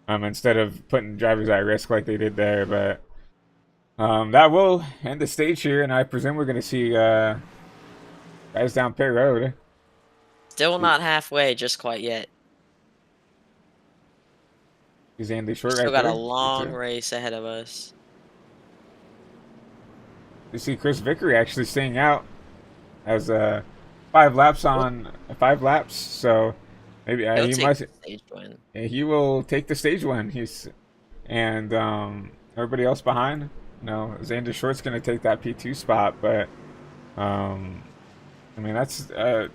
Instead of putting drivers at risk like they did there. But that will end the stage here, and I presume we're gonna see guys down pit road. Still not halfway, just quite yet. He's Andy Short Still right got there. a long race ahead of us. You see Chris Vickery actually staying out as 5 laps on 5 laps, so maybe he will take the stage win. And everybody else behind. No, Zander Short's gonna take that P2 spot, but I mean, that's a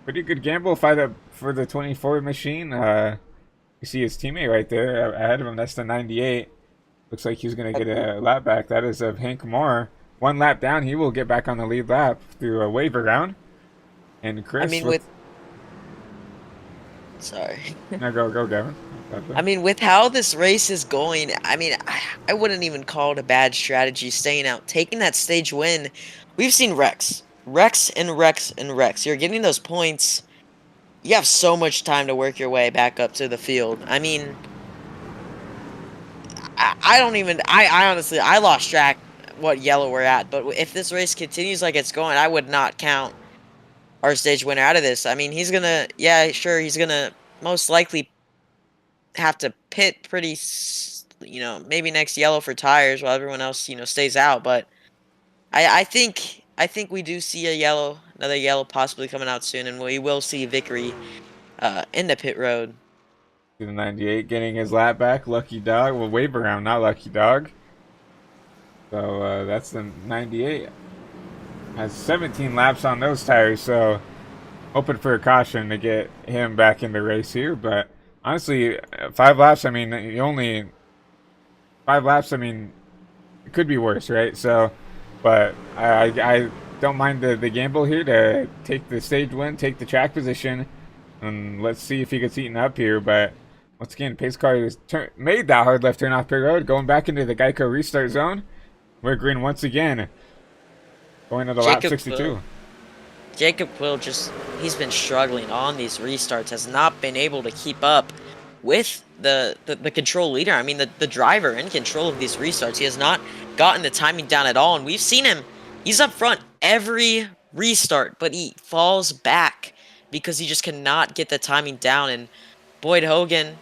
pretty good gamble for the 24 machine. You see his teammate right there ahead of him. That's the 98. Looks like he's going to get a lap back. That is of Hank Moore. 1 lap down, he will get back on the lead lap through a waiver round. And Chris... I mean, Sorry. No, go, Devin. I mean, with how this race is going, I mean, I wouldn't even call it a bad strategy staying out. Taking that stage win, we've seen wrecks. Wrecks and wrecks and wrecks. You're getting those points. You have so much time to work your way back up to the field. I mean, I don't even. I honestly, I lost track what yellow we're at. But if this race continues like it's going, I would not count our stage winner out of this. I mean, he's gonna. Yeah, sure, he's gonna most likely have to pit pretty. Maybe next yellow for tires while everyone else, stays out. But I think we do see another yellow possibly coming out soon, and we will see Vickery in the pit road. The 98 getting his lap back. Lucky dog. Well, wave around, not lucky dog. So that's the 98. Has 17 laps on those tires, so hoping for a caution to get him back in the race here. But honestly, 5 laps, I mean, you only 5 laps, I mean, it could be worse, right? So, but I don't mind the gamble here to take the stage win, take the track position, and let's see if he gets eaten up here. But once again, pace car has made that hard left turn off pit road, going back into the Geico restart zone. We're green once again, going to the lap 62. Jacob Quill he's been struggling on these restarts, has not been able to keep up with the control leader. I mean, the driver in control of these restarts. He has not gotten the timing down at all, and we've seen him. He's up front every restart, but he falls back because he just cannot get the timing down. And Boyd Hoggan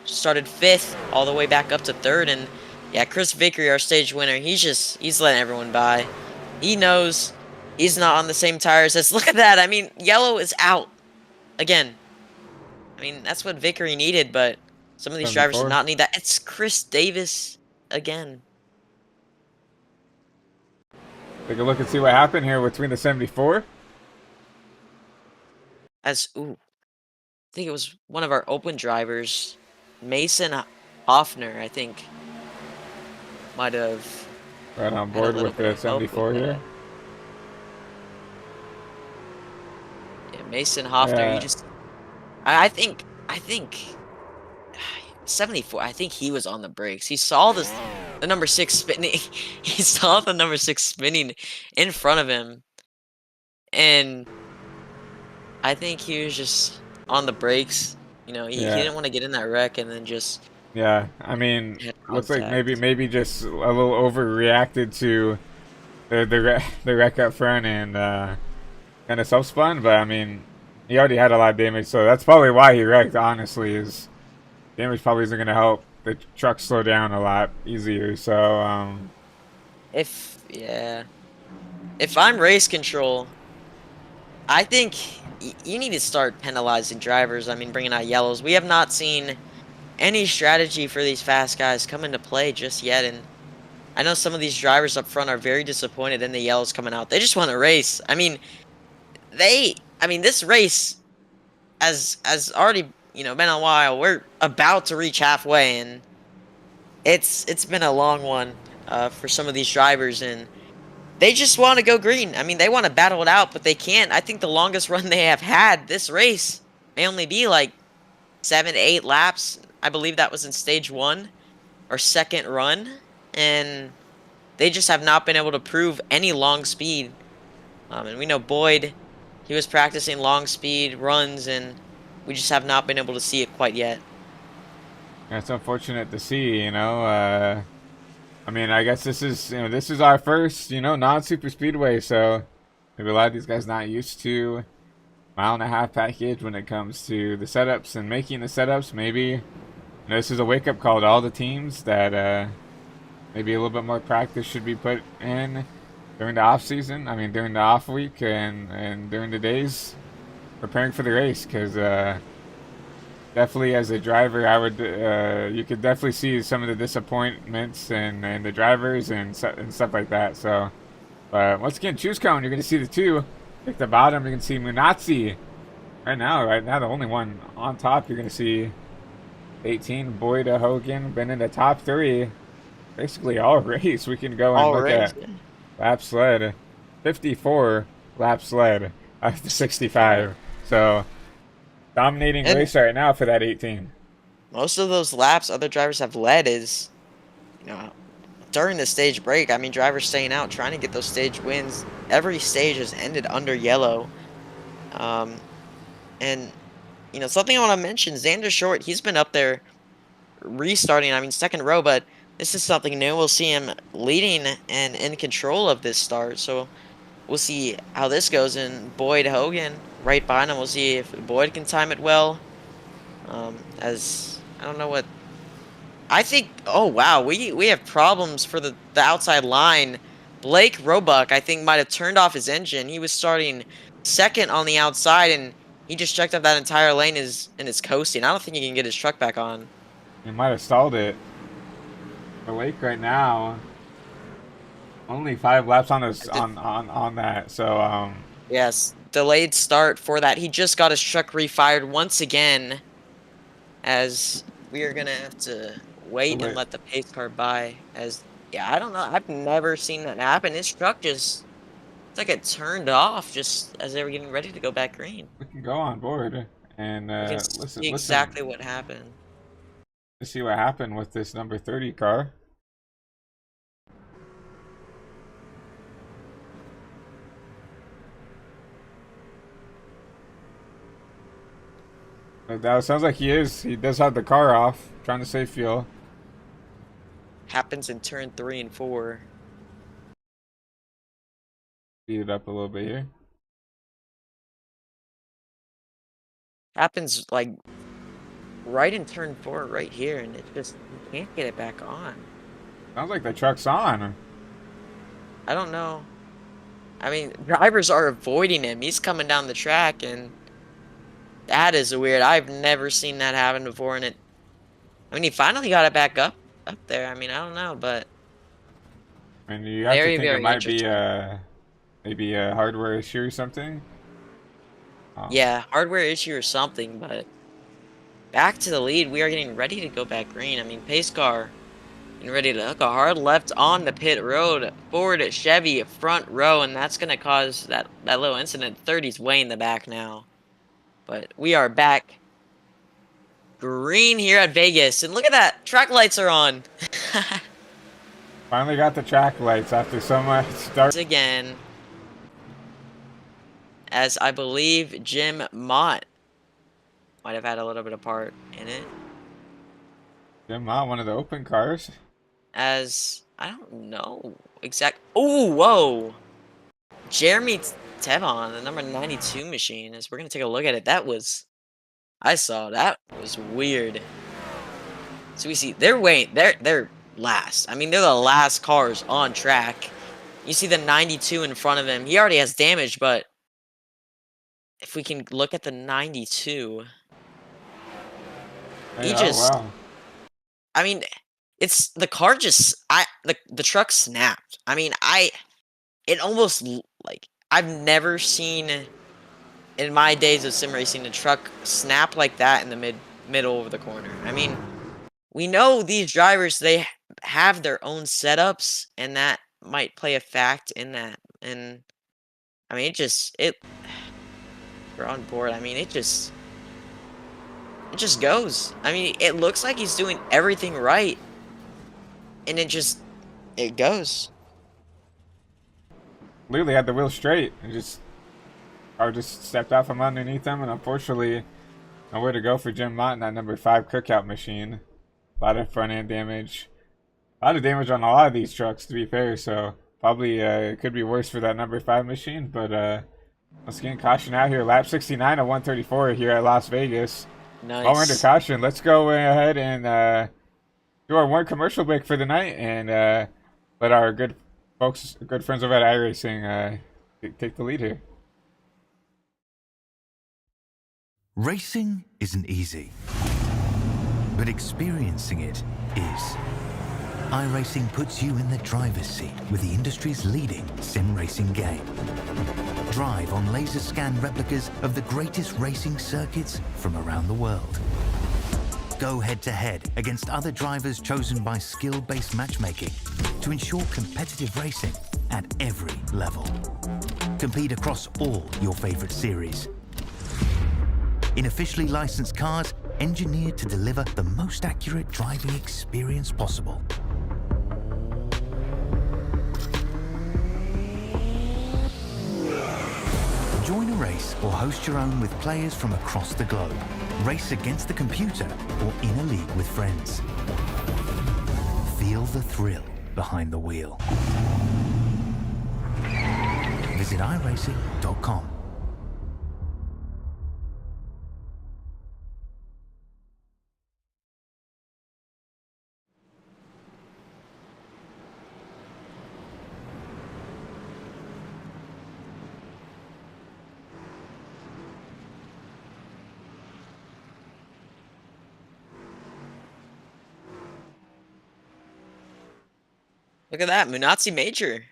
started 5th all the way back up to 3rd, and yeah, Chris Vickery, our stage winner, he's letting everyone by. He knows he's not on the same tires as. Look at that. I mean, yellow is out again. I mean, that's what Vickery needed, but some of these drivers did not need that. It's Chris Davis again. Take a look and see what happened here between the 74. I think it was one of our open drivers, Mason Hoffner, I think, might have right on board with the 74 here. Yeah, Mason Hoffner. Yeah. I think 74. I think he was on the brakes. He saw the number 6 spinning. He saw the number 6 spinning in front of him, and I think he was just on the brakes. He didn't want to get in that wreck, and then just. Yeah, I mean, looks like maybe just a little overreacted to the wreck up front and kind of self-spun. But I mean, he already had a lot of damage, so that's probably why he wrecked. Honestly, is damage probably isn't going to help the truck slow down a lot easier. So if I'm race control, I think you need to start penalizing drivers. I mean, bringing out yellows. We have not seen any strategy for these fast guys come into play just yet, and I know some of these drivers up front are very disappointed in the yellows coming out. They just want to race. I mean, this race has already been a while. We're about to reach halfway, and it's been a long one for some of these drivers, and they just want to go green. I mean, they want to battle it out, but they can't. I think the longest run they have had this race may only be like 7 to 8 laps. I believe that was in stage 1 or second run, and they just have not been able to prove any long speed. And we know Boyd, he was practicing long speed runs, and we just have not been able to see it quite yet. It's unfortunate to see, I mean, I guess this is our first, non-super speedway, so maybe a lot of these guys not used to mile-and-a-half package when it comes to the setups and making the setups. Maybe this is a wake-up call to all the teams that maybe a little bit more practice should be put in during the off season. I mean, during the off week and during the days preparing for the race, because definitely as a driver, I would you could definitely see some of the disappointments and the drivers and stuff like that. So, but once again, choose cone, you're going to see the 2. At the bottom, you can see Munatzi. Right now, the only one on top, you're going to see 18, Boyd Hoggan, been in the top 3 basically all race. We can go and look at lap sled. 54 lap sled after 65. So, dominating race right now for that 18. Most of those laps other drivers have led is, during the stage break. I mean, drivers staying out, trying to get those stage wins. Every stage has ended under yellow. And, something I want to mention, Zander Short, he's been up there restarting, second row, but This is something new. We'll see him leading and in control of this start. So we'll see how this goes. And Boyd Hoggan right behind him. We'll see if Boyd can time it well. As I don't know what. I think. Oh wow, we have problems for the outside line. Blake Roebuck, I think, might have turned off his engine. He was starting second on the outside, and he just checked up that entire lane and is coasting. I don't think he can get his truck back on. He might have stalled it. The Lake right now, only 5 laps on his on that. So Yes, delayed start for that. He just got his truck refired once again, as we are gonna have to wait and let the pace car by. As yeah, I don't know. I've never seen that happen. His truck just it's like it turned off just as they were getting ready to go back green. we can go on board and You can see exactly what happened. Let's see what happened with this number 30 car. That sounds like he does have the car off, trying to save fuel. Happens in turn 3 and 4. Speed it up a little bit here. Happens like right in turn 4 right here, and it just you can't get it back on. Sounds like the truck's on. I don't know. I mean, drivers are avoiding him. He's coming down the track, and that is weird. I've never seen that happen before, and it. I mean, he finally got it back up there. I mean, I don't know, but I mean, you have to think it might be maybe a hardware issue or something. Yeah, hardware issue or something. But back to the lead. We are getting ready to go back green. I mean, pace car getting ready to hook a hard left on the pit road. Ford Chevy front row, and that's gonna cause that little incident. 30's way in the back now. But we are back green here at Vegas. And look at that. Track lights are on. Finally got the track lights after so much start. Again. As I believe Jim Mott might have had a little bit of part in it. Jim Mott, one of the open cars. As, I don't know exact. Oh, whoa. Jeremy Tevon, the number 92 machine, as we're going to take a look at it. That was, I saw, that was weird. So we see, they're last. I mean, they're the last cars on track. You see the 92 in front of him. He already has damage, but if we can look at the 92, he just, wow. I mean, it's, the car just, the truck snapped. I mean, it almost, like, I've never seen in my days of sim racing a truck snap like that in the middle of the corner. I mean, we know these drivers, they have their own setups, and that might play a fact in that. And I mean, we're on board. I mean, it just goes. I mean, it looks like he's doing everything right, and it goes. Literally had the wheel straight and just stepped out from underneath them, and unfortunately nowhere to go for Jim Mott in that number 5 cookout machine. A lot of front end damage, a lot of damage on a lot of these trucks, to be fair, so probably it could be worse for that number 5 machine. But let's get caution out here. Lap 69 of 134 here at Las Vegas. Nice. While we're under caution, let's go ahead and do our one commercial break for the night, and let our good friends over at iRacing take the lead here. Racing isn't easy, but experiencing it is. iRacing puts you in the driver's seat with the industry's leading sim racing game. Drive on laser scan replicas of the greatest racing circuits from around the world. Go head-to-head against other drivers chosen by skill-based matchmaking to ensure competitive racing at every level. Compete across all your favorite series. In officially licensed cars, engineered to deliver the most accurate driving experience possible. Join a race or host your own with players from across the globe. Race against the computer or in a league with friends. Feel the thrill behind the wheel. Visit iRacing.com. Look at that, Munatsi Major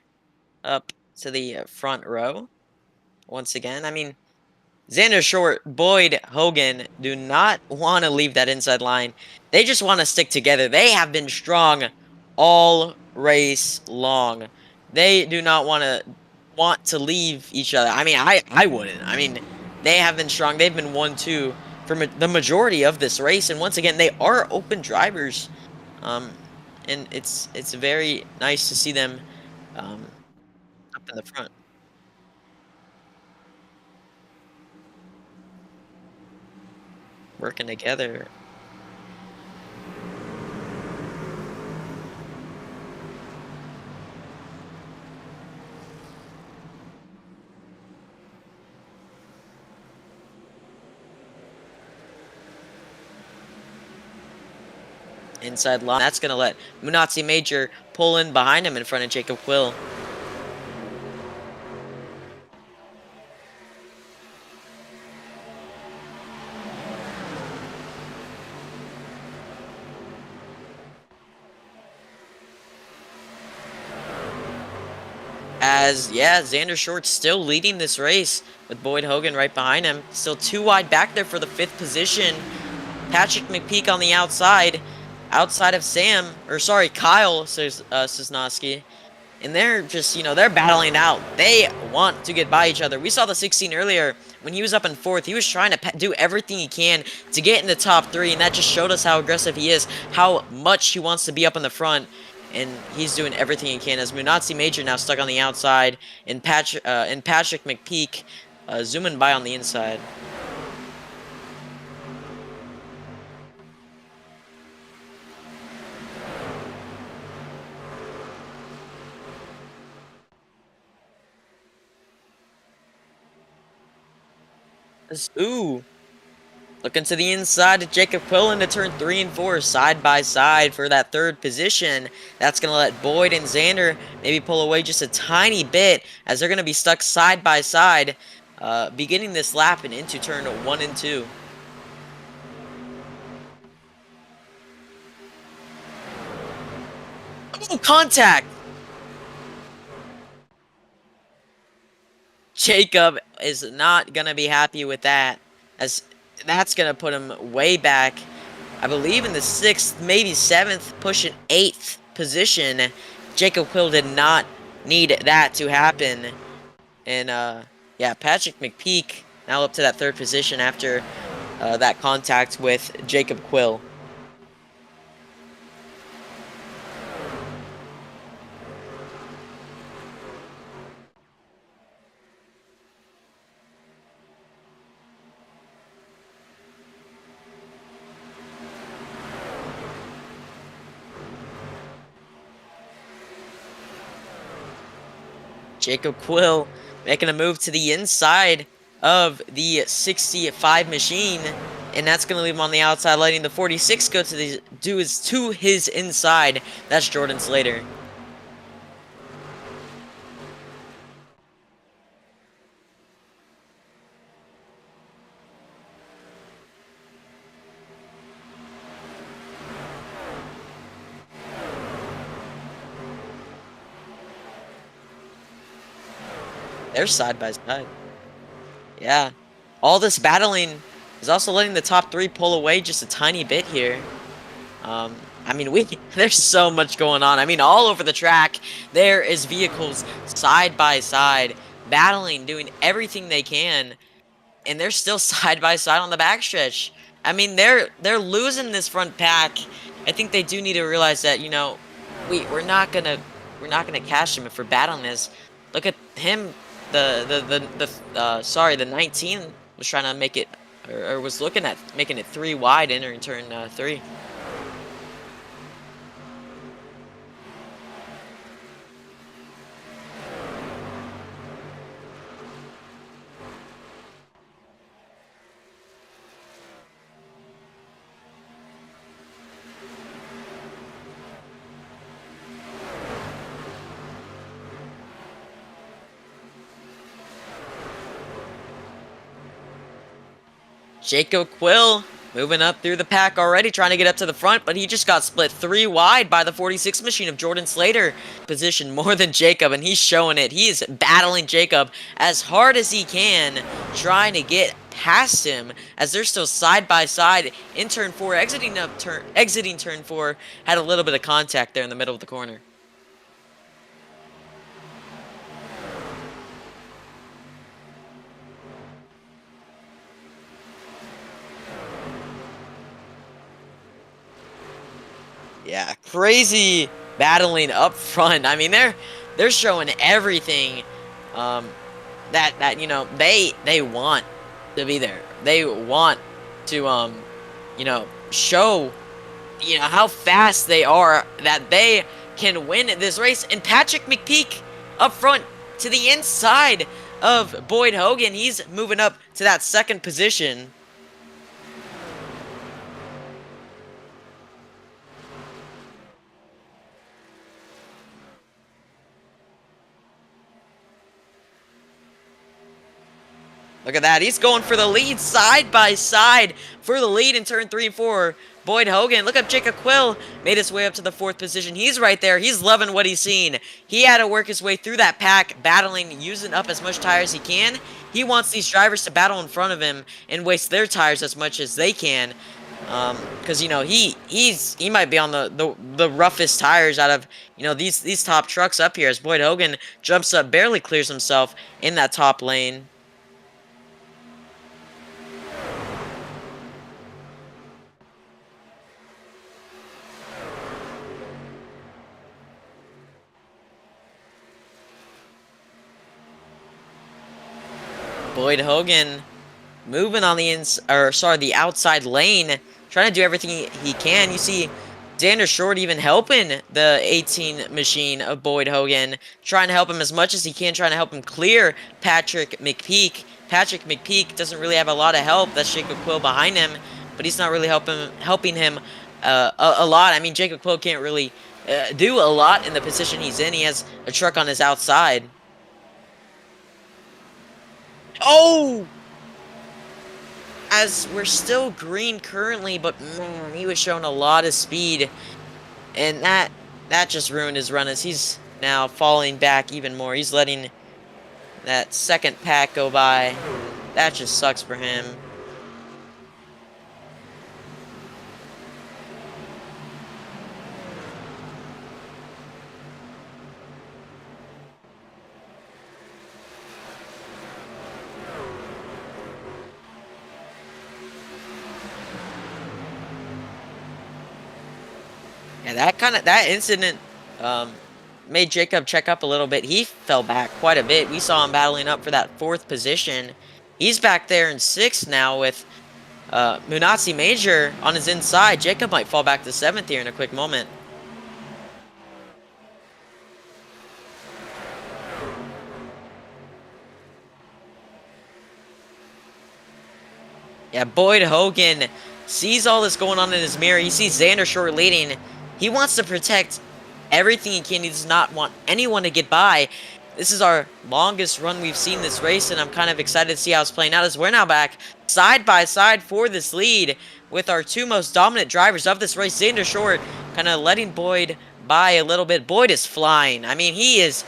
up to the front row once again. I mean, Zander Short, Boyd, Hoggan do not want to leave that inside line. They just want to stick together. They have been strong all race long. They do not want to leave each other. I mean, I wouldn't. I mean, they have been strong. They've been 1-2 for the majority of this race, and once again, they are open drivers. And it's very nice to see them up in the front. Working together. Inside line. That's going to let Munatsi Major pull in behind him in front of Jacob Quill. As, yeah, Zander Short's still leading this race with Boyd Hoggan right behind him. Still too wide back there for the 5th position. Patrick McPeak on the outside of Sam, or sorry, Kyle Sosnoski. And they're just, they're battling out. They want to get by each other. We saw the 16 earlier when he was up in 4th. He was trying to do everything he can to get in the top 3, and that just showed us how aggressive he is, how much he wants to be up in the front. And he's doing everything he can as Munatsi Major now stuck on the outside, and Patrick McPeak zooming by on the inside. Ooh. Looking to the inside to Jacob Quill into turn 3 and 4, side by side for that 3rd position. That's going to let Boyd and Zander maybe pull away just a tiny bit, as they're going to be stuck side by side, beginning this lap and into turn 1 and 2. Oh, contact! Jacob is not going to be happy with that, as that's going to put him way back, I believe in the 6th, maybe 7th, pushing 8th position. Jacob Quill did not need that to happen. And, yeah, Patrick McPeak now up to that 3rd position after that contact with Jacob Quill. Jacob Quill making a move to the inside of the 65 machine, and that's going to leave him on the outside, letting the 46 go to his inside. That's Jordan Slater. They're side by side. Yeah. All this battling is also letting the top 3 pull away just a tiny bit here. I mean, there's so much going on. I mean, all over the track, there is vehicles side by side, battling, doing everything they can, and they're still side by side on the backstretch. I mean, they're losing this front pack. I think they do need to realize that, we're not gonna catch them if we're battling this. Look at him. The 19 was trying to make it, or was looking at making it 3 wide entering turn 3. Jacob Quill moving up through the pack already, trying to get up to the front, but he just got split 3 wide by the 46 machine of Jordan Slater. Position more than Jacob, and he's showing it. He is battling Jacob as hard as he can, trying to get past him as they're still side by side in turn 4, exiting turn 4. Had a little bit of contact there in the middle of the corner. Yeah, crazy battling up front. I mean, they're showing everything that you know they want to be there. They want to you know, show how fast they are, that they can win this race. And Patrick McPeak up front to the inside of Boyd Hoggan. He's moving up to that second position. Look at that. He's going for the lead side by side for the lead in turn 3 and 4. Boyd Hoggan. Look up, Jacob Quill made his way up to the 4th position. He's right there. He's loving what he's seen. He had to work his way through that pack, battling, using up as much tire as he can. He wants these drivers to battle in front of him and waste their tires as much as they can. Because he might be on the roughest tires out of these top trucks up here, as Boyd Hoggan jumps up, barely clears himself in that top lane. Boyd Hoggan moving on the outside lane, trying to do everything he can. You see Zander Short even helping the 18 machine of Boyd Hoggan, trying to help him as much as he can, trying to help him clear Patrick McPeak. Patrick McPeak doesn't really have a lot of help. That's Jacob Quill behind him, but he's not really helping him a lot. I mean, Jacob Quill can't really do a lot in the position he's in. He has a truck on his outside. Oh! As we're still green currently, but man, he was showing a lot of speed. And that just ruined his run, as he's now falling back even more. He's letting that second pack go by. That just sucks for him. Yeah, that incident made Jacob check up a little bit. He fell back quite a bit. We saw him battling up for that 4th position. He's back there in 6th now with Munatsi Major on his inside. Jacob might fall back to 7th here in a quick moment. Yeah, Boyd Hoggan sees all this going on in his mirror. He sees Zander Short leading. He wants to protect everything he can. He does not want anyone to get by. This is our longest run we've seen this race, and I'm kind of excited to see how it's playing out, as we're now back side by side for this lead with our 2 most dominant drivers of this race. Zander Short kind of letting Boyd by a little bit. Boyd is flying. I mean, he is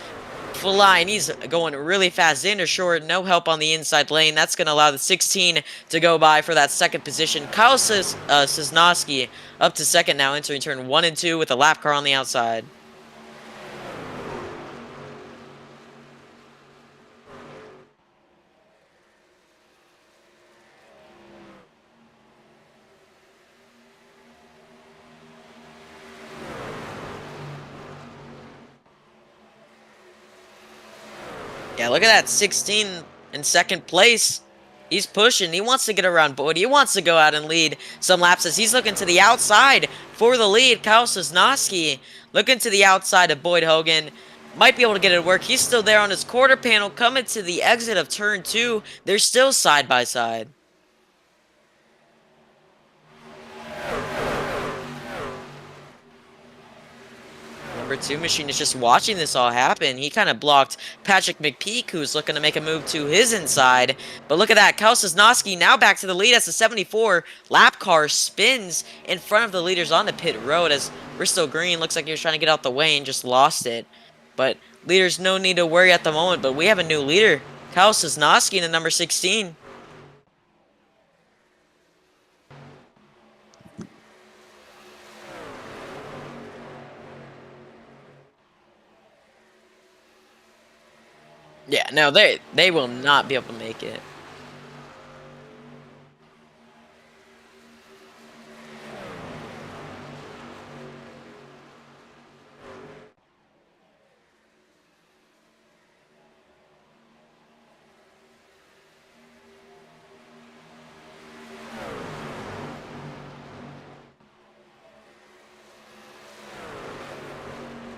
flying. He's going really fast. Zander Short, no help on the inside lane. That's going to allow the 16 to go by for that 2nd position. Kyle Sosnoski up to 2nd now, entering turn 1 and 2 with a lap car on the outside. Yeah, look at that, 16 in 2nd place. He's pushing. He wants to get around Boyd. He wants to go out and lead some laps as he's looking to the outside for the lead. Kyle Sosnoski looking to the outside of Boyd Hoggan. Might be able to get it to work. He's still there on his quarter panel, coming to the exit of turn 2. They're still side by side. Number 2 machine is just watching this all happen. He kind of blocked Patrick McPeak, who's looking to make a move to his inside. But look at that. Sosnoski now back to the lead as the 74 lap car spins in front of the leaders on the pit road as Bristol Green looks like he was trying to get out the way and just lost it. But leaders, no need to worry at the moment. But we have a new leader. Sosnoski in the number 16. Yeah, no, they will not be able to make it.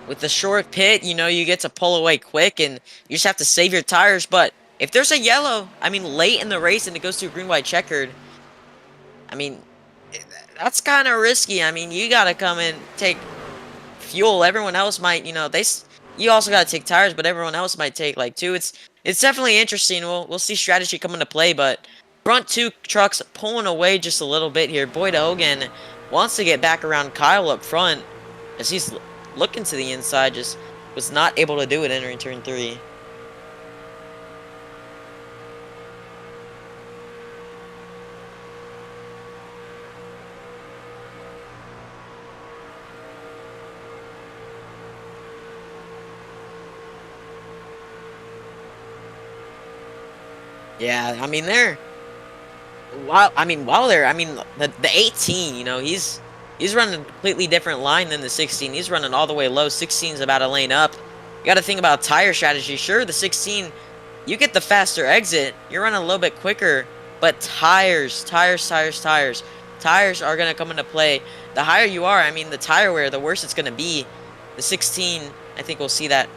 With the short pit, you know, you get to pull away quick and you just have to save your tires. But if there's a yellow, I mean, late in the race and it goes to green, white, checkered, I mean, that's kind of risky. I mean, you got to come and take fuel. Everyone else might, you know, you also got to take tires, but everyone else might take like 2. It's definitely interesting. We'll see strategy come into play, but front 2 trucks pulling away just a little bit here. Boyd Hoggan wants to get back around Kyle up front as he's looking to the inside, just was not able to do it entering turn 3. Yeah, I mean the 18, you know, he's running a completely different line than the 16. He's running all the way low. 16's about a lane up. You got to think about tire strategy. Sure, the 16, you get the faster exit. You're running a little bit quicker, but tires are going to come into play. The higher you are, I mean, the tire wear, the worse it's going to be. The 16, I think we'll see that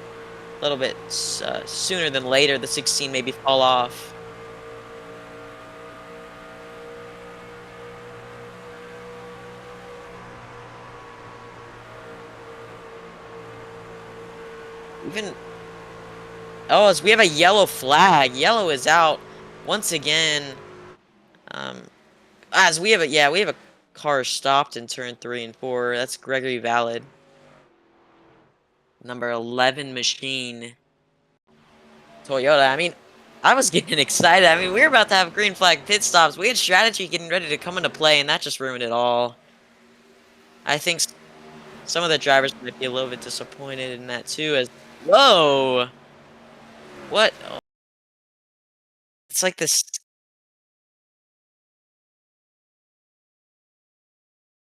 a little bit sooner than later. The 16 maybe fall off. As we have a yellow flag. Yellow is out once again. As we have a car stopped in turn 3 and 4. That's Gregory Valid. Number 11 machine. Toyota. I mean, I was getting excited. I mean, we were about to have green flag pit stops. We had strategy getting ready to come into play, and that just ruined it all. I think some of the drivers might be a little bit disappointed in that too. Whoa! What? It's like this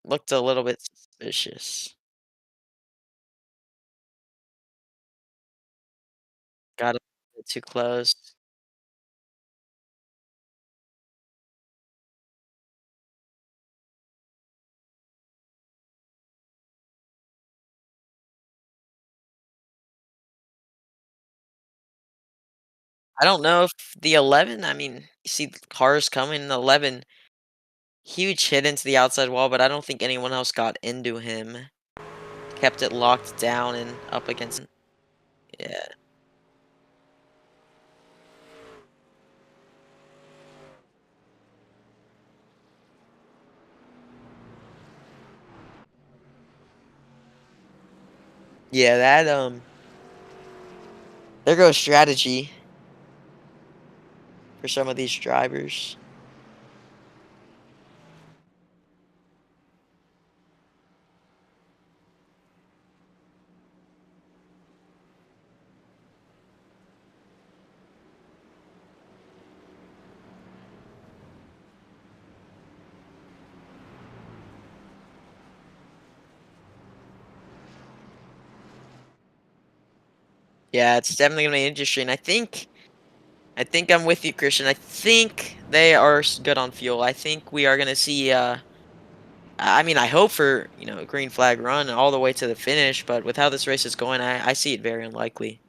looked a little bit suspicious. Got a bit too close. I don't know if the 11, I mean, you see the cars coming, the 11, huge hit into the outside wall, but I don't think anyone else got into him. Kept it locked down and up against. Yeah. Yeah, there goes strategy for some of these drivers. Yeah, it's definitely gonna be interesting. I think I'm with you, Christian. I think they are good on fuel. I think we are gonna see. I mean, I hope for a green flag run all the way to the finish, but with how this race is going, I see it very unlikely.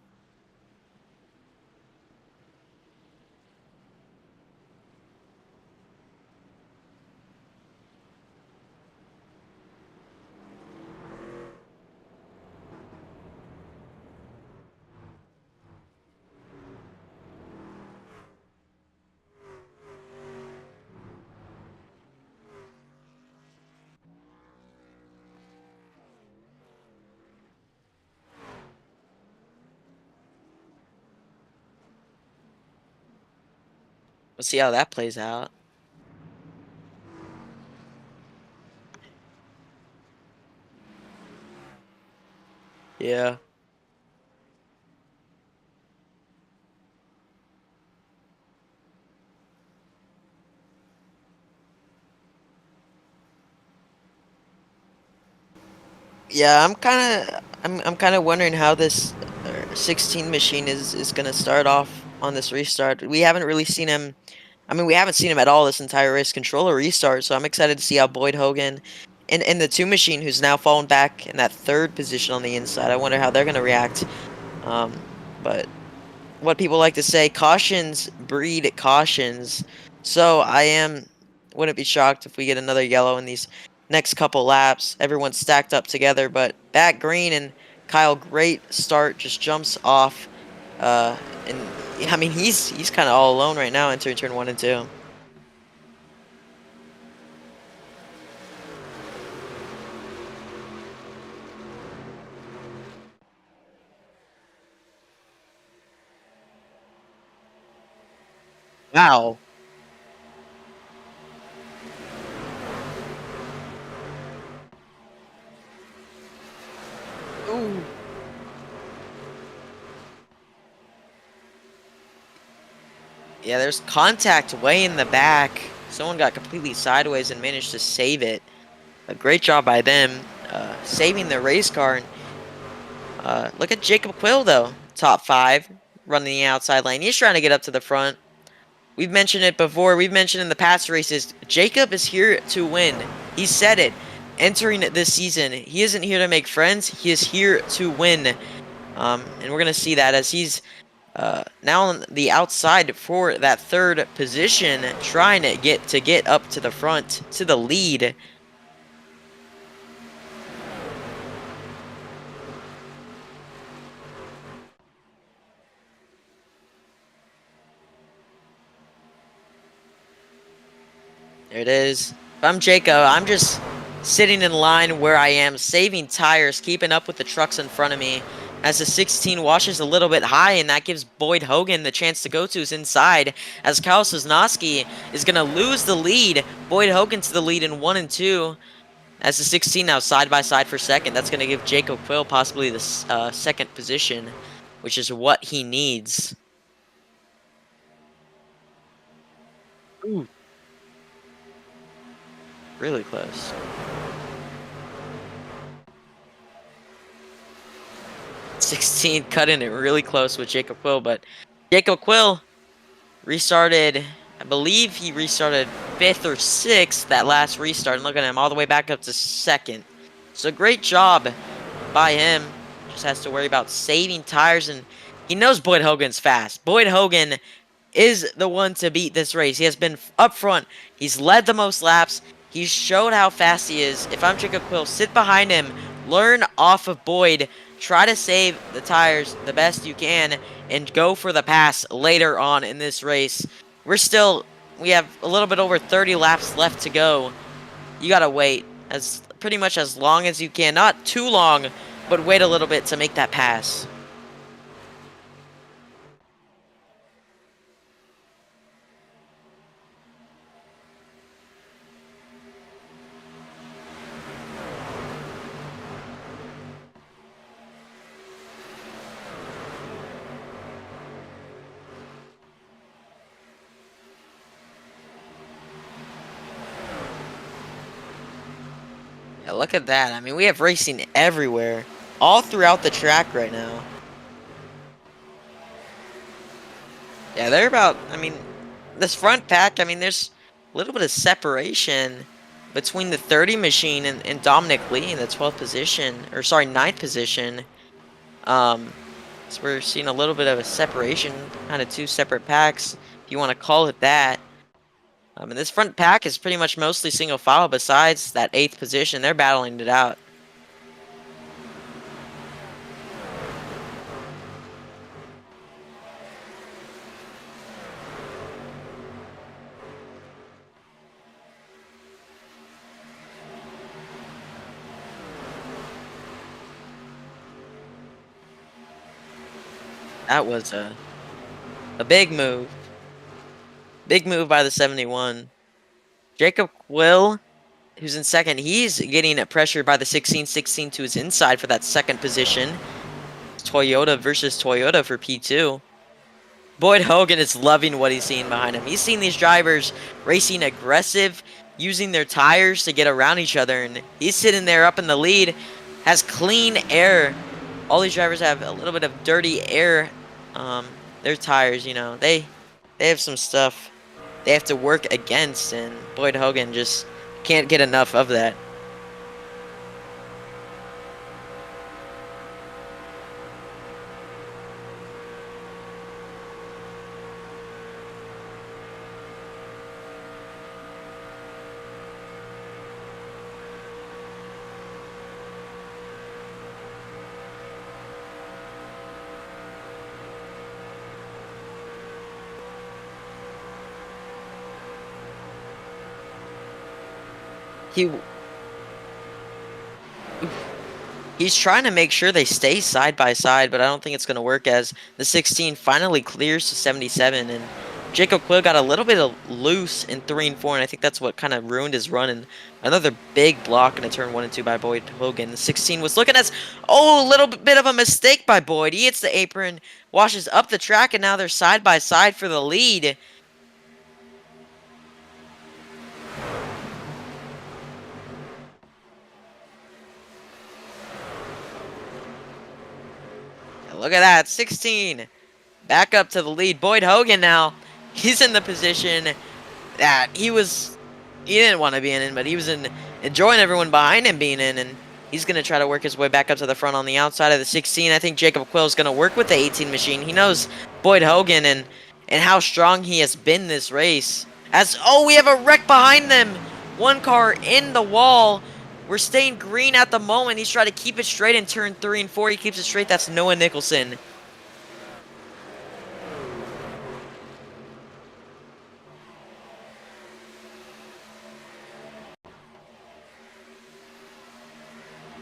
We'll see how that plays out. Yeah. Yeah, I'm kind of wondering how this 16 machine is gonna start off on this restart. We haven't really seen him. I mean, we haven't seen him at all this entire race control or restart. So I'm excited to see how Boyd Hogan and the 2 machine, who's now fallen back in that 3rd position on the inside. I wonder how they're gonna react. But what people like to say, cautions breed cautions. So wouldn't be shocked if we get another yellow in these next couple laps. Everyone's stacked up together, but back green and Kyle, great start, just jumps off. And I mean, he's kind of all alone right now entering turn 1 and 2. Wow. Ooh. Yeah, there's contact way in the back. Someone got completely sideways and managed to save it. A great job by them, saving the race car. And look at Jacob Quill, though. Top 5, running the outside lane. He's trying to get up to the front. We've mentioned it before. We've mentioned in the past races, Jacob is here to win. He said it. Entering this season, he isn't here to make friends. He is here to win. And we're going to see that as he's now on the outside for that 3rd position, trying to get up to the front, to the lead. There it is. If I'm Jacob, I'm just sitting in line where I am, saving tires, keeping up with the trucks in front of me. As the 16 washes a little bit high, and that gives Boyd Hogan the chance to go to his inside. As Kyle Sosnoski is going to lose the lead. Boyd Hogan to the lead in 1 and 2. As the 16 now side by side for 2nd. That's going to give Jacob Quill possibly the 2nd position, which is what he needs. Ooh. Really close. 16 cutting it really close with Jacob Quill, but Jacob Quill restarted, I believe he restarted 5th or 6th that last restart, and look at him all the way back up to 2nd. So great job by him. Just has to worry about saving tires, and he knows Boyd Hogan's fast. Boyd Hogan is the one to beat this race. He has been up front. He's led the most laps. He's showed how fast he is. If I'm Jacob Quill, sit behind him. Learn off of Boyd. Try to save the tires the best you can and go for the pass later on in this race. We have a little bit over 30 laps left to go. You gotta wait pretty much as long as you can. Not too long, but wait a little bit to make that pass. Yeah, look at that. I mean, we have racing everywhere, all throughout the track right now. Yeah, they're about, I mean, this front pack, I mean, there's a little bit of separation between the 30 machine and Dominic Lee in the 12th position, or sorry, 9th position. So we're seeing a little bit of a separation, kind of 2 separate packs, if you want to call it that. And this front pack is pretty much mostly single file besides that 8th position. They're battling it out. That was a big move. Big move by the 71. Jacob Quill, who's in second, he's getting pressured by the 16 to his inside for that second position. Toyota versus Toyota for P2. Boyd Hoggan is loving what he's seeing behind him. He's seen these drivers racing aggressive, using their tires to get around each other, and he's sitting there up in the lead, has clean air. All these drivers have a little bit of dirty air. Their tires, you know, they have some stuff they have to work against, and Boyd Hoggan just can't get enough of that. He's trying to make sure they stay side by side, but I don't think it's going to work as the 16 finally clears to 77, and Jacob Quill got a little bit of loose in 3 and 4, and I think that's what kind of ruined his run. And another big block in a turn 1 and 2 by Boyd Hoggan. The 16 was looking as, a little bit of a mistake by Boyd. He hits the apron, washes up the track, and now they're side by side for the lead. Look at that, 16 back up to the lead. Boyd Hoggan now, he's in the position that he didn't want to be in, but he was enjoying everyone behind him being in, and he's going to try to work his way back up to the front on the outside of the 16. I think Jacob Quill is going to work with the 18 machine. He knows Boyd Hoggan and how strong he has been this race. We have a wreck behind them. One car in the wall. We're staying green at the moment. He's trying to keep it straight in turn 3 and 4. He keeps it straight. That's Noah Nicholson.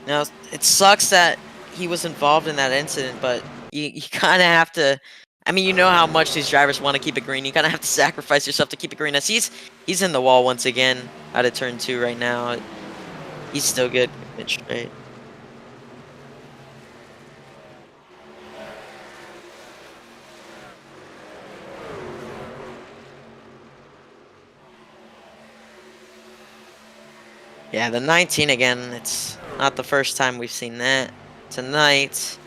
Now, it sucks that he was involved in that incident, but you kind of have to... I mean, you know how much these drivers want to keep it green. You kind of have to sacrifice yourself to keep it green. As he's in the wall once again out of turn 2 right now. He's still good. Straight. Yeah, the 19 again. It's not the first time we've seen that tonight.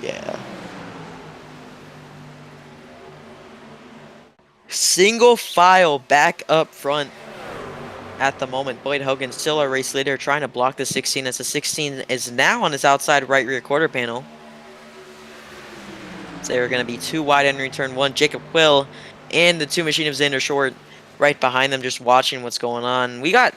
Yeah. Single file back up front at the moment. Boyd Hoggan still our race leader, trying to block the 16 as the 16 is now on his outside right rear quarter panel. So they're going to be 2 wide entering turn 1. Jacob Quill and the 2 machine of Zander Short right behind them, just watching what's going on. We got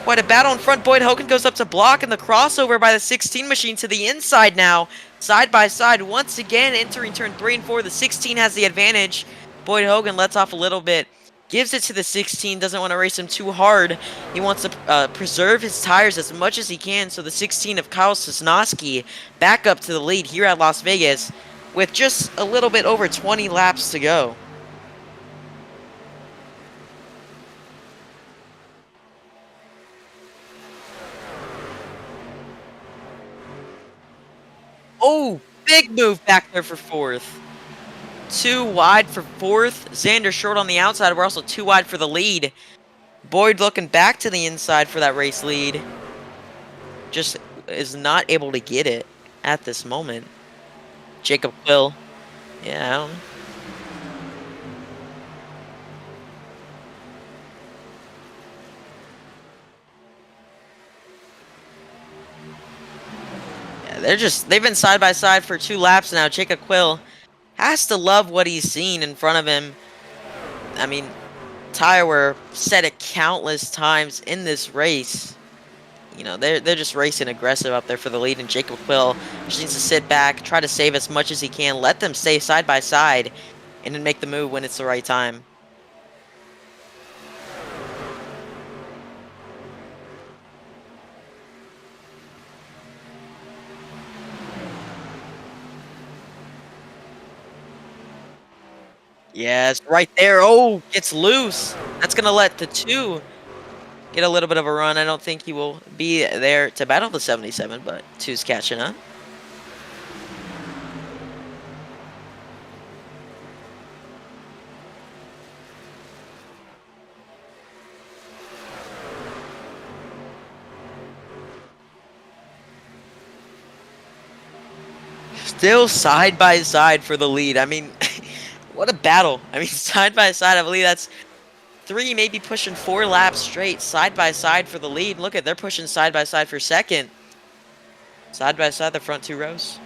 quite a battle in front. Boyd Hoggan goes up to block, and the crossover by the 16 machine to the inside now. Side by side once again, entering turn 3 and 4. The 16 has the advantage. Boyd Hoggan lets off a little bit, gives it to the 16, doesn't want to race him too hard. He wants to preserve his tires as much as he can, so the 16 of Kyle Sosnoski back up to the lead here at Las Vegas with just a little bit over 20 laps to go. Oh, big move back there for 4th. 2 wide for 4th. Zander Short on the outside. We're also 2 wide for the lead. Boyd looking back to the inside for that race lead. Just is not able to get it at this moment. Jacob Quill. Yeah, I don't know. They've been side by side for 2 laps now. Jacob Quill has to love what he's seen in front of him. I mean, tire wear said it countless times in this race. You know, they're just racing aggressive up there for the lead, and Jacob Quill just needs to sit back, try to save as much as he can, let them stay side by side, and then make the move when it's the right time. Yes, right there. Oh, gets loose. That's gonna let the 2 get a little bit of a run. I don't think he will be there to battle the 77, but two's catching up. Still side by side for the lead. I mean, what a battle. I mean, side by side, I believe that's 3, maybe pushing 4 laps straight, side by side for the lead. Look at, they're pushing side by side for second. Side by side, the front 2 rows.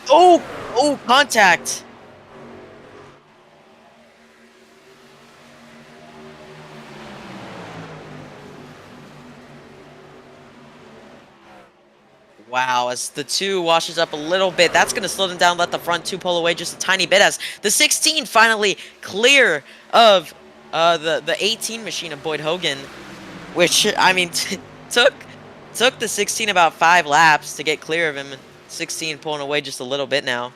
Oh, oh, contact. Wow, as the 2 washes up a little bit, that's going to slow them down, let the front 2 pull away just a tiny bit as the 16 finally clear of the 18 machine of Boyd Hoggan, which, I mean, took the 16 about 5 laps to get clear of him. 16 pulling away just a little bit now.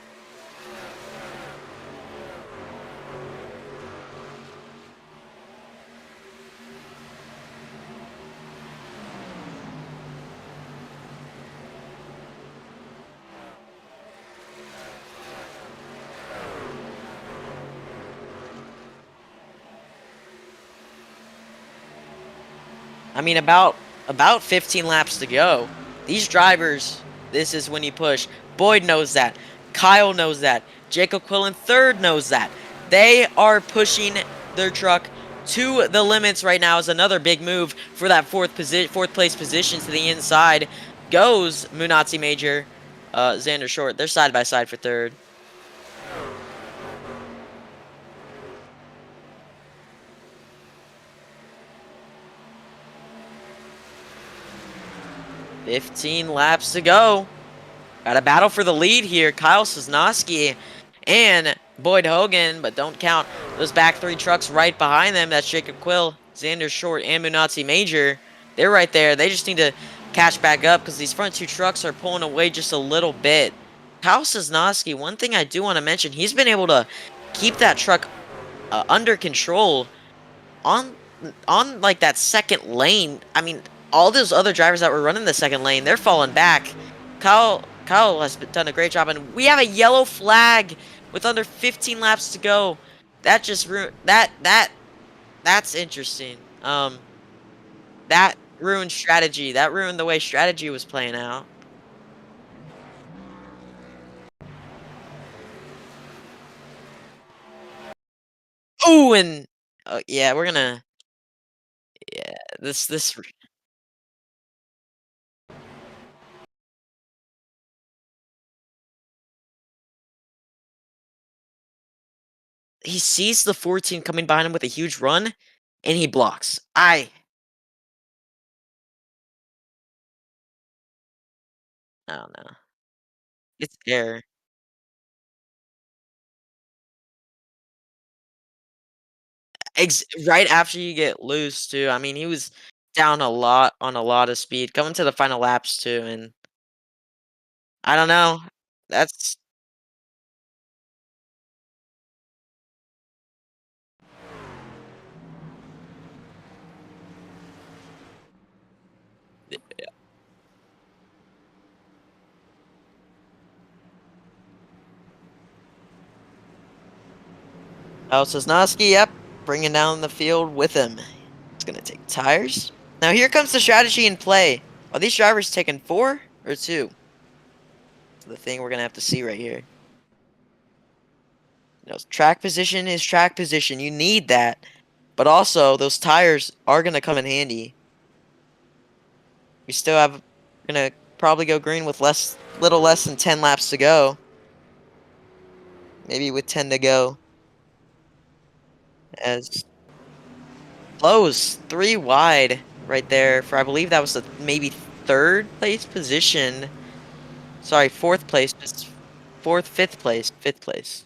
I mean, about 15 laps to go. These drivers, this is when you push. Boyd knows that. Kyle knows that. Jacob Quill in third knows that. They are pushing their truck to the limits right now. Is another big move for that fourth place position to the inside. Goes Munatzi Major, Zander Short. They're side by side for third. $15 laps to go. Got a battle for the lead here. Kyle Sosnoski and Boyd Hoggan, but don't count those back 3 trucks right behind them. That's Jacob Quill, Zander Short, and Munatzi Major. They're right there. They just need to catch back up because these front 2 trucks are pulling away just a little bit. Kyle Sosnoski, one thing I do want to mention, he's been able to keep that truck under control on like that second lane. I mean, all those other drivers that were running the second lane, they're falling back. Kyle has done a great job, and we have a yellow flag with under 15 laps to go. That just that's interesting. That ruined strategy. That ruined the way strategy was playing out. Oh, and yeah, we're gonna this he sees the 14 coming behind him with a huge run, and he blocks. I don't know. It's air. Right after you get loose too. I mean, he was down a lot on a lot of speed coming to the final laps too, and I don't know. That's Sosnoski, yep, bringing down the field with him. He's gonna take tires. Now here comes the strategy in play. Are these drivers taking 4 or 2? The thing we're gonna have to see right here. You know, track position is track position. You need that. But also, those tires are going to come in handy. We still have... Going to probably go green with little less than 10 laps to go. Maybe with 10 to go. As... Close. 3 wide right there for, I believe that was the maybe 3rd place position. Sorry, 4th place. Just 4th, 5th place. 5th place.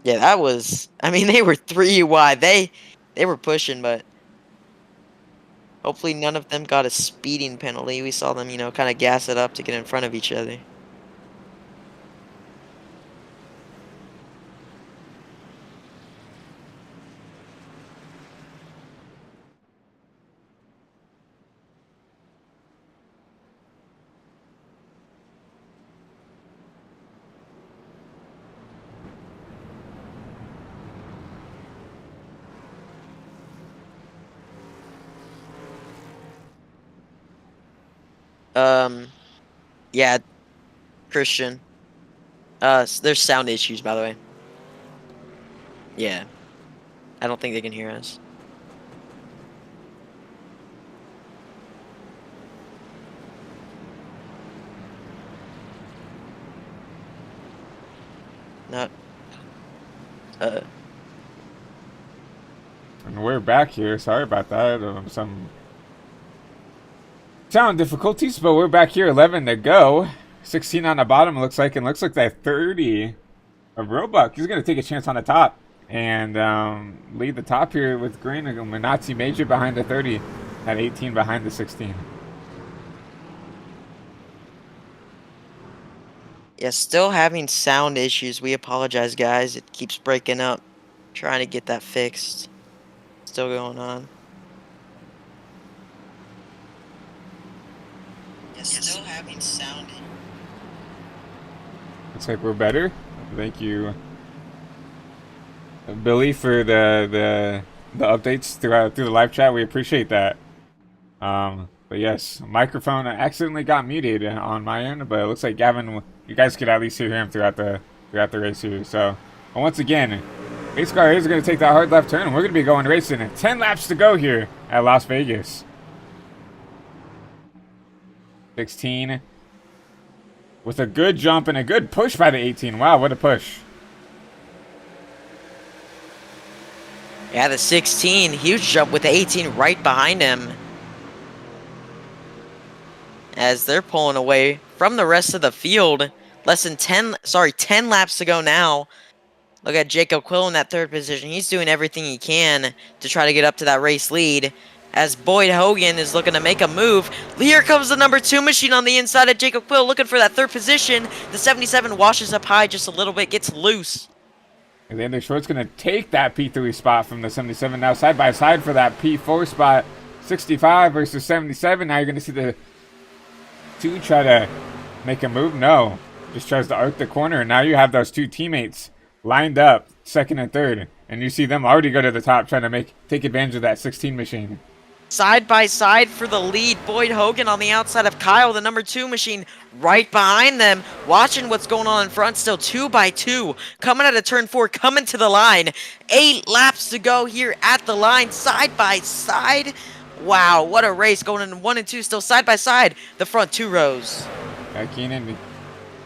Yeah, that was. I mean, they were 3 wide. They were pushing, but hopefully none of them got a speeding penalty. We saw them, kind of gas it up to get in front of each other. Yeah, Christian. There's sound issues, by the way. Yeah, I don't think they can hear us. Not. And we're back here. Sorry about that. Some sound difficulties, but we're back here. 11 to go. 16 on the bottom. Looks like, and looks like that 30 of Roebuck. He's gonna take a chance on the top and lead the top here with green. And Minazzi Major behind the 30, at 18 behind the 16. Yeah, still having sound issues. We apologize, guys. It keeps breaking up. Trying to get that fixed. Still going on. Yeah, still having sound. Looks like we're better. Thank you, Billy, for the updates through the live chat. We appreciate that. But yes, microphone accidentally got muted on my end, but it looks like Gavin, you guys could at least hear him throughout the race here. So, and once again, race car is going to take that hard left turn, and we're going to be going racing. 10 laps to go here at Las Vegas. 16 with a good jump and a good push by the 18. Wow, what a push. Yeah, the 16, huge jump with the 18 right behind him. As they're pulling away from the rest of the field. Less than 10 laps to go now. Look at Jacob Quill in that third position. He's doing everything he can to try to get up to that race lead. As Boyd Hoggan is looking to make a move. Here comes the number 2 machine on the inside of Jacob Quill, looking for that third position. The 77 washes up high just a little bit, gets loose. And then the short's going to take that P3 spot from the 77. Now side by side for that P4 spot. 65 versus 77. Now you're going to see the 2 try to make a move. No, just tries to arc the corner. And now you have those 2 teammates lined up, second and third. And you see them already go to the top, trying to take advantage of that 16 machine. Side by side for the lead. Boyd Hoggan on the outside of Kyle, the number 2 machine, right behind them. Watching what's going on in front, still 2 by 2. Coming out of turn 4, coming to the line. 8 laps to go here at the line, side by side. Wow, what a race going in 1 and 2, still side by side. The front 2 rows. Keenan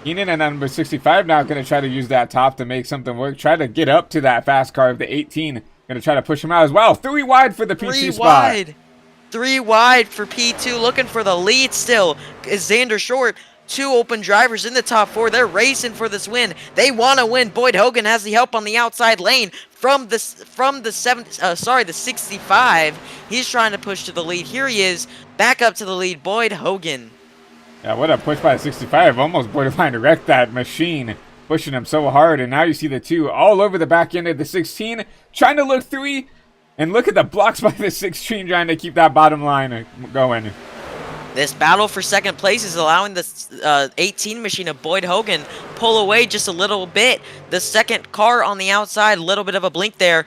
and number 65 now going to try to use that top to make something work. Try to get up to that fast car of the 18. Going to try to push him out as well. 3 wide for the P2 spot. 3 wide for P2, looking for the lead still. Is Zander short? 2 open drivers in the top 4. They're racing for this win. They want to win. Boyd Hoggan has the help on the outside lane from the 65. He's trying to push to the lead. Here he is, back up to the lead. Boyd Hoggan. Yeah, what a push by the 65. Almost borderline to wreck that machine, pushing him so hard. And now you see the 2 all over the back end of the 16, trying to look 3. And look at the blocks by the 16 trying to keep that bottom line going. This battle for second place is allowing the 18 machine of Boyd Hoggan pull away just a little bit. The second car on the outside, a little bit of a blink there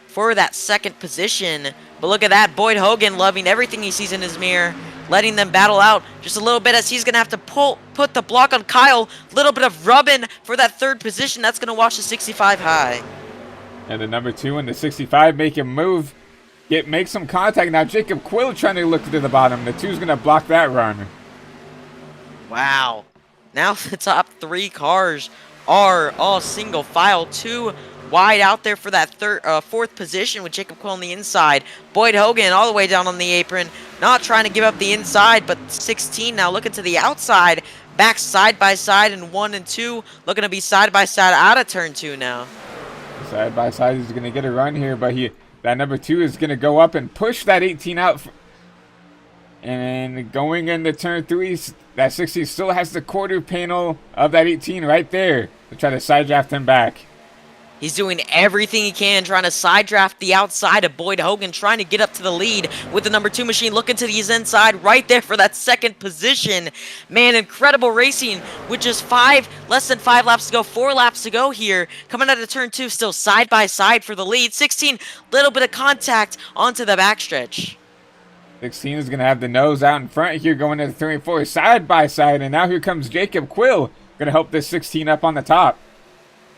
for that second position. But look at that, Boyd Hoggan loving everything he sees in his mirror, letting them battle out just a little bit as he's going to have to put the block on Kyle. Little bit of rubbing for that third position. That's going to wash the 65 high. And the number 2 and the 65 make him move. Make some contact. Now Jacob Quill trying to look to the bottom. The 2's going to block that run. Wow. Now the top 3 cars are all single file. 2 wide out there for that fourth position with Jacob Quill on the inside. Boyd Hoggan all the way down on the apron. Not trying to give up the inside, but 16 now looking to the outside. Back side by side in 1 and 2. Looking to be side by side out of turn 2 now. Side by side is going to get a run here, but that number 2 is going to go up and push that 18 out. And going into turn 3, that 16 still has the quarter panel of that 18 right there to try to side draft him back. He's doing everything he can, trying to side draft the outside of Boyd Hoggan, trying to get up to the lead with the number 2 machine, looking to his inside right there for that second position. Man, incredible racing with just less than 5 laps to go, 4 laps to go here. Coming out of turn 2, still side by side for the lead. 16, little bit of contact onto the backstretch. 16 is going to have the nose out in front here going into 3 and 4 side by side. And now here comes Jacob Quill, going to help this 16 up on the top.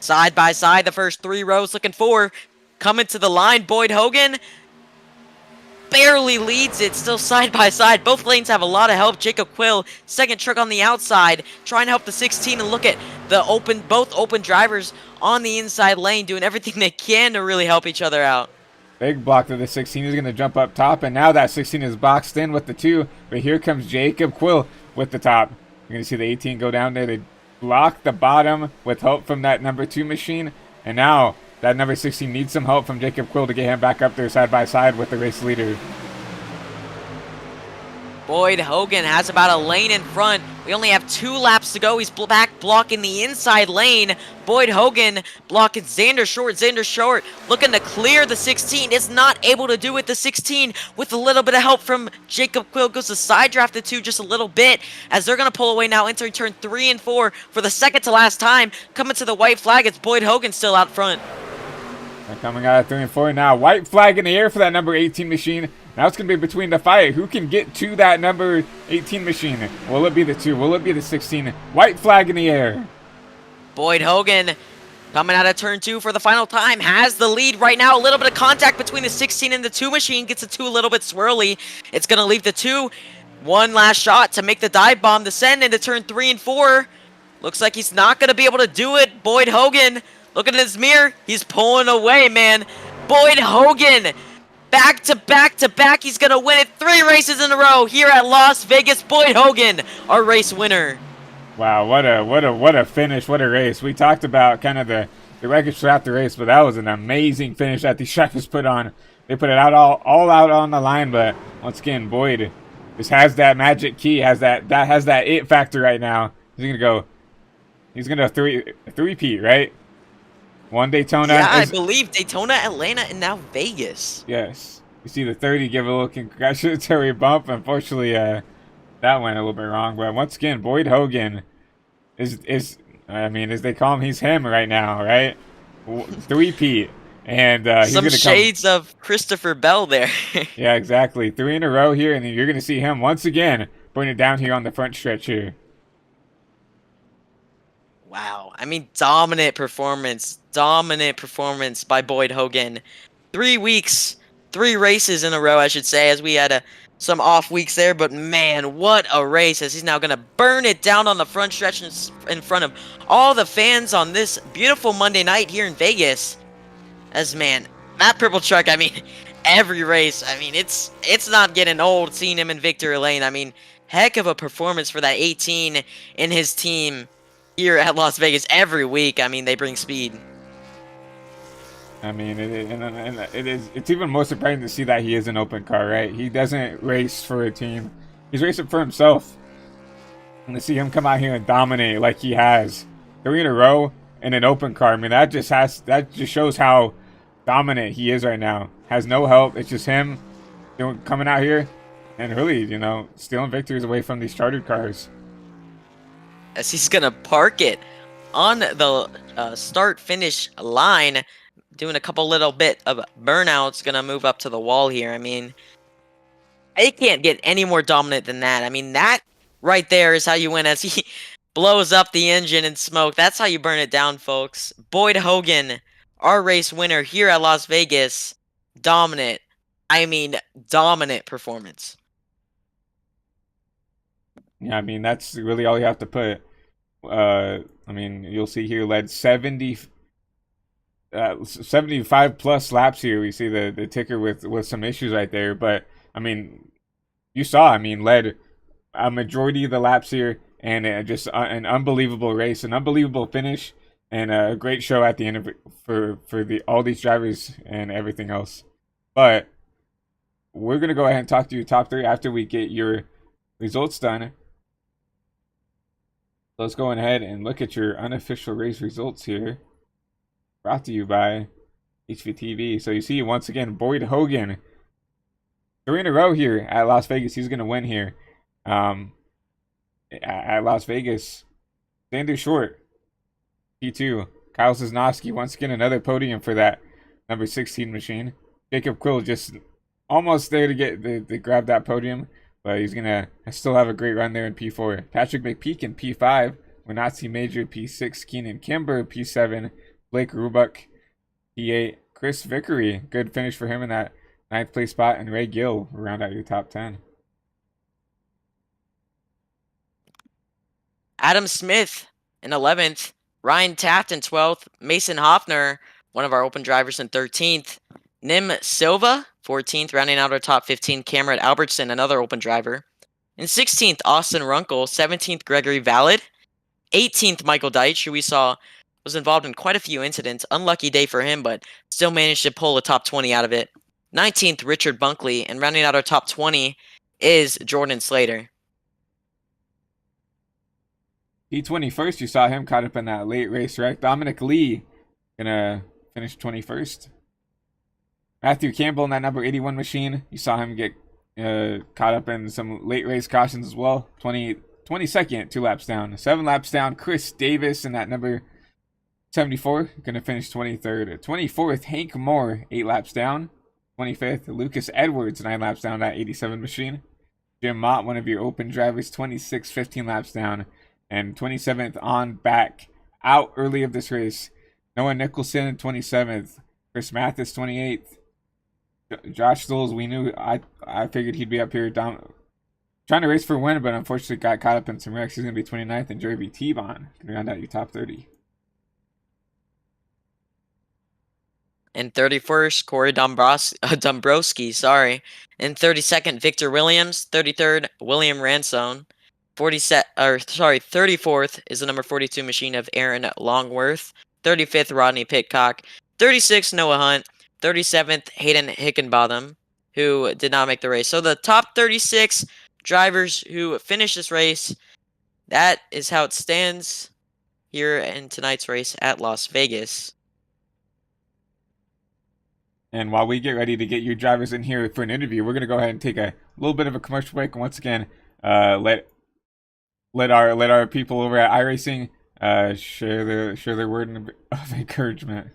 Side by side, the first 3 rows looking for. Coming to the line, Boyd Hoggan barely leads it, still side by side. Both lanes have a lot of help. Jacob Quill, second truck on the outside, trying to help the 16, and look at both open drivers on the inside lane doing everything they can to really help each other out. Big block to the 16 is going to jump up top, and now that 16 is boxed in with the 2. But here comes Jacob Quill with the top. You're going to see the 18 go down there. They block the bottom with help from that number 2 machine. And now that number 16 needs some help from Jacob Quill to get him back up there side by side with the race leader. Boyd Hoggan has about a lane in front. We only have 2 laps to go. He's back blocking the inside lane. Boyd Hoggan blocking Zander short, looking to clear the 16. Is not able to do it. The 16 with a little bit of help from Jacob Quill goes to side draft the 2 just a little bit as they're going to pull away now, entering turn 3 and 4 for the second to last time. Coming to the white flag, it's Boyd Hoggan still out front. They're coming out of 3 and 4 now. White flag in the air for that number 18 machine. Now it's going to be between the fight. Who can get to that number 18 machine? Will it be the 2? Will it be the 16? White flag in the air. Boyd Hoggan coming out of turn 2 for the final time. Has the lead right now. A little bit of contact between the 16 and the 2 machine. Gets the 2 a little bit swirly. It's going to leave the 2. One last shot to make the dive bomb descend into turn 3 and 4. Looks like he's not going to be able to do it. Boyd Hoggan, looking at his mirror. He's pulling away, man. Boyd Hoggan, back to back to back. He's going to win it 3 races in a row here at Las Vegas. Boyd Hoggan, our race winner. Wow, what a finish, what a race. We talked about kind of the wreckage throughout the race, but that was an amazing finish that these drivers put on. They put it out all out on the line, but once again, Boyd just has that magic key, has that it factor right now. He's gonna three-peat, right? One Daytona. Yeah, I believe Daytona, Atlanta, and now Vegas. Yes. You see the 30 give a little congratulatory bump. Unfortunately, that went a little bit wrong. But once again, Boyd Hoggan is as they call him, he's him right now, right? Three-peat. And he's some gonna shades of Christopher Bell there. Yeah, exactly. 3 in a row here, and then you're going to see him once again putting it down here on the front stretch here. Wow. I mean, dominant performance by Boyd Hoggan. 3 weeks, 3 races in a row, I should say, as we had some off weeks there. But man, what a race, as he's now going to burn it down on the front stretch in front of all the fans on this beautiful Monday night here in Vegas. As man, that purple truck, I mean, every race, I mean, it's not getting old seeing him in victory lane. I mean, heck of a performance for that 18 in his team here at Las Vegas every week. I mean, they bring speed. I mean, it's even more surprising to see that he is an open car, right? He doesn't race for a team. He's racing for himself. And to see him come out here and dominate like he has 3 in a row in an open car, I mean, that just shows how dominant he is right now. Has no help. It's just him coming out here and really, stealing victories away from these chartered cars. As he's going to park it on the start-finish line, doing a couple little bit of burnouts, going to move up to the wall here. I mean, it can't get any more dominant than that. I mean, that right there is how you win, as he blows up the engine in smoke. That's how you burn it down, folks. Boyd Hoggan, our race winner here at Las Vegas. Dominant. I mean, dominant performance. Yeah, I mean, that's really all you have to put. I mean, you'll see here led 75 plus laps here. We see the ticker with some issues right there. But, I mean, you saw, led a majority of the laps here. And just an unbelievable race, an unbelievable finish. and a great show at the end of it for the all these drivers and everything else. But we're gonna go ahead and talk to your top three after we get your results done. Let's go ahead and look at your unofficial race results here. Brought to you by HVTV. So you see once again Boyd Hoggan, 3 in a row here at Las Vegas. He's gonna win here. At Las Vegas, Zander Short, P2. Kyle Sosnoski, once again another podium for that number 16 machine. Jacob Quill just almost there to get to grab that podium, but he's gonna still have a great run there in P4. Patrick McPeak in P5. Wenatzi Major P6. Keenan Kimber P7. Blake Rubuck P8. Chris Vickery, good finish for him in that 9th place spot, and Ray Gill round out your top 10. Adam Smith in 11th. Ryan Taft in 12th. Mason Hoffner, one of our open drivers, in 13th. Nim Silva, 14th, rounding out our top 15. Cameron Albertson, another open driver. In 16th, Austin Runkle. 17th, Gregory Valid. 18th, Michael Deitch, who we saw was involved in quite a few incidents. Unlucky day for him, but still managed to pull a top 20 out of it. 19th, Richard Bunkley. And rounding out our top 20 is Jordan Slater. P21st, you saw him caught up in that late race wreck. Dominic Lee gonna finish 21st. Matthew Campbell in that number 81 machine. You saw him get caught up in some late race cautions as well. 22nd, 2 laps down. 7 laps down, Chris Davis in that number 74. Gonna finish 23rd. 24th, Hank Moore, 8 laps down. 25th, Lucas Edwards, 9 laps down that 87 machine. Jim Mott, one of your open drivers, 26, 15 laps down. And 27th on back, out early of this race. Noah Nicholson, 27th. Chris Mathis, 28th. Josh Stoles, we knew, I figured he'd be up here trying to race for a win, but unfortunately got caught up in some wrecks. He's going to be 29th. And Jeremy T-Bon can round out your top 30. And 31st, Corey Dombrowski, sorry. And 32nd, Victor Williams. 33rd, William Ransone. 34th is the number 42 machine of Aaron Longworth. 35th, Rodney Pitcock. 36th, Noah Hunt. 37th, Hayden Hickenbotham, who did not make the race. So the top 36 drivers who finished this race, that is how it stands here in tonight's race at Las Vegas. And while we get ready to get your drivers in here for an interview, we're going to go ahead and take a little bit of a commercial break. And once again, let our people over at iRacing share their word of encouragement.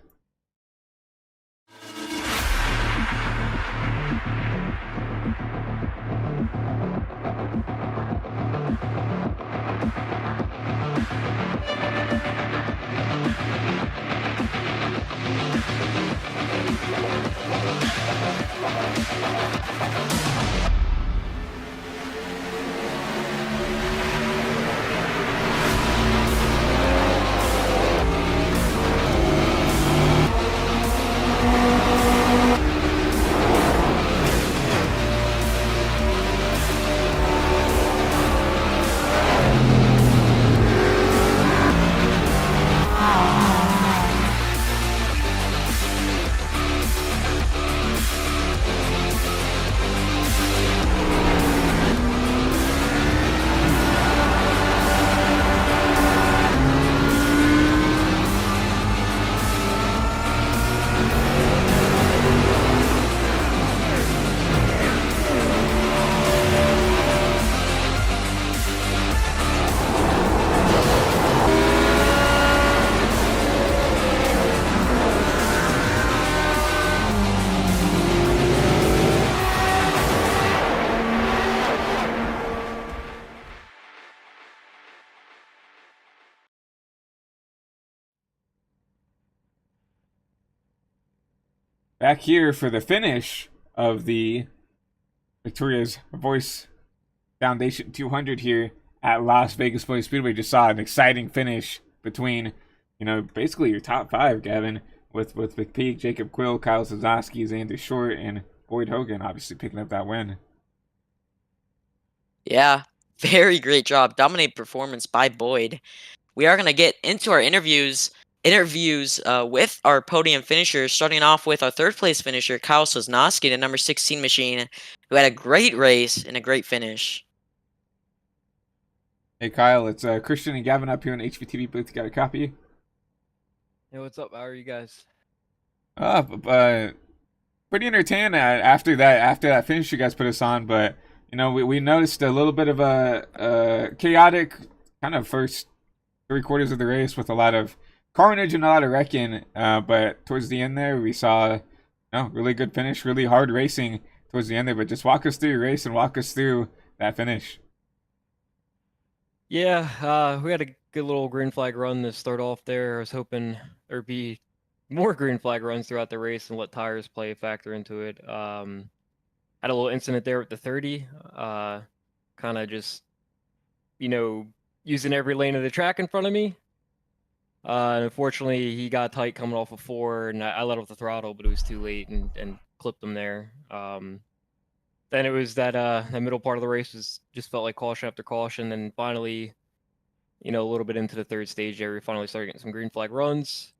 Back here for the finish of the Victoria's Voice Foundation 200 here at Las Vegas Motor Speedway. Just saw an exciting finish between, basically your top 5, Gavin, with McPeak, Jacob Quill, Kyle Sosnoski, Zander Short, and Boyd Hoggan obviously picking up that win. Yeah, very great job. Dominant performance by Boyd. We are going to get into our interviews interviews with our podium finishers, starting off with our third place finisher, Kyle Sosnoski, the number 16 machine, who had a great race and a great finish. Hey Kyle, it's Christian and Gavin up here in the HVTV booth. You got a copy? Hey, what's up? How are you guys? Pretty entertaining after that finish you guys put us on, but you know we noticed a little bit of a chaotic kind of first 3 quarters of the race with a lot of carnage and a lot of wrecking. But towards the end there, we saw really good finish, really hard racing towards the end there. But just walk us through your race and walk us through that finish. Yeah, we had a good little green flag run to start off there. I was hoping there'd be more green flag runs throughout the race and let tires play a factor into it. Had a little incident there with the 30. Kind of just, using every lane of the track in front of me. And unfortunately, he got tight coming off of 4, and I let off the throttle, but it was too late and clipped him there. Then it was that middle part of the race just felt like caution after caution. And finally, a little bit into the third stage there, we finally started getting some green flag runs.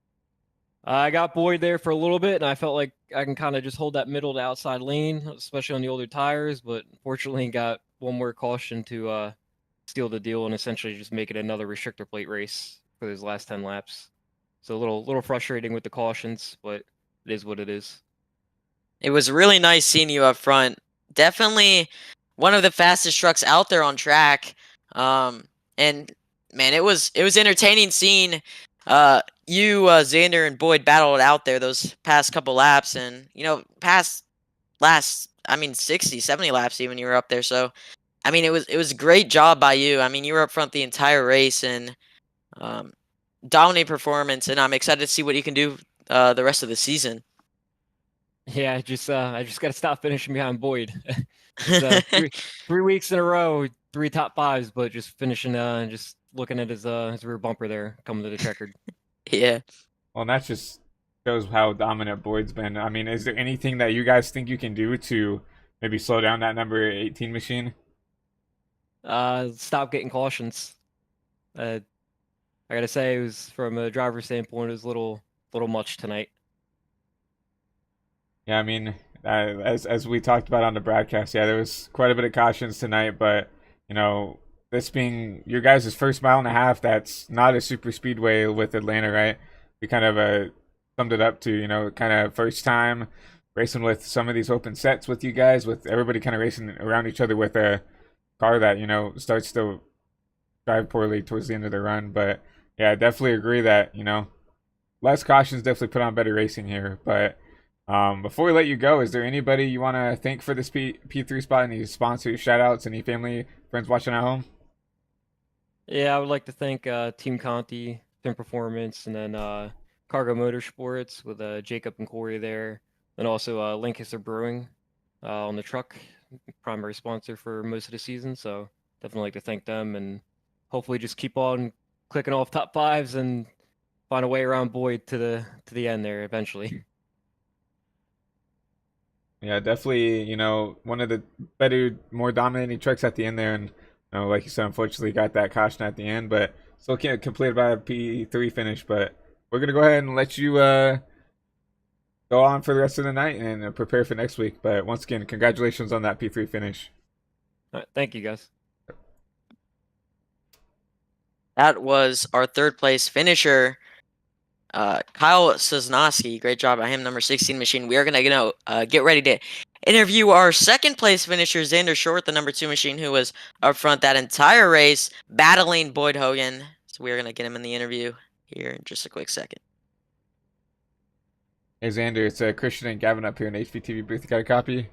I got buoyed there for a little bit, and I felt like I can kind of just hold that middle to outside lane, especially on the older tires. But unfortunately, got one more caution to steal the deal and essentially just make it another restrictor plate race for those last 10 laps. So a little frustrating with the cautions, but it is what it is. It was really nice seeing you up front. Definitely one of the fastest trucks out there on track. And man, it was entertaining seeing you, Zander, and Boyd battle it out there those past couple laps, and past last 60, 70 laps even you were up there. So it was a great job by you. You were up front the entire race and dominant performance, and I'm excited to see what you can do the rest of the season. Yeah, I just got to stop finishing behind Boyd. It's, 3 weeks in a row, 3 top 5s, but just finishing and just looking at his rear bumper there coming to the checkered. Yeah. Well, that just shows how dominant Boyd's been. Is there anything that you guys think you can do to maybe slow down that number 18 machine? Stop getting cautions. I gotta say, it was from a driver's standpoint, it was a little much tonight. Yeah, as we talked about on the broadcast, yeah, there was quite a bit of cautions tonight, but this being your guys' first mile and a half, that's not a super speedway with Atlanta, right? We kind of summed it up to kind of first time racing with some of these open sets with you guys, with everybody kind of racing around each other with a car that starts to drive poorly towards the end of the run. But yeah, I definitely agree that less cautions definitely put on better racing here, but. Before we let you go, is there anybody you want to thank for this P3 spot? Any sponsors, shout outs, any family, friends watching at home? Yeah, I would like to thank Team Conti, Tim Performance, and then Cargo Motorsports with Jacob and Corey there. And also Lancaster Brewing on the truck, primary sponsor for most of the season. So definitely like to thank them and hopefully just keep on clicking off top 5s and find a way around Boyd to the end there eventually. Yeah, definitely, one of the better, more dominating trucks at the end there. And, like you said, unfortunately got that caution at the end, but still can't complete by a P3 finish. But we're going to go ahead and let you go on for the rest of the night and prepare for next week. But once again, congratulations on that P3 finish. All right, thank you, guys. That was our third place finisher, Kyle Sosnoski. Great job by him, number 16 machine. We are going to get ready to interview our second place finisher, Zander Short, the number 2 machine, who was up front that entire race, battling Boyd Hoggan. So we are going to get him in the interview here in just a quick second. Hey, Zander, it's Christian and Gavin up here in the HVTV booth. You got a copy?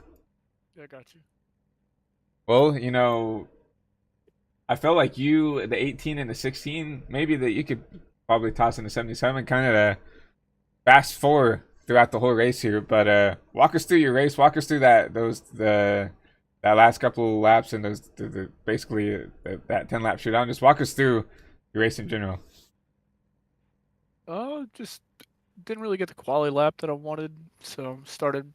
Yeah, I got you. Well, I felt like the 18 and the 16, maybe that you could probably toss in the 77, kind of fast forward throughout the whole race here. But walk us through your race. Walk us through that last couple of laps and basically that 10-lap shootout. Just walk us through your race in general. Just didn't really get the quality lap that I wanted, so started,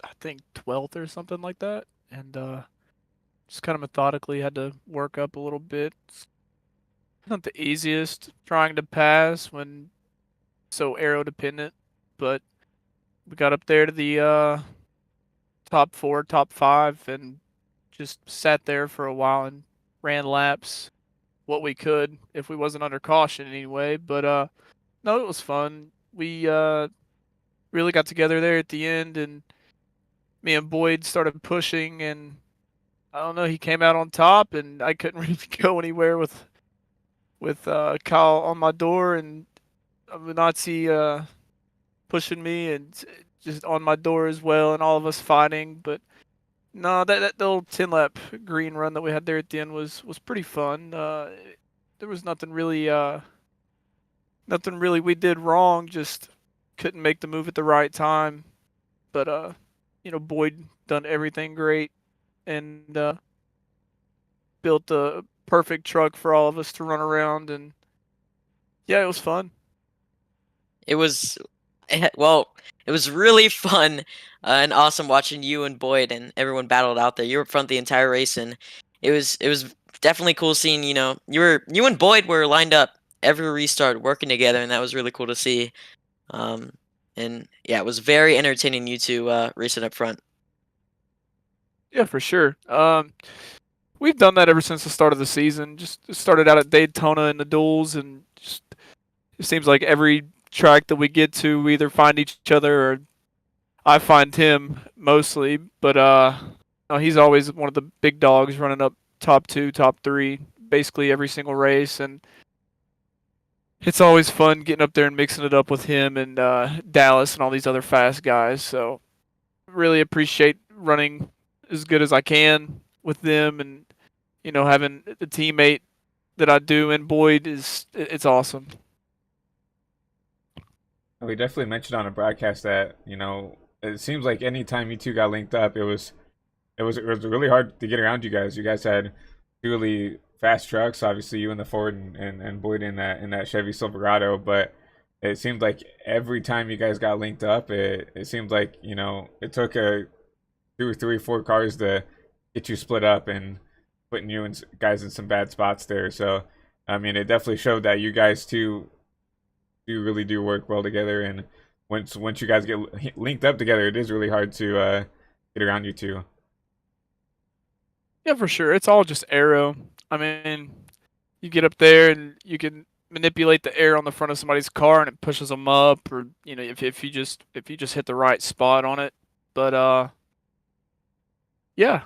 I think, 12th or something like that, and just kind of methodically had to work up a little bit. It's not the easiest trying to pass when so aero dependent, but we got up there to the top 4, top 5, and just sat there for a while and ran laps what we could if we wasn't under caution anyway. But no, it was fun. We really got together there at the end, and me and Boyd started pushing, and I don't know, he came out on top, and I couldn't really go anywhere with Kyle on my door and a Nazi pushing me and just on my door as well, and all of us fighting. But no, that little 10 lap green run that we had there at the end was pretty fun. There was nothing really we did wrong, just couldn't make the move at the right time. But Boyd done everything great and built the perfect truck for all of us to run around, and yeah, it was fun. It was, well, it was really fun and awesome watching you and Boyd and everyone battled out there. You were up front the entire race, and it was definitely cool seeing, you and Boyd were lined up every restart working together, and that was really cool to see. And yeah, it was very entertaining, you two racing up front. Yeah, for sure. We've done that ever since the start of the season. Just started out at Daytona in the duels, and just it seems like every track that we get to, we either find each other or I find him mostly. But no, he's always one of the big dogs, running up top 2, top 3, basically every single race, and it's always fun getting up there and mixing it up with him and Dallas and all these other fast guys. So really appreciate running as good as I can with them, and having the teammate that I do in Boyd it's awesome. We definitely mentioned on a broadcast that it seems like any time you two got linked up, it was really hard to get around you guys. You guys had two really fast trucks, obviously you in the Ford and Boyd in that Chevy Silverado, but it seemed like every time you guys got linked up, it seemed like it took a 2 or 3 or 4 cars to get you split up and putting you and guys in some bad spots there. So I mean, it definitely showed that you guys two really do work well together, and once you guys get linked up together, it is really hard to get around you two. Yeah, for sure. It's all just aero. I mean, you get up there and you can manipulate the air on the front of somebody's car, and it pushes them up, or if you just hit the right spot on it. But yeah.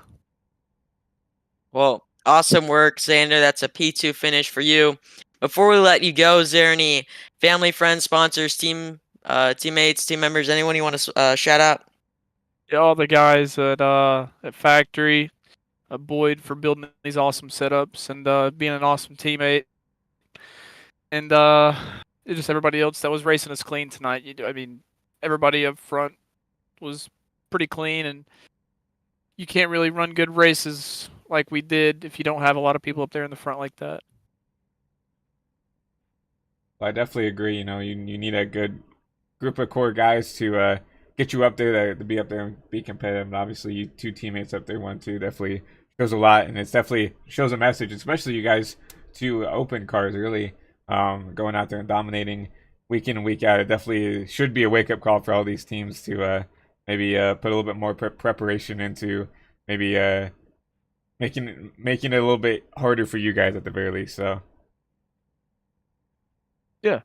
Well, awesome work, Zander. That's a P2 finish for you. Before we let you go, is there any family, friends, sponsors, teammates, team members, anyone you want to shout out? Yeah, all the guys at Factory, Boyd for building these awesome setups and being an awesome teammate, and just everybody else that was racing us clean tonight. I mean, everybody up front was pretty clean, and you can't really run good races like we did if you don't have a lot of people up there in the front like that. I definitely agree. You need a good group of core guys to get you up there to be up there and be competitive. And obviously, you two teammates up there, 1-2, definitely shows a lot, and it's definitely shows a message, especially you guys two open cars really going out there and dominating week in and week out. It definitely should be a wake up call for all these teams to maybe put a little bit more preparation into maybe making it a little bit harder for you guys at the very least. So. Yeah.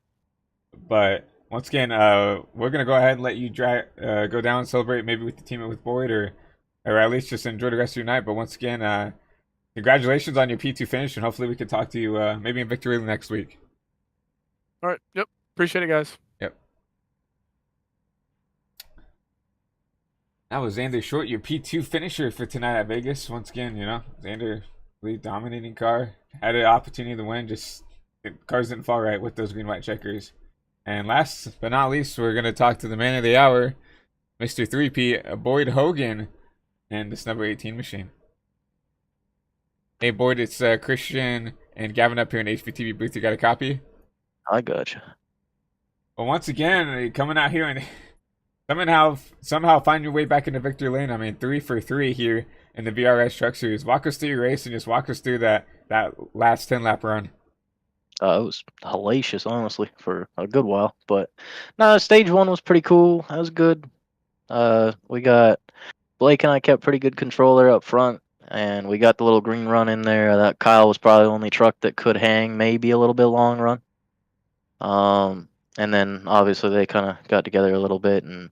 But once again, we're gonna go ahead and let you go down and celebrate maybe with the team with Boyd, or at least just enjoy the rest of your night. But once again, congratulations on your P2 finish, and hopefully we can talk to you maybe in Victory Lane next week. All right. Yep. Appreciate it, guys. Yep. That was Zander Short, your P2 finisher for tonight at Vegas. Once again, Zander, really dominating car, had an opportunity to win, just cars didn't fall right with those green-white checkers. And last but not least, we're going to talk to the man of the hour, Mr. 3P, Boyd Hoggan, and this number 18 machine. Hey, Boyd, it's Christian and Gavin up here in HVTV booth. You got a copy? I gotcha. Well, once again, coming out here and somehow find your way back into victory lane. I mean, 3 for 3 here in the VRS Truck Series. Walk us through your race and just walk us through that last 10-lap run. It was hellacious, honestly, for a good while. But no, stage one was pretty cool. That was good. We got Blake and I kept pretty good control there up front, and we got the little green run in there. That Kyle was probably the only truck that could hang, maybe a little bit long run. And then obviously they kind of got together a little bit, and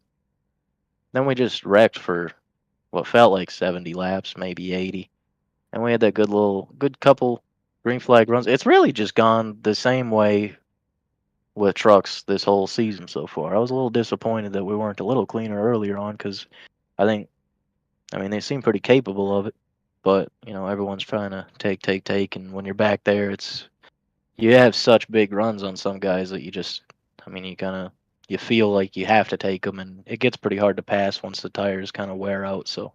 then we just wrecked for what felt like 70 laps, maybe 80. And we had that good couple green flag runs. It's really just gone the same way with trucks this whole season so far. I was a little disappointed that we weren't a little cleaner earlier on because I mean, they seem pretty capable of it. But, everyone's trying to take. And when you're back there, you have such big runs on some guys that you feel like you have to take them. And it gets pretty hard to pass once the tires kind of wear out. So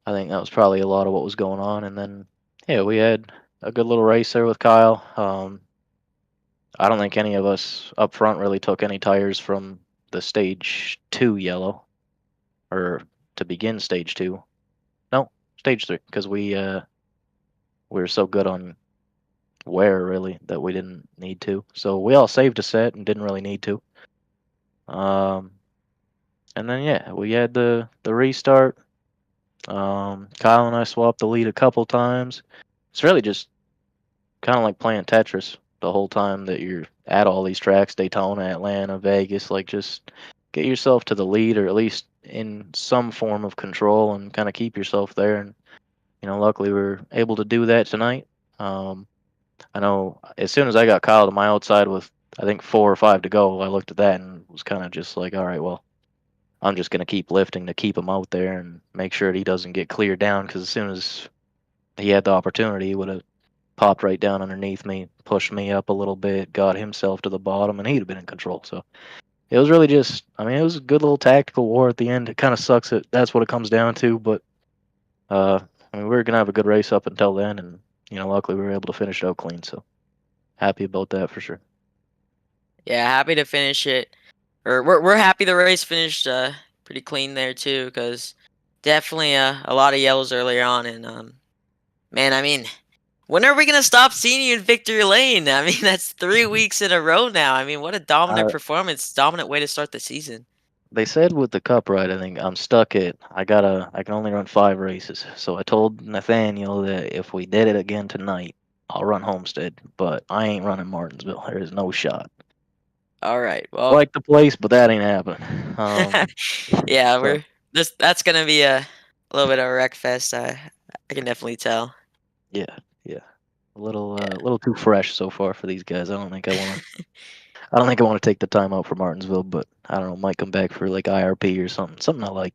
I think that was probably a lot of what was going on. And then, yeah, we had a good little race there with Kyle. I don't think any of us up front really took any tires from the stage 2 yellow, or to begin stage 2. No, stage 3, because we were so good on wear really that we didn't need to. So we all saved a set and didn't really need to. And then yeah, we had the restart. Kyle and I swapped the lead a couple times. It's really just kind of like playing Tetris the whole time that you're at all these tracks, Daytona, Atlanta, Vegas. Like, just get yourself to the lead, or at least in some form of control, and kind of keep yourself there. And luckily we were able to do that tonight. I know as soon as I got Kyle to my outside with I think 4 or 5 to go, I looked at that and was kind of just like, all right, well, I'm just gonna keep lifting to keep him out there and make sure that he doesn't get cleared down, because as soon as he had the opportunity, he would have popped right down underneath me, pushed me up a little bit, got himself to the bottom, and he'd have been in control. So it was really just, it was a good little tactical war at the end. It kind of sucks that that's what it comes down to, but we were gonna have a good race up until then, and luckily we were able to finish it out clean. So happy about that for sure. Yeah, happy to finish it. Or we're happy the race finished pretty clean there too, because definitely a lot of yellows earlier on, and man, I mean, when are we gonna stop seeing you in victory lane? I mean, that's 3 weeks in a row now. I mean, what a dominant performance, dominant way to start the season. They said with the cup ride, I think I'm stuck at I can only run 5 races. So I told Nathaniel that if we did it again tonight, I'll run Homestead, but I ain't running Martinsville. There is no shot. All right, well, Like the place, but that ain't happening. yeah, so, that's gonna be a little bit of a wreck fest. I can definitely tell. yeah, a little too fresh so far for these guys. I don't think I want to take the time out for Martinsville, but I don't know, might come back for like IRP or something I like.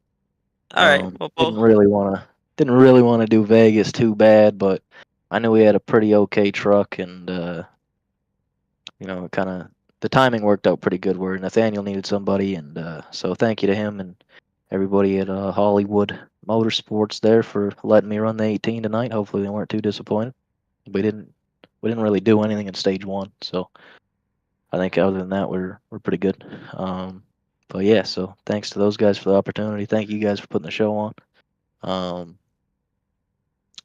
All right, well, Didn't really want to do Vegas too bad, but I knew we had a pretty okay truck, and it kind of the timing worked out pretty good. Where Nathaniel needed somebody, and so thank you to him and everybody at Hollywood Motorsports there for letting me run the 18 tonight. Hopefully they weren't too disappointed. We didn't really do anything in stage 1, so I think other than that we're pretty good. But yeah, so thanks to those guys for the opportunity. Thank you guys for putting the show on.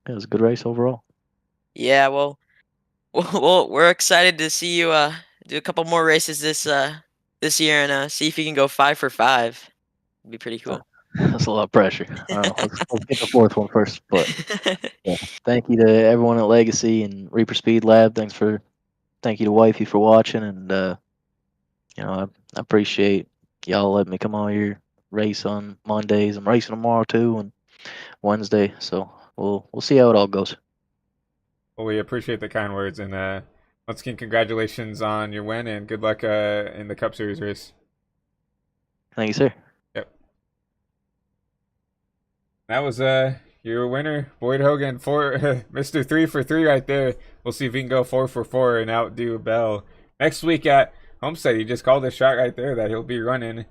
It was a good race overall. Yeah, well, we're excited to see you do a couple more races this year, and see if you can go 5 for 5. It'd be pretty cool. That's a lot of pressure. I don't know. Let's get the 4th one first. But yeah, thank you to everyone at Legacy and Reaper Speed Lab. Thank you to Wifey for watching, and I appreciate y'all letting me come on your race on Mondays. I'm racing tomorrow too, and Wednesday. So we'll see how it all goes. Well, we appreciate the kind words, and once again, congratulations on your win, and good luck in the Cup Series race. Thank you, sir. Yep. That was your winner, Boyd Hoggan, Mr. 3 for 3 right there. We'll see if he can go 4 for 4 and outdo Bell next week at Homestead. He just called a shot right there that he'll be running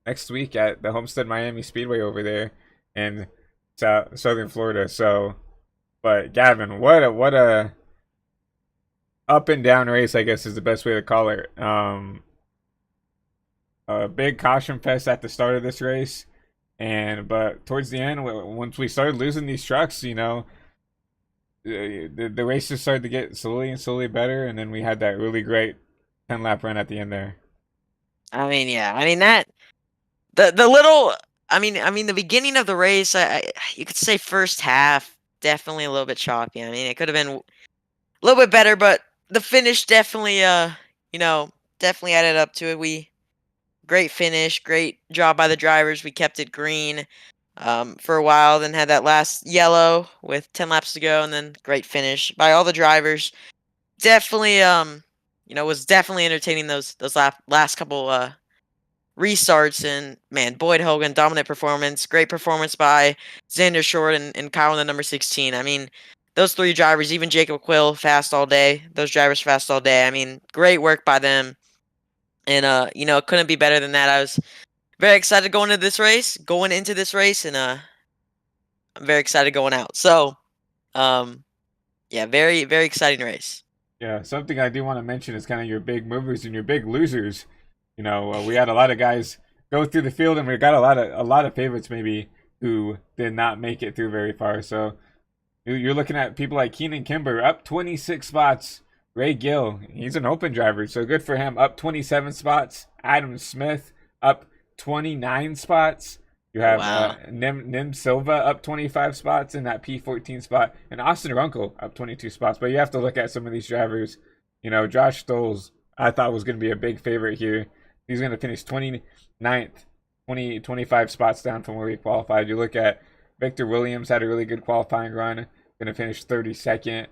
next week at the Homestead Miami Speedway over there in Southern Florida. So, but Gavin, what a up and down race, I guess is the best way to call it. A big caution fest at the start of this race, but towards the end, once we started losing these trucks, the race just started to get slowly and slowly better, and then we had that really great 10-lap run at the end there. I mean, yeah. I mean that the little. I mean the beginning of the race. You could say first half definitely a little bit choppy. I mean, it could have been a little bit better, but the finish definitely you know definitely added up to it. Great finish, great job by the drivers. We kept it green for a while, then had that last yellow with 10 laps to go, and then great finish by all the drivers. Definitely, was definitely entertaining those last couple restarts. And man, Boyd Hogan, dominant performance, great performance by Zander Short and Kyle in the number 16. I mean, those three drivers, even Jacob Quill, fast all day. Those drivers fast all day. I mean, great work by them. And it couldn't be better than that. I was very excited going into this race, and I'm very excited going out. So, yeah, very very exciting race. Yeah, something I do want to mention is kind of your big movers and your big losers. We had a lot of guys go through the field, and we got a lot of favorites maybe who did not make it through very far. So you're looking at people like Keenan Kimber up 26 spots. Ray Gill, he's an open driver, so good for him. Up 27 spots. Adam Smith up 29 spots. You have Wow. Nim Silva up 25 spots in that P14 spot, and Austin Runkle up 22 spots. But you have to look at some of these drivers. Josh Stoles, I thought was going to be a big favorite here. He's going to finish 29th, 25 spots down from where he qualified. You look at Victor Williams, had a really good qualifying run, going to finish 32nd.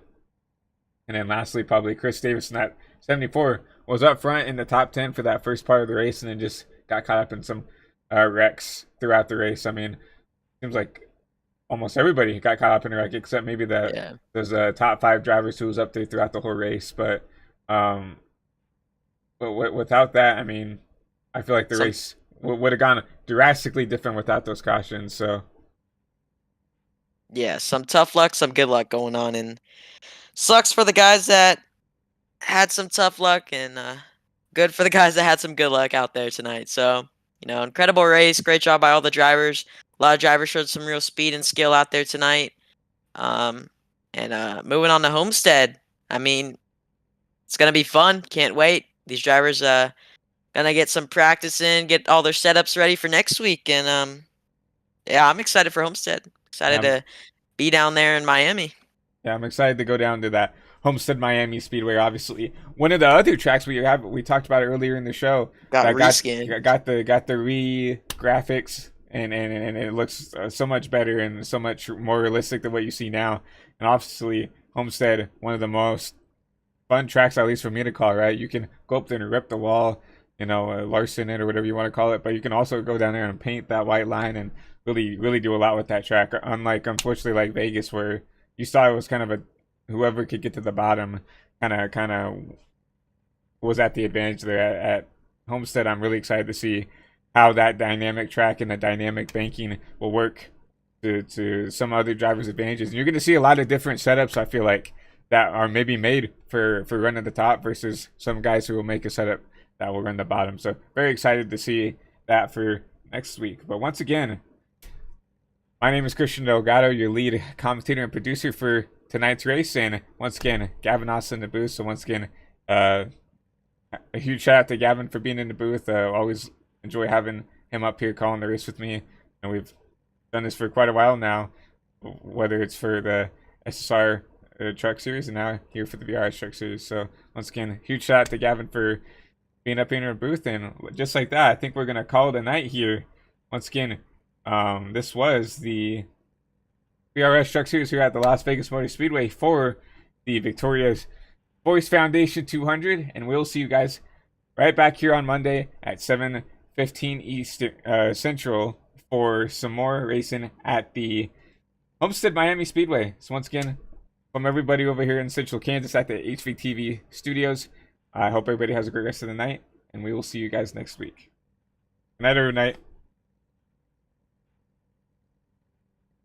And then lastly, probably Chris Davison at 74 was up front in the top 10 for that first part of the race, and then just got caught up in some wrecks throughout the race. I mean, seems like almost everybody got caught up in a wreck except maybe those top 5 drivers who was up there throughout the whole race. But without that, I mean, I feel like the race would have gone drastically different without those cautions. So Yeah, some tough luck, some good luck going on, and sucks for the guys that had some tough luck, and good for the guys that had some good luck out there tonight. So, incredible race. Great job by all the drivers. A lot of drivers showed some real speed and skill out there tonight. And moving on to Homestead. I mean, it's going to be fun. Can't wait. These drivers going to get some practice in, get all their setups ready for next week. And yeah, I'm excited for Homestead. Excited to be down there in Miami. yeah, I'm excited to go down to that Homestead Miami Speedway. Obviously, one of the other tracks we talked about earlier in the show Got that reskinned. got the graphics, and it looks so much better and so much more realistic than what you see now. And obviously, Homestead, one of the most fun tracks, at least for me to call. Right, you can go up there and rip the wall, Larson it or whatever you want to call it, but you can also go down there and paint that white line and really do a lot with that track. Unlike, unfortunately, like Vegas, where you saw it was kind of whoever could get to the bottom kind of was at the advantage there. At Homestead, I'm really excited to see how that dynamic track and the dynamic banking will work to some other drivers' advantages. And you're going to see a lot of different setups, I feel like, that are maybe made for running the top versus some guys who will make a setup that will run the bottom. So very excited to see that for next week. But once again, my name is Christian Delgado, your lead commentator and producer for tonight's race. And once again, Gavin Austin in the booth. So once again, a huge shout out to Gavin for being in the booth. Always enjoy having him up here calling the race with me. And we've done this for quite a while now, whether it's for the SSR Truck Series and now here for the VRS Truck Series. So once again, huge shout out to Gavin for being up here in our booth. And just like that, I think we're going to call it a night here. Once again, this was the VRS Truck Series here at the Las Vegas Motor Speedway for the Victoria's Voice Foundation 200, and we'll see you guys right back here on Monday at 7:15 Eastern Central for some more racing at the Homestead Miami Speedway. So once again, from everybody over here in Central Kansas at the HVTV studios, I hope everybody has a great rest of the night, and we will see you guys next week. Good night, every night.